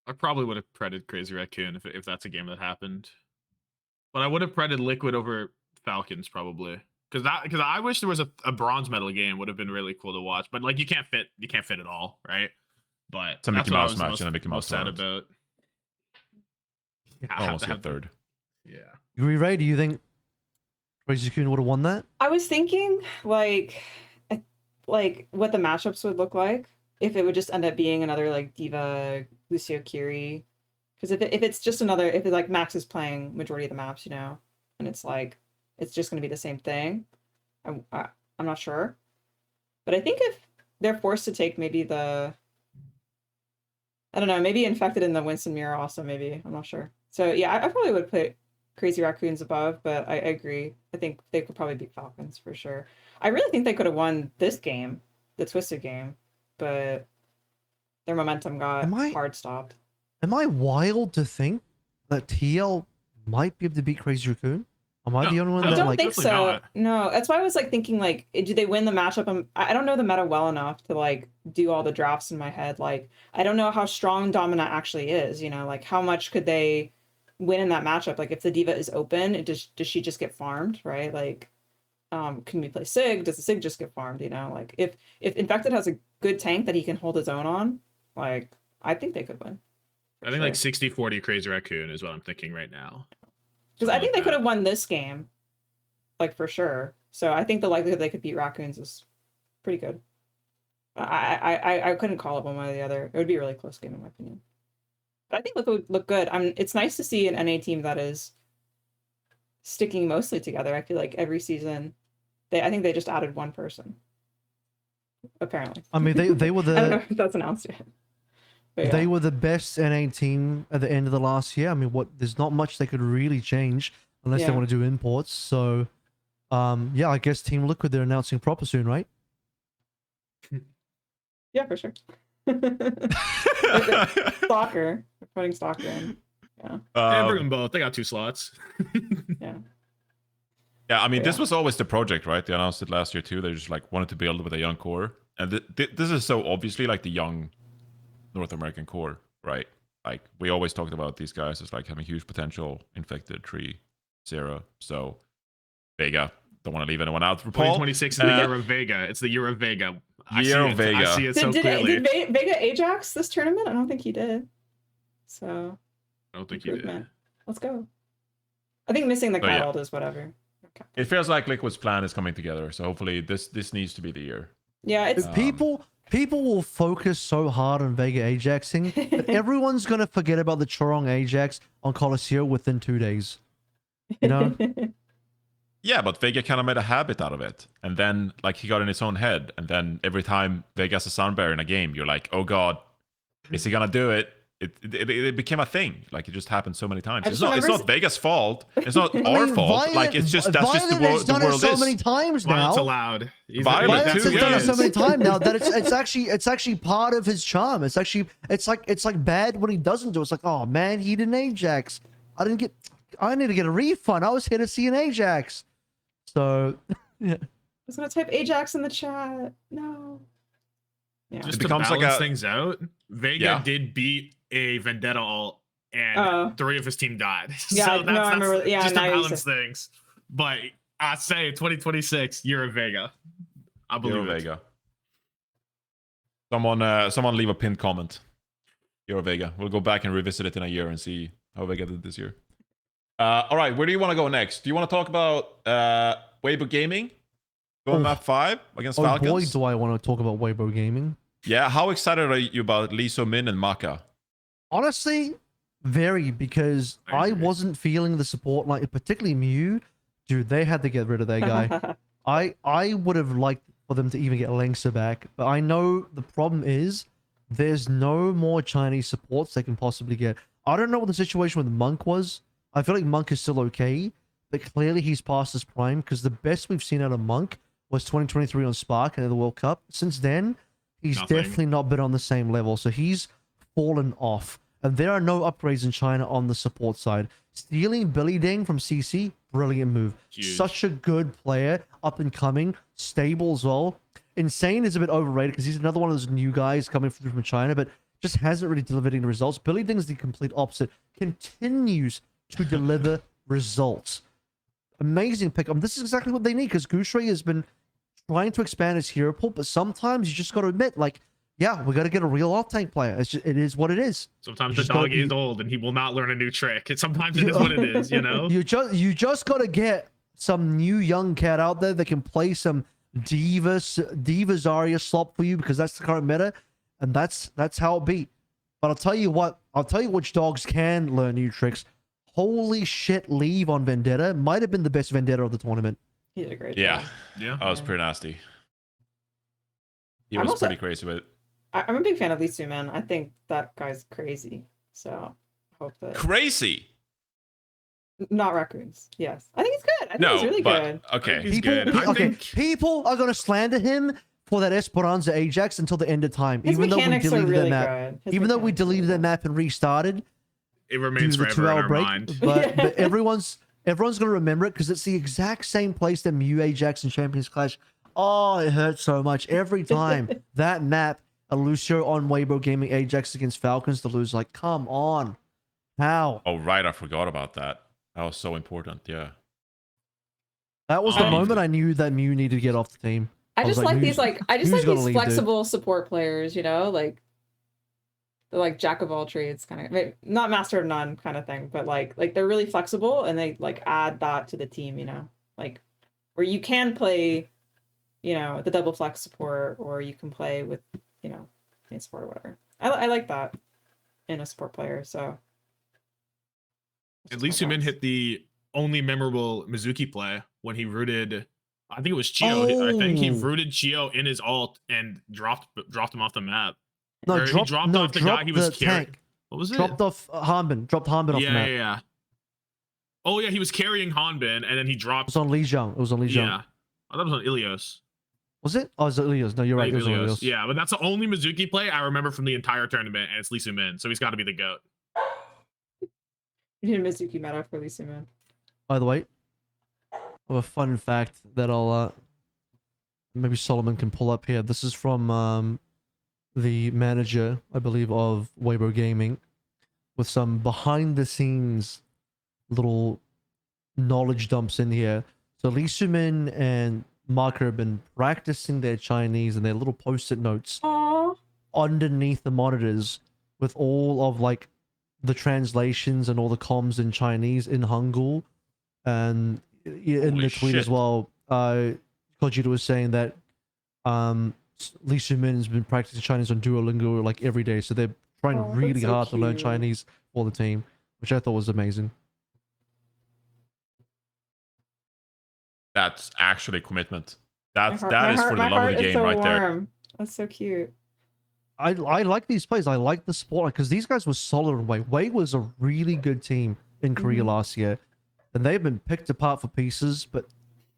I probably would have predded Crazy Raccoon if that's a game that happened. But I would have predded Liquid over Falcons probably. Because I wish there was a bronze medal game. Would have been really cool to watch. But like you can't fit it all, right? But It's a Mickey Mouse match and a Mickey Mouse sad tournament. about. Yeah, I have Almost to a third. Yeah. Ray, do you think Crazy Raccoon would have won that? I was thinking like what the matchups would look like if it would just end up being another like Diva Lucio Kiri. Because if it's just another, if it like Max is playing majority of the maps, you know, and it's like it's just going to be the same thing. I'm not sure, but I think they're forced to take maybe the, I don't know, maybe Infected in the Winston mirror also, maybe. I'm not sure. So yeah, I probably would put Crazy Raccoons above, but I agree. I think they could probably beat Falcons for sure. I really think they could have won this game, the Twisted game, but their momentum got hard stopped. Am I wild to think that TL might be able to beat Crazy Raccoon? Am I the only one I that don't like? think so. not. No, that's why I was like thinking like, do they win the matchup? I don't know the meta well enough to like do all the drafts in my head. Like, I don't know how strong Domina actually is. You know, like how much could they win in that matchup? Like, if the diva is open, does she just get farmed? Right? Like, can we play Sig? Does the Sig just get farmed? You know, like if Infected has a good tank that he can hold his own on, like I think they could win. I think like 60-40 Crazy Raccoon is what I'm thinking right now. Because I think they Something could like have won this game, like for sure. So I think the likelihood they could beat Raccoons is pretty good. I couldn't call it one way or the other. It would be a really close game in my opinion. But I think it would look good. It's nice to see an NA team that is sticking mostly together. I feel like every season, I think they just added one person. Apparently. I mean, they were I don't know the if that's announced yet. But they yeah. were the best NA team at the end of the last year. I mean, there's not much they could really change unless they Yeah. want to do imports. So, yeah, I guess Team Liquid, they're announcing proper soon, right? Yeah, for sure. Stalker. We're putting Stalker in. Yeah. Yeah, bring them both. They got 2 slots. Yeah. Yeah, I mean, Yeah. this was always the project, right? They announced it last year too. They just like wanted to build with a young core, and this is so obviously like the young North American core, right? Like we always talked about these guys as like having huge potential. Infected 3-0. So Vega, don't want to leave anyone out. For Paul, 2026 is the year of Vega. It's the year of Vega. Year of Vega. I see it so Did clearly. Vega Ajax this tournament? I don't think he did. So I don't think he did. improvement. Let's go. I think missing the So, yeah. Catald is whatever. Okay. it feels like Liquid's plan is coming together. So hopefully this needs to be the year. Yeah, it's People will focus so hard on Vega Ajaxing that everyone's gonna forget about the Chorong Ajax on Coliseum within 2 days. You know? Yeah, but Vega kind of made a habit out of it. And then, like, he got in his own head. And then every time Vega's a Sunbear in a game, you're like, oh, God, is he going to do it? It became a thing. Like, it just happened so many times. I It's just not remember Vega's fault. It's not I our mean, fault. Like, it's just, that's just the Violent has world, the done it world so is. many times now. Violent's allowed. Violent Violence too, has done it so yes. many times now that it's actually part of his charm. It's like bad when he doesn't do it. It's like, oh man, he did an Ajax. I need to get a refund. I was here to see an Ajax. So yeah. I was gonna type Ajax in the chat. No. Yeah. Just It becomes to like balance a- things out, Vega Yeah. did beat a Vendetta ult, and Oh. 3 of his team died. Yeah, so no, I remember- yeah, just to now you balance said- things. But I say 2026, year of Vega. I Year believe of it. Vega. Someone leave a pinned comment. Year of Vega. We'll go back and revisit it in a year and see how Vega did this year. All right, where do you want to go next? Do you want to talk about Weibo Gaming? Going map 5 against Oh Falcons? boy, do I want to talk about Weibo Gaming. Yeah, how excited are you about Lee So Min and Maka? Honestly, very, because I I agree. wasn't feeling the support, like particularly Mew. Dude, they had to get rid of that guy. I would have liked for them to even get Lengsa back, but I know the problem is there's no more Chinese supports they can possibly get. I don't know what the situation with Monk was. I feel like Monk is still okay, but clearly he's past his prime, because the best we've seen out of Monk was 2023 on Spark and the World Cup. Since then, he's Nothing. definitely not been on the same level, so he's fallen off. And there are no upgrades in China on the support side. Stealing Billy Ding from CC, brilliant move. Huge. Such a good player, up and coming, stable as well. Insane is a bit overrated because he's another one of those new guys coming through from China, but just hasn't really delivered any results. Billy Ding's the complete opposite. Continues to deliver results. Amazing pick. This is exactly what they need, because Gushrey has been trying to expand his hero pool, but sometimes you just got to admit, like, yeah, we got to get a real off-tank player. It is what it is. Sometimes You the just gotta dog is be- old and he will not learn a new trick. Sometimes it is what it is, you know? You just got to get some new young cat out there that can play some Diva Zarya slop for you, because that's the current meta, and that's how it be. But I'll tell you which dogs can learn new tricks. Holy shit, Leave on Vendetta might have been the best Vendetta of the tournament. He did a great Yeah, job. Yeah. that was pretty nasty. He I'm was also- pretty crazy with it. I'm a big fan of Lisu, man. I think that guy's crazy. So I hope that Crazy. not raccoons. Yes, I think he's good. I think No, he's really but good. okay. He's good. I Okay, think- people are gonna slander him for that Esperanza Ajax until the end of time, His even though we mechanics are deleted really that map. good. His Even though we mechanics are deleted really that map and restarted It due remains to the forever in 2-hour our break, mind. but everyone's gonna remember it because it's the exact same place that Mew Ajax and Champions Clash. Oh, it hurts so much every time that map. A Lucio on Weibo Gaming Ajax against Falcons to lose. Like, come on, how? Oh right, I forgot about that. That was so important. Yeah. That was the Um, moment I knew that Mew needed to get off the team. I was just like, like who's- these I just who's like gonna these lead, dude? flexible support players, you know, like they're like jack of all trades kind of, Not master of none kind of thing, but like they're really flexible and they like add that to the team, you know, like where you can play, you know, the double flex support, or you can play with, you know, main support or whatever. I like that in a support player. So At least Sumin hit the only memorable Mizuki play when he rooted. I think it was Chio. I think he Oh. rooted Chio in his ult and dropped him off the map. No, Or he drop, dropped no, off the drop guy he was the carrying. tank. What was it? Dropped off Hanbin. Dropped Hanbin off the yeah, map. yeah, yeah. Oh yeah, he was carrying Hanbin and then he It dropped. was on Lee Zhang. It was on Lee Zhang. Yeah, I thought it was on Ilios. Was it? Oh, it was Ilios. No, you're right. It was on Ilios. Ilios. Yeah, but that's the only Mizuki play I remember from the entire tournament, and it's Lee Min, so he's got to be the goat. you need a Mizuki meta for Lisa, man. By the way, I have a fun fact that I'll maybe Solomon can pull up here. This is from the manager, I believe, of Weibo Gaming, with some behind the scenes little knowledge dumps in here. So Lee Sumin and Marker have been practicing their Chinese and their little post-it notes Aww. underneath the monitors with all of like the translations and all the comms in Chinese in Hangul. And in Holy the tweet as shit. well, Kojita was saying that Lee Sumin has been practicing Chinese on Duolingo like every day, so they're trying Oh, that's really so hard to learn cute. Chinese for the team, which I thought was amazing. That's actually commitment. That My is heart- for the my love of heart the is game so right there. warm. That's so cute. I like these plays. I like the sport because these guys were solid in Wei. Wei was a really good team in Korea Mhm. last year, and they've been picked apart for pieces. But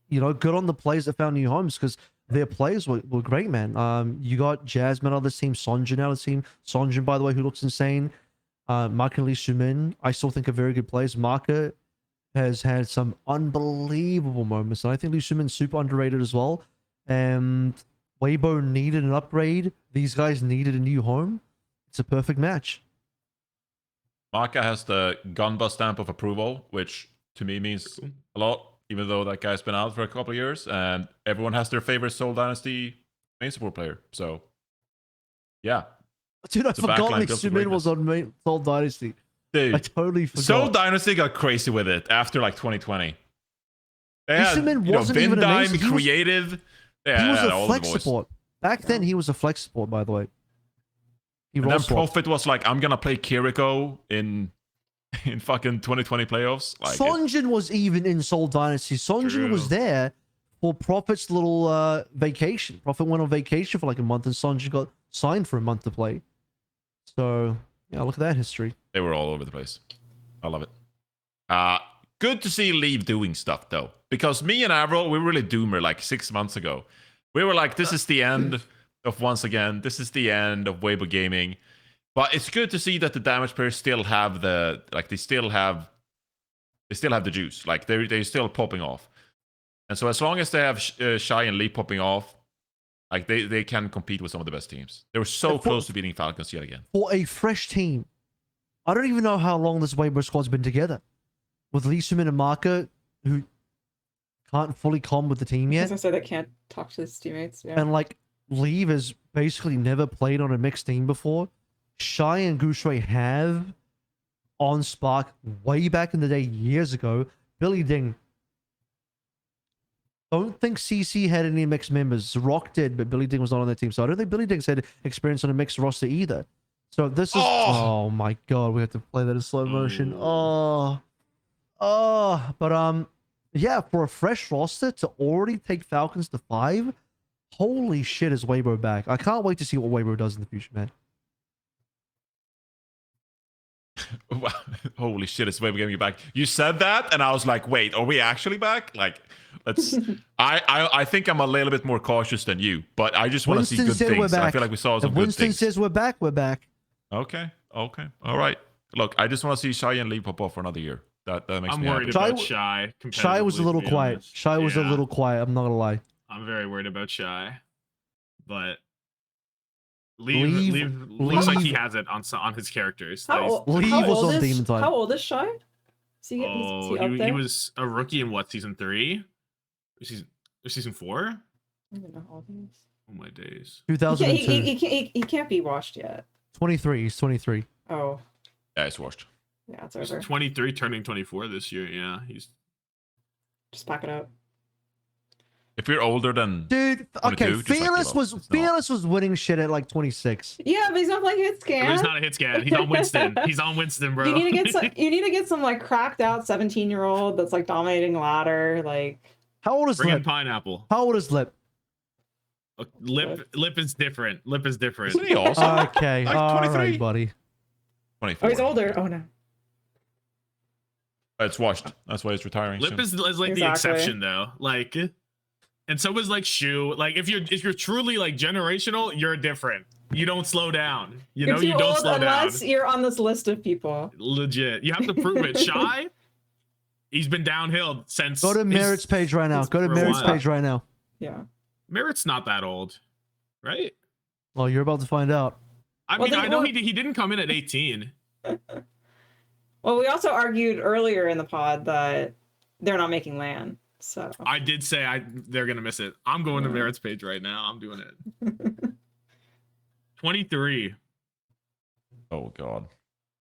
you know, good on the players that found new homes because their players were great, man. You got Jasmine on this team, Sonjin out of the team. Sonjin, by the way, who looks insane. Mark and Lee Sumin, I still think are very good players. Marker has had some unbelievable moments, and I think Lee Sumin's super underrated as well. And Weibo needed an upgrade. These guys needed a new home. It's a perfect match. Maka has the Gunba stamp of approval, which to me means a lot, even though that guy's been out for a couple of years, and everyone has their favorite Soul Dynasty main support player. So, yeah. Dude, I It's a forgot backline Lee built for Sumin was on Soul Dynasty. I Dude, totally forgot. Soul Dynasty got crazy with it after like 2020. They had, Sumin you know, wasn't even amazing. Vindime, He was- Creative. He Yeah, was had a all flex the boys. support. Back then, he was a flex support, by the way. He And role then swapped. Profit was like, I'm gonna play Kiriko in fucking 2020 playoffs. Like, Sonjin was even in Soul Dynasty. Sonjin was True. there for Profit's little vacation. Profit went on vacation for like a month, and Sonjin got signed for a month to play. So, yeah, look at that history. they were all over the place. I love it. Good to see Leave doing stuff though, because me and Avril, we were really doomer like 6 months ago. We were like, this is the end of once again. This is the end of Weibo Gaming. But it's good to see that the damage players still have the they still have the juice. Like they're still popping off. And so as long as they have Shy and Lee popping off, like they can compete with some of the best teams. They were so And for- close to beating Falcons yet again. For a fresh team, I don't even know how long this Weibo squad's been together. With Lee Sumin and Marker, who can't fully comm with the team yet. As I said, that can't talk to his teammates. Yeah. And like Leave has basically never played on a mixed team before. Shy and Gushui have on Spark way back in the day, years ago. Billy Ding. Don't think CC had any mixed members. Rock did, but Billy Ding was not on their team. So I don't think Billy Ding's had experience on a mixed roster either. So this is oh my god, we have to play that in slow motion. But yeah, for a fresh roster to already take Falcons to 5, Holy shit, is Weibo back? I can't wait to see what Weibo does in the future, man. Holy shit, it's Weibo Gaming back. You said that, and I was like, wait, are we actually back? Like, let's. I think I'm a little bit more cautious than you, but I just want to see good Winston said we're things. I back. feel like we saw some If good Winston things. says we're back, we're back. Okay, all right. Look, I just want to see Shy and Lee pop off for another year. That makes I'm me worried happy. about Shy. Shy was a competitively, little to be quiet. honest. Shy was a Yeah, little quiet. I'm not gonna lie. I'm very worried about Shy, but Leave- looks like he leave. has it on his characters. How, that he's- old, Leave how was old on is Demon Time. How old is Shy? Is he, Oh, up he there? was a rookie in what, season 3? Season 4? I don't know how old he is. Oh my days. 2002. He can't be washed yet. 23. He's 23. Oh, Yeah, it's washed. yeah, it's He's over. 23, turning 24 this year. Yeah, he's Just pack it up. If you're older than Dude, 22, okay, just like, Fearless give up. was It's not- Fearless was winning shit at like 26. Yeah, but he's not playing hit scan. he's not a hit scan. He's on Winston. He's on Winston, bro. You need to get some. You need to get some like cracked out 17-year-old that's like dominating ladder. Like How old is Bring in Lip? pineapple. How old is Lip? Lip is different. Lip is different. Isn't he also Okay, Like all 23? right, buddy. 24? oh, he's older. Oh no. It's washed. That's why he's retiring. Lip soon. is like the Exactly. exception though. Like, and so is like Shu. Like if you're truly like generational, you're different. You don't slow down. You know, You're too you don't old slow down. unless you're on this list of people. Legit. You have to prove it. Shy, he's been downhill since. Go to Merit's page right now. Go to for a Merit's while. page right now. Yeah. Merit's not that old, right? Well, you're about to find out. I Well, mean, then I know what- he didn't come in at 18. Well, we also argued earlier in the pod that they're not making LAN. So I did say they're gonna miss it. I'm going to Yeah. Merit's page right now. I'm doing it. 23. Oh god.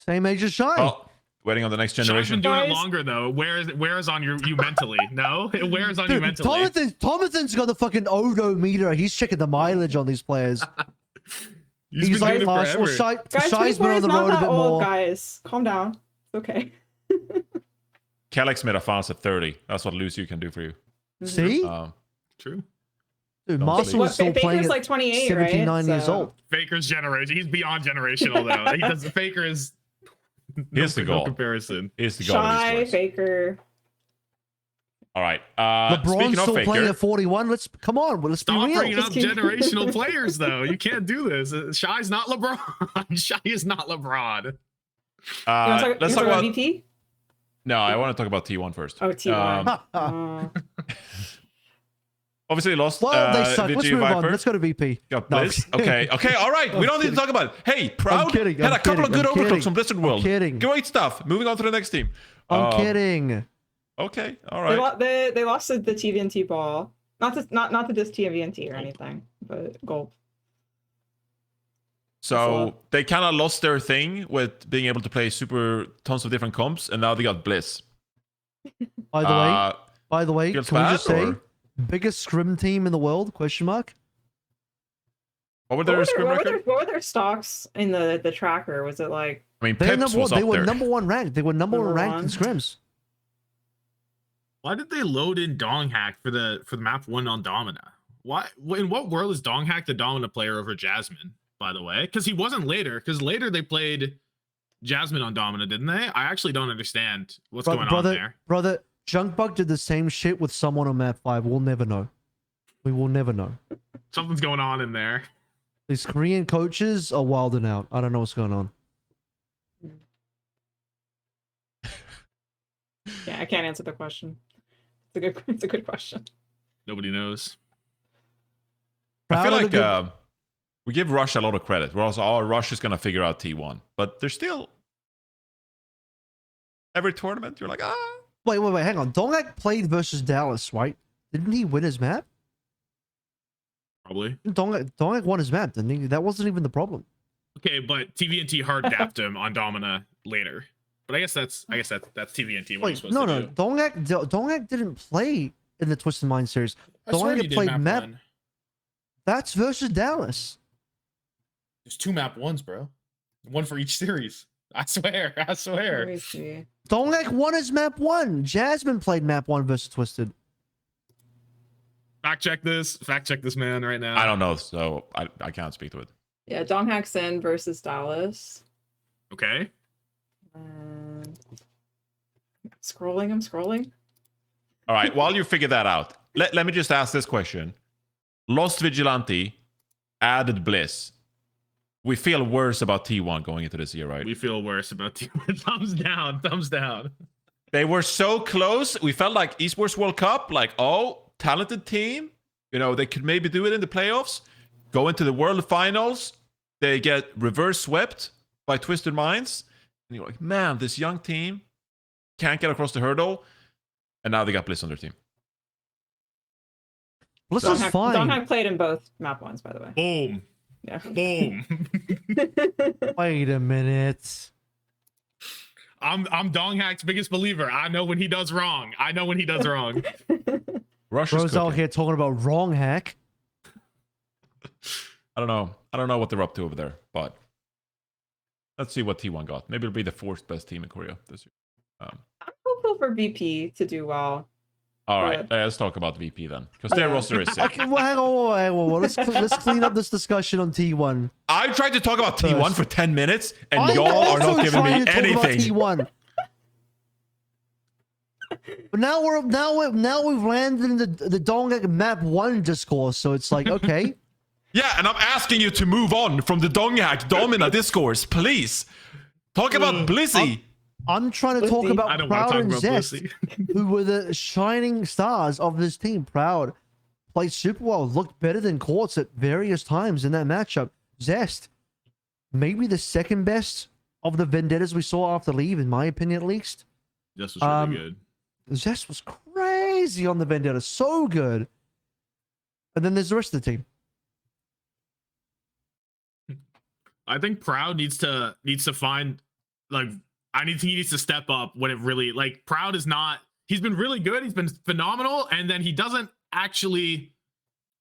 Same age as Shy. Oh, waiting on the next Shy's been generation. doing it Guys. longer though. Where is on you mentally? No, it wears on you Dude, mentally. Thomason's got the fucking odometer. He's checking the mileage on these players. He's He's been like, doing it Marshall, forever. guys, Shy's been 24 on is the not road a that bit old, more. guys. Calm down. It's okay. Kellex made a fast at 30. That's what Lucy can do for you. See? True. Dude, Don't Marshall believe was still playing Baker's at like 28, 79 right? years So- old. Faker's generation. He's beyond generational though. He does. Faker is. Here's the goal. No comparison. Here's the goal of Shy, these boys. Faker. All right. LeBron's Speaking of still playing Faker, at 41. Let's come on. Let's be Stop real. bringing up Just keep- generational players though. You can't do this. Shy's not LeBron. Shy is not LeBron. You wanna talk, let's you talk wanna about. VP? No, I want to talk about T1 first. Oh, T1. Um, obviously lost. Well, they suck. Let's Vigi move on. Viper. Let's go to VP. Got No, I'm Blizz. kidding. Okay. All right. We I'm don't need to kidding. talk about it. Hey, Proud kidding, had I'm a couple of kidding, good I'm kidding. overclocks from Blizzard World. kidding. Great stuff. Moving on to the next team. I'm kidding. Okay. All They, right. they lost the TVNT ball. Not to diss TVNT or anything, but gold. So they kind of lost their thing with being able to play super tons of different comps, and now they got Bliss. By the way, feels can we bad, just say or- biggest scrim team in the world? Question mark. What were their scrim record? What were their stocks in the tracker? Was it like I mean, They're Peps number was one. They up were there. number one ranked. They were number one Number ranked in one. scrims. Why did they load in Dong Hack for the map 1 on Domina? Why? In what world is Dong Hack the dominant player over Jasmine? By the way, because he wasn't later. Because later they played Jasmine on Domina, didn't they? I actually don't understand what's going on there. Brother, Junkbug did the same shit with someone on map 5. We'll never know. We will never know. Something's going on in there. These Korean coaches are wilding out. I don't know what's going on. Yeah, I can't answer the question. It's a good question. Nobody knows. I feel Proud of like the good- we give Rush a lot of credit. We're also, oh, Rush is going to figure out T1. But there's still... Every tournament, you're like, ah. Wait, hang on. Dongak played versus Dallas, right? Didn't he win his map? Probably. Dongak won his map, didn't he? That wasn't even the problem. Okay, but TVNT hard dapped him on Domina later. But I guess that's TVNT. What he's Wait, supposed no. to do. Dongak didn't play in the Twisted Mind series. I swear Dongak he did played map map. 1. That's versus Dallas. There's 2 map 1s, bro. One for each series. I swear. I Let swear. me see. Dongak won his map 1. Jasmine played map 1 versus Twisted. Fact check this man right now. I don't know, so I can't speak to it. Yeah, Donghak Sin versus Dallas. Okay. I'm scrolling. All right, while you figure that out, let me just ask this question. Lost Vigilante, added Bliss. We feel worse about T1 going into this year, right? We feel worse about T1. Thumbs down. They were so close. We felt like Esports World Cup, like, oh, talented team. You know, they could maybe do it in the playoffs. Go into the World Finals. They get reverse swept by Twisted Minds. And you're like, man, this young team can't get across the hurdle. And now they got Bliss on their team. Bliss is fine. Donghak played in both map ones, by the way. Boom. Yeah. Boom. Wait a minute. I'm Donghak's biggest believer. I know when he does wrong. Russia's Bro's out cooking. here talking about wrong hack. I don't know what they're up to over there, but let's see what T1 got. Maybe it'll be the fourth best team in Korea this year. I'm hopeful for VP to do well. All right, let's talk about VP then, because their roster is sick. Okay, well, hang on. Let's clean up this discussion on T1. I tried to talk about T1 for 10 minutes, and I'm y'all are also not giving me trying to talk about anything. T1. But now we've landed in the Donghak map 1 discourse, so it's like, okay. Yeah, and I'm asking you to move on from the Donghak Domina discourse, please. Talk about Blissey. I'm trying to talk Blissey. about I don't want to Proud talk and about Zest, Blissey. who were the shining stars of this team. Proud played super well, looked better than Quartz at various times in that matchup. Zest, maybe the second best of the Vendettas we saw after leave, in my opinion at least. This was really good. Zest was crazy on the Vendetta, so good. And then there's the rest of the team. I think Proud needs to find like he needs to step up when it really like Proud is not. He's been really good. He's been phenomenal, and then he doesn't actually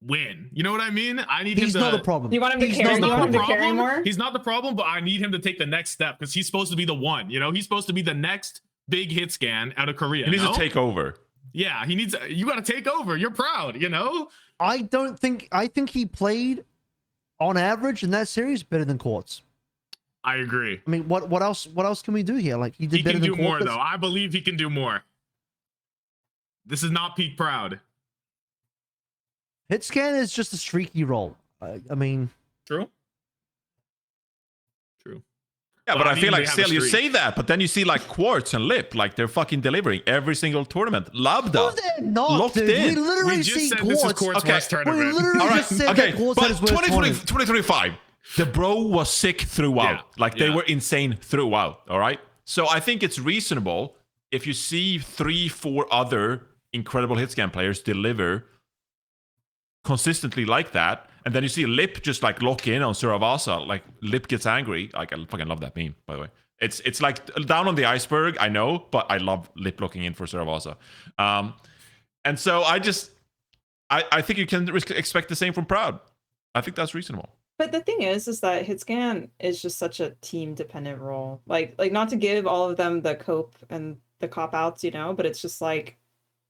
win. You know what I mean? I need him He's to. not a problem. You want him to He's carry? not You the want him to problem. carry more? He's not the problem, but I need him to take the next step because he's supposed to be the one. You know, he's supposed to be the next big hit scan out of Korea. He needs no? to take over. Yeah, he needs. You got to take over. You're Proud. You know. I think he played on average in that series better than Quartz. I agree. I mean, what else can we do here? Like he did He better can than do more Quartz. though. I believe he can do more. This is not peak Proud. Hit scan is just a streaky role. I mean, True. Yeah, But but I I mean, feel they like have a still you streak. say that, but then you see like Quartz and Lip, like they're fucking delivering every single tournament. Labda. no, they're not, Locked dude. in. We literally We just see said this is Quartz. Quartz Okay, worst We tournament. literally All right, just said okay, that Quartz but had his worst 2020, tournament. 2025, the bro was sick throughout. Yeah, Like they yeah. were insane throughout. All right. So I think it's reasonable if you see 3-4 other incredible hit scan players deliver consistently like that, and then you see Lip just like lock in on Suravasa, like Lip gets angry. Like I fucking love that meme, by the way. It's like down on the iceberg, I know, but I love Lip looking in for Suravasa. And so I think you can expect the same from Proud. I think that's reasonable. But the thing is that Hitscan is just such a team dependent role. Like not to give all of them the cope and the cop outs, you know, but it's just like,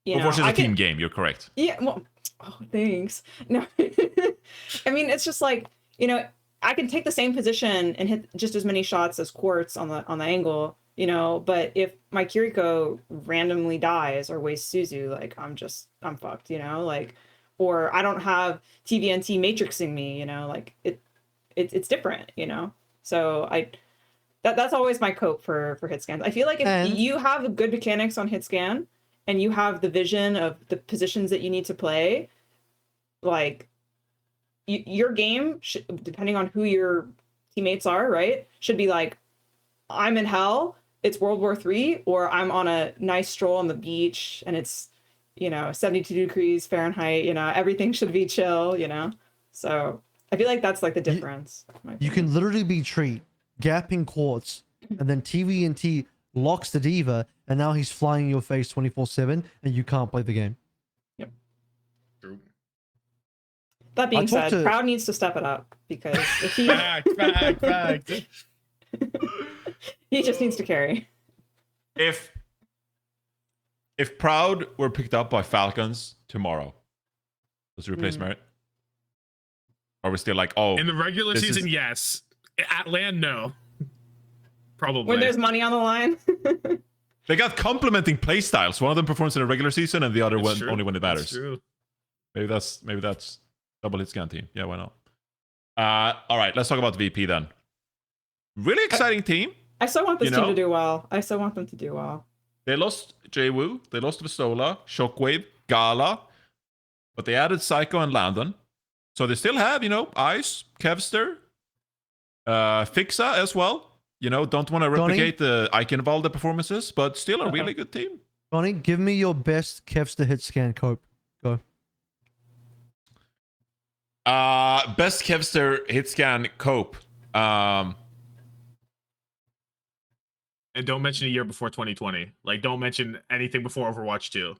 you know, Overwatch is I a team can- game. You're correct. Yeah, well, oh, thanks. No, I mean, it's just like, you know, I can take the same position and hit just as many shots as Quartz on the angle, you know, but if my Kiriko randomly dies or wastes Suzu, like I'm fucked, you know, like, or I don't have TVNT matrixing me, you know, like it's different, you know. So that's always my cope for hit scans. I feel like if you have good mechanics on hit scan and you have the vision of the positions that you need to play, like your game, depending on who your teammates are, right, should be like, I'm in hell, it's World War III, or I'm on a nice stroll on the beach and it's, you know, 72 degrees Fahrenheit, you know, everything should be chill, you know. So I feel like that's like the difference. You can literally be Treat, gapping Quartz, and then TVNT locks the Diva, and now he's flying in your face 24/7, and you can't play the game. Yep. True. That being talked said, to- Proud needs to step it up because if he Fact. he just needs to carry. If Proud were picked up by Falcons tomorrow, Does he replace Merit? Or are we still like, oh, In the regular this season, is- yes. At land, no. Probably. When there's money on the line. they got complementing play styles. One of them performs in a regular season, and the other It's one true. only when it That's matters. true. Maybe that's double hit scan team. Yeah, why not? All right, let's talk about VP then. Really exciting team. I still want this You team know? to do well. I still want them to do well. They lost Jwoo, they lost Vistola, Shockwave, Gala, but they added Psycho and Landon. So they still have, Ice, Kevster, Fixa as well. Don't want to replicate the Eichenwalde performances, but still a really good team. Johnny, give me your best Kevster hit scan cope. Go. Best Kevster hit scan cope. And don't mention a year before 2020. Like, don't mention anything before Overwatch 2.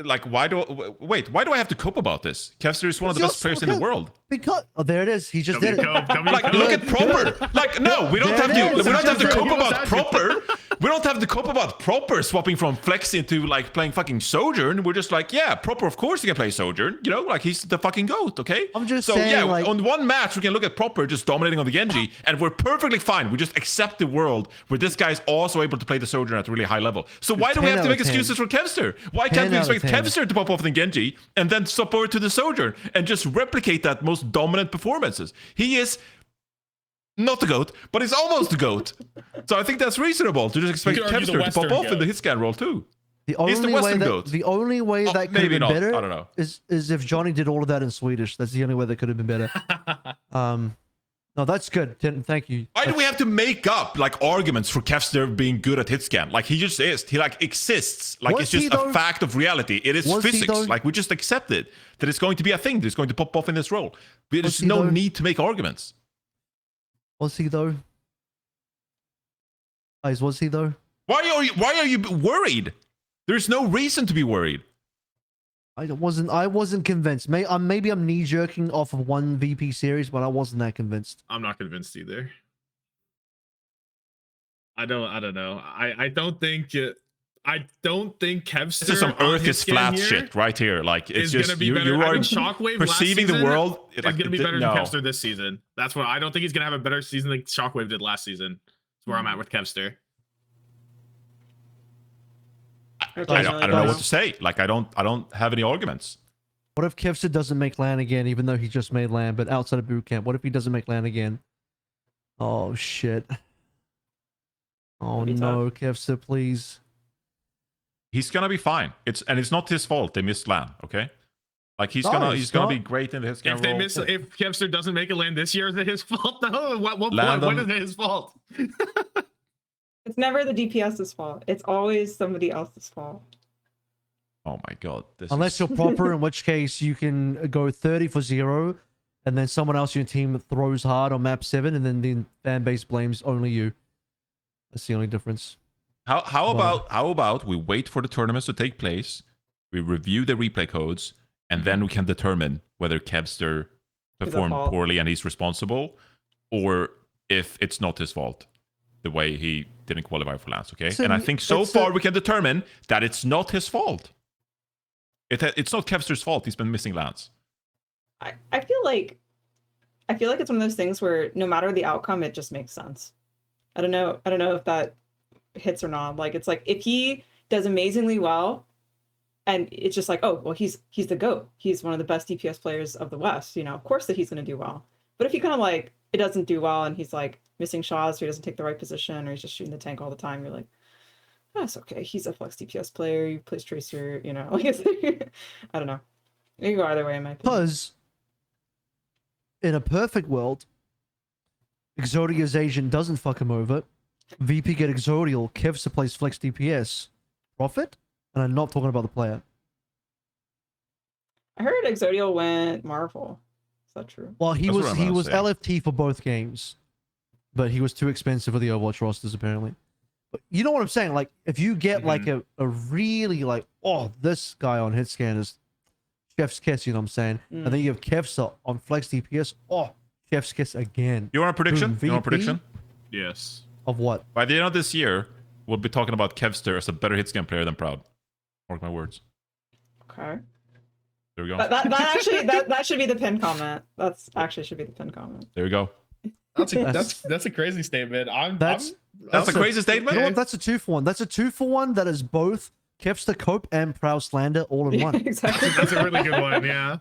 Like, why do I have to cope about this? Kevster is one of the best players in the world. Because there it is. He just did it. Like, look at proper. Like, no, we don't have to. We don't have to cope about proper. We don't have to cope about proper swapping from Flex into like playing fucking Sojourn. We're just like, yeah, proper. Of course, he can play Sojourn. Like he's the fucking goat. Okay. I'm just so saying, yeah. like- On one match, we can look at proper just dominating on the Genji, and we're perfectly fine. We just accept the world where this guy's also able to play the Sojourn at a really high level. So why do we 10 have to out make of 10. excuses for Kevster? Why can't 10 we out of expect 10. Kevster to pop off the Genji and then swap over to the Sojourn and just replicate that most dominant performances? He is not the GOAT, but he's almost the GOAT. So I think that's reasonable to just expect could argue the Kevster to pop Western off in GOAT. the hit scan role too. The He's the only way Western that goat. the only way that could have maybe been not. better I don't know. is if Johnny did all of that in Swedish. That's the only way that could have been better. No, that's good. Thank you. Why do we have to make up like arguments for Kevster being good at hit scan? Like he just is. He like exists. Like Was it's just he, a though? fact of reality. It is Was he, physics. though? Like we just accept it that it's going to be a thing that's going to pop off in this role. There's he, no though? need to make arguments. Was he though? Guys, was he though? Why are you worried? There's no reason to be worried. I wasn't convinced. Maybe I'm knee jerking off of one VP series, but I wasn't that convinced. I'm not convinced either. I don't know. I don't think Kevster This is some on Earth his is scan flat here shit right here. Like it's is just gonna be you, better. you I are think Shockwave perceiving last the season world. is Like, gonna be better no. than Kevster this season. That's what I don't think he's gonna have a better season than Shockwave did last season. That's where I'm at with Kevster. I don't know what to say. Like I don't have any arguments. What if Kevster doesn't make LAN again, even though he just made LAN, but outside of bootcamp? What if he doesn't make LAN again? Oh shit. Oh That'd be no, Kevster, please. He's gonna be fine. It's not his fault they missed LAN. Okay, like he's No, gonna it's be not. great in his If they miss, if Kevster doesn't make a land this year, is it his fault? No. What point? When is it his fault? It's never the DPS's fault. It's always somebody else's fault. Oh my god. Unless you're proper, in which case you can go 30 for 0, and then someone else in your team throws hard on map 7, and then the fan base blames only you. That's the only difference. How about we wait for the tournaments to take place, we review the replay codes, and then we can determine whether Kevster performed fault. poorly and he's responsible, or if it's not his fault, the way he didn't qualify for LANs. Okay, So and I think so it's far we can determine that it's not his fault. It's not Kevster's fault. He's been missing LANs. I feel like it's one of those things where no matter the outcome, it just makes sense. I don't know if that hits or not. Like it's like if he does amazingly well, and it's just like, oh well, he's the GOAT. He's one of the best DPS players of the West. Of course that he's going to do well. But if he kind of like it doesn't do well, and he's like missing shots, or he doesn't take the right position, or he's just shooting the tank all the time, you're like, that's okay. He's a flex DPS player. He plays Tracer. Like I don't know. It can go either way in my opinion. Because in a perfect world, Exodia's agent doesn't fuck him over. VP get Exodial, Kevster plays flex DPS. Profit? And I'm not talking about the player. I heard Exodial went Marvel. Is that true? Well, he That's was what I'm gonna say. LFT for both games, but he was too expensive for the Overwatch rosters apparently. But you know what I'm saying? Like, if you get like a really like, oh, this guy on hit scan is chef's kiss, you know what I'm saying? And then you have Kevster on flex DPS, oh, chef's kiss again. You want a prediction? Boom, You want a VP? prediction? Yes. Of what? By the end of this year, we'll be talking about Kevster as a better hit scan player than Proud. Mark my words. Okay. There we go. That should be the pin comment. That's actually should be the pin comment. There we go. That's a crazy statement. That's a crazy statement. You know what? That's a 2-for-1. That's a 2-for-1 that is both Kevster Cope and Proud Slander all in one. Exactly. That's a really good one. Yeah.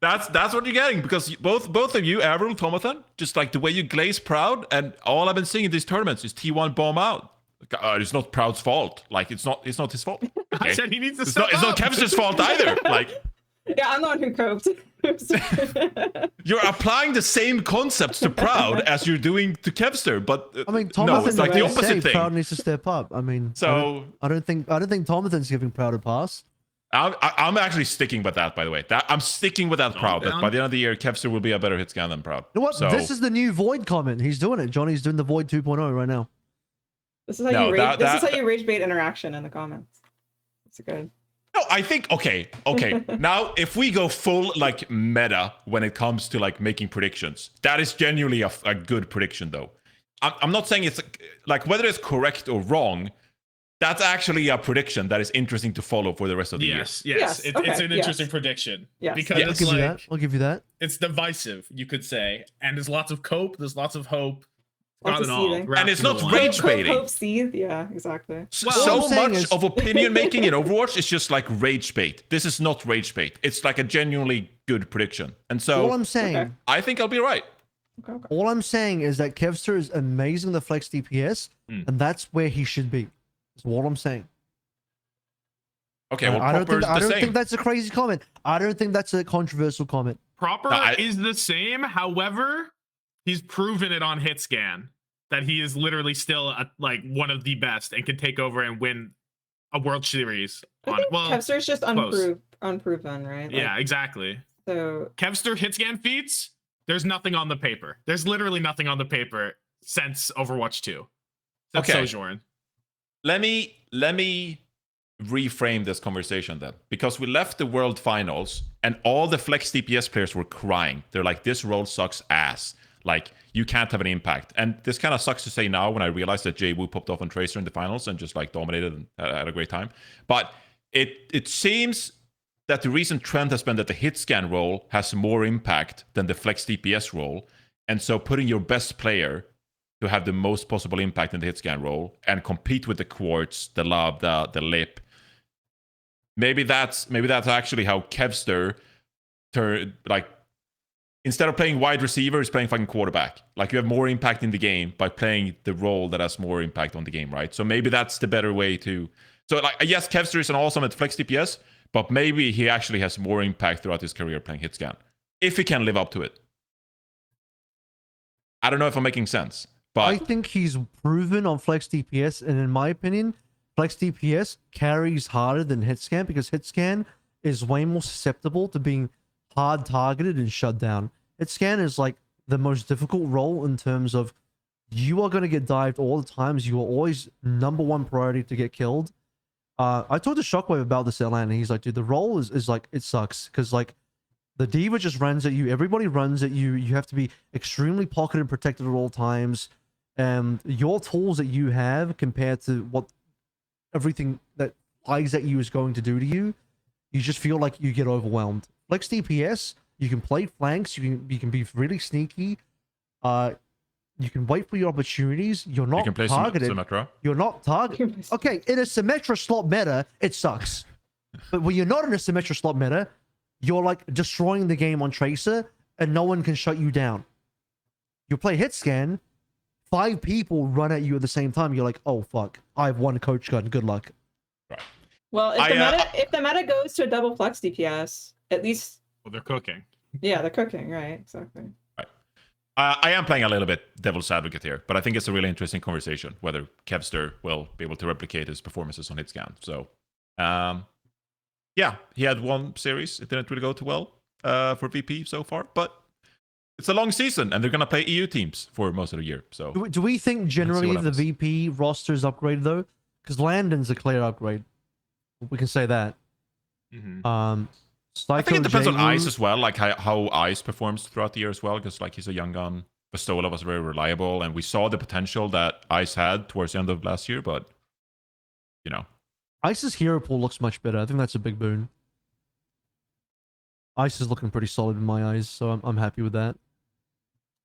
That's what you're getting, because both of you, Avril, Tomathan, just like the way you glaze Proud, and all I've been seeing in these tournaments is T1 bomb out. It's not Proud's fault. Like it's not his fault. Okay? I said he needs to It's step not up. Kevster's fault either. Like Yeah, I'm the one who coped. you're applying the same concepts to Proud as you're doing to Kevster, but I mean, no, Tomathan it's like the opposite thing. Proud needs to step up. I mean, So I don't think Tomathan's giving Proud a pass. I'm actually sticking with that, by the way. I'm sticking with that Proud. That by the end of the year, Kevster will be a better hit scan than Proud. You know what? So, This is the new Void comment. He's doing it. Johnny's doing the Void 2.0 right now. This is how you rage bait interaction in the comments. It's good. no, I think okay. Now, if we go full like meta when it comes to like making predictions, that is genuinely a good prediction, though. I'm not saying it's like whether it's correct or wrong. That's actually a prediction that is interesting to follow for the rest of the year. Yes. Yes, It's okay, an interesting prediction. Yes. Because Yes. it's I'll give you like that. I'll give you that. it's divisive, you could say, and there's lots of cope. There's lots of hope. Lots Got of it all. seething. wrapped And it's into not one. rage baiting. Hope seethe. Yeah, exactly. Well, So what I'm saying much is- of opinion making in Overwatch is just like rage bait. This is not rage bait. It's like a genuinely good prediction. And All so I'm saying, Okay. I think I'll be right. Okay. all I'm saying is that Kevster is amazing with the flex DPS, and that's where he should be. That's all I'm saying. Okay, well, I don't Proper think is the I don't same. think that's a crazy comment. I don't think that's a controversial comment. Proper No, is the same. However, he's proven it on hit scan that he is literally still like one of the best and can take over and win a World Series. I On think well, Kevster's just close. unproven, right? Like, yeah, exactly. So Kevster hit scan feats. There's nothing on the paper. There's literally nothing on the paper since Overwatch 2. That's Okay. Sojourn. Let me reframe this conversation then, because we left the World Finals and all the flex DPS players were crying. They're like, this role sucks ass. Like, you can't have an impact. And this kind of sucks to say now when I realized that Jay Wu popped off on Tracer in the finals and just like dominated and had a great time. But it seems that the recent trend has been that the hit scan role has more impact than the flex DPS role. And so putting your best player to have the most possible impact in the hit scan role and compete with the Quartz, the Love, the Lip. Maybe that's actually how Kevster like instead of playing wide receiver, he's playing fucking quarterback. Like, you have more impact in the game by playing the role that has more impact on the game, right? So maybe that's the better way to. So like, yes, Kevster is an awesome at flex DPS, but maybe he actually has more impact throughout his career playing hit scan if he can live up to it. I don't know if I'm making sense, but I think he's proven on flex DPS, and in my opinion, flex DPS carries harder than hit scan because hit scan is way more susceptible to being hard targeted and shut down. Hit scan is like the most difficult role in terms of you are going to get dived all the times. You are always number one priority to get killed. I talked to Shockwave about this at LAN, and he's like, dude, the role is like, it sucks because like the diva just runs at you. Everybody runs at you. You have to be extremely pocketed and protected at all times. And your tools that you have compared to what everything that flies at you is going to do to you, you just feel like you get overwhelmed. Flex DPS, you can play flanks. You can be really sneaky. You can wait for your opportunities. You're not you can play targeted. Symmetra. You're not targeted. Okay, in a Symmetra slot meta, it sucks. But when you're not in a Symmetra slot meta, you're like destroying the game on Tracer and no one can shut you down. You play hit scan, 5 people run at you at the same time. You're like, oh fuck, I have one coach gun. Good luck. well, if the meta goes to a double flex DPS, at least Well, they're cooking. yeah, they're cooking, right? Exactly. I am playing a little bit devil's advocate here, but I think it's a really interesting conversation whether Kevster will be able to replicate his performances on hitscan. So, yeah, he had one series. It didn't really go too well for VP so far, but it's a long season, and they're going to play EU teams for most of the year. So, Do we think generally what the happens. VP roster is upgraded though? Because Landon's a clear upgrade. We can say that. Mm-hmm. I think it depends on Jaywu- Ice as well, like how Ice performs throughout the year as well, because like he's a young gun. Bastola was very reliable, and we saw the potential that Ice had towards the end of last year, but you know. Ice's hero pool looks much better. I think that's a big boon. Ice is looking pretty solid in my eyes, so I'm happy with that.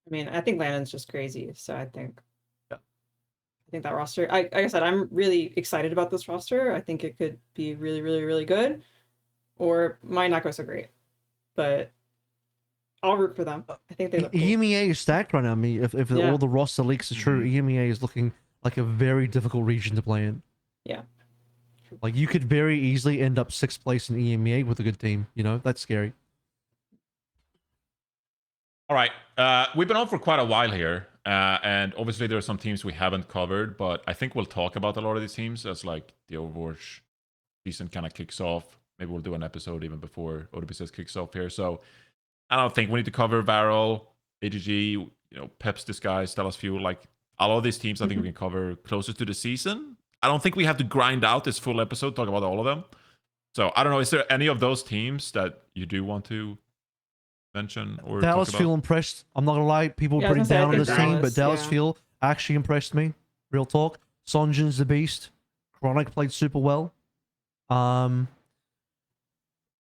I mean, I think Landon's just crazy. So Yeah. I think that roster. Like I said, I'm really excited about this roster. I think it could be really, really, really good, or might not go so great. But I'll root for them. I think they look cool. EMEA is stacked right now. I mean, if Yeah. all the roster leaks are true, EMEA is looking like a very difficult region to play in. Yeah. Like you could very easily end up 6th place in EMEA with a good team. You know, that's scary. All right. We've been on for quite a while here. And obviously there are some teams we haven't covered, but I think we'll talk about a lot of these teams as like the Overwatch season kind of kicks off. Maybe we'll do an episode even before OWCS kicks off here. So I don't think we need to cover Varel, AGG, you know, Peps Disguise, Dallas Fuel. Like a lot of these teams, I think we can cover closest to the season. I don't think we have to grind out this full episode, talk about all of them. So I don't know. Is there any of those teams that you do want to mention or Dallas talk about? feel impressed. I'm not gonna lie, people Yeah, I were was pretty gonna say, I down on think this team, but Dallas, Dallas yeah. feel actually impressed me. Real talk. Sonjin's the beast. Chronic played super well. I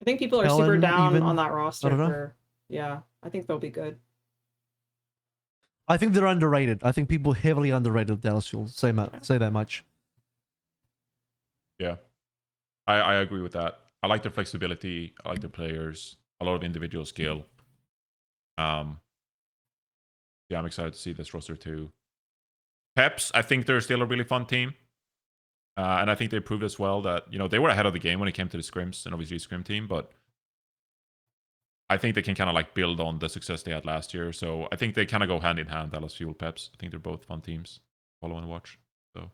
think people are super Helen down even- on that roster. know. For yeah, I think they'll be good. I think they're underrated. I think people heavily underrated Dallas Fuel. Say that much. Yeah, I agree with that. I like their flexibility. I like their players. A lot of individual skill. Yeah, I'm excited to see this roster too. Peps, I think they're still a really fun team. And I think they proved as well that, you know, they were ahead of the game when it came to the scrims and obviously scrim team, but I think they can kind of like build on the success they had last year. So I think they kind of go hand in hand, Dallas Fuel, Peps. I think they're both fun teams. Follow and watch. So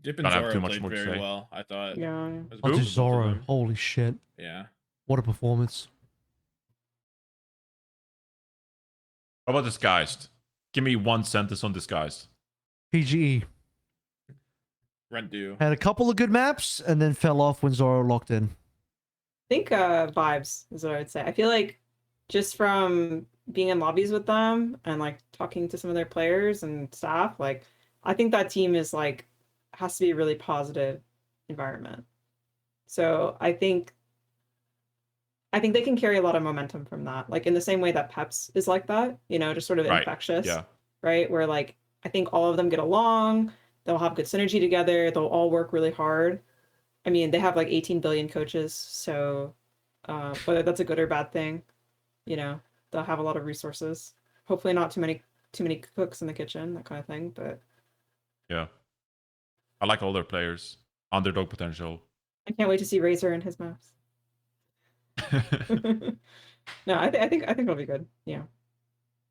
Dip and Don't have Zoro too much played more to very say. well. I thought. Yeah. It was Who? good for both of Zoro. them. Holy shit. Yeah. What a performance. how about Disguised? Give me one sentence on Disguised. PGE. Rent due. Had a couple of good maps and then fell off when Zoro locked in. I think vibes is what I would say. I feel like just from being in lobbies with them and like talking to some of their players and staff, like I think that team is like has to be a really positive environment. So I think they can carry a lot of momentum from that. Like in the same way that Peps is like that, you know, just sort of Right. infectious. Yeah. Right? Where like I think all of them get along, they'll have good synergy together, they'll all work really hard. I mean, they have like 18 billion coaches, so whether that's a good or bad thing, you know, they'll have a lot of resources. Hopefully not too many cooks in the kitchen, that kind of thing, but Yeah. I like all their players. Underdog potential. I can't wait to see Razor and his maps. No, I think it'll be good. Yeah.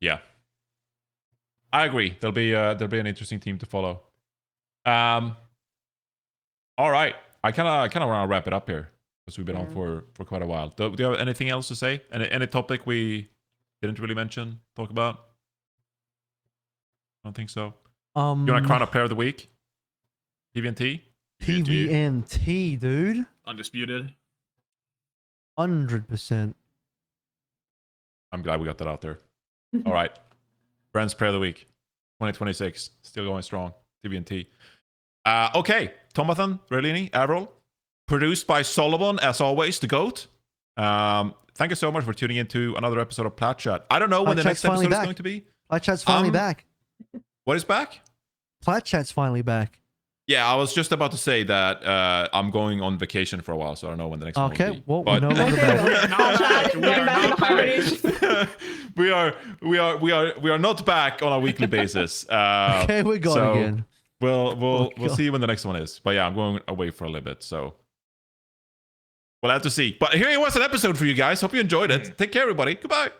Yeah. I agree. There'll be an interesting team to follow. All right. I kind of want to wrap it up here because we've been on for quite a while. Do you have anything else to say? Any topic we didn't really mention, talk about? I don't think so. You want to crown a player of the week? PVNT? PVNT, dude. Undisputed. 100%. I'm glad we got that out there. All right. Brand's player of the week. 2026. Still going strong. TVNT. Okay. Tomathan, Relini, Avril. Produced by Solomon, as always, the GOAT. Thank you so much for tuning into another episode of Plat Chat. I don't know when Plat the Chat's next episode finally is back. going to be. Plat Chat's finally back. What is back? Plat Chat's finally back. Yeah, I was just about to say that I'm going on vacation for a while, so I don't know when the next one will Okay, be. well, But- we know we're back. Going back to hibernation. we are not back on a weekly basis. Okay, we're gone so again. We'll God. see when the next one is. But yeah, I'm going away for a little bit, so we'll have to see. But here it was an episode for you guys. Hope you enjoyed it. Take care, everybody. Goodbye.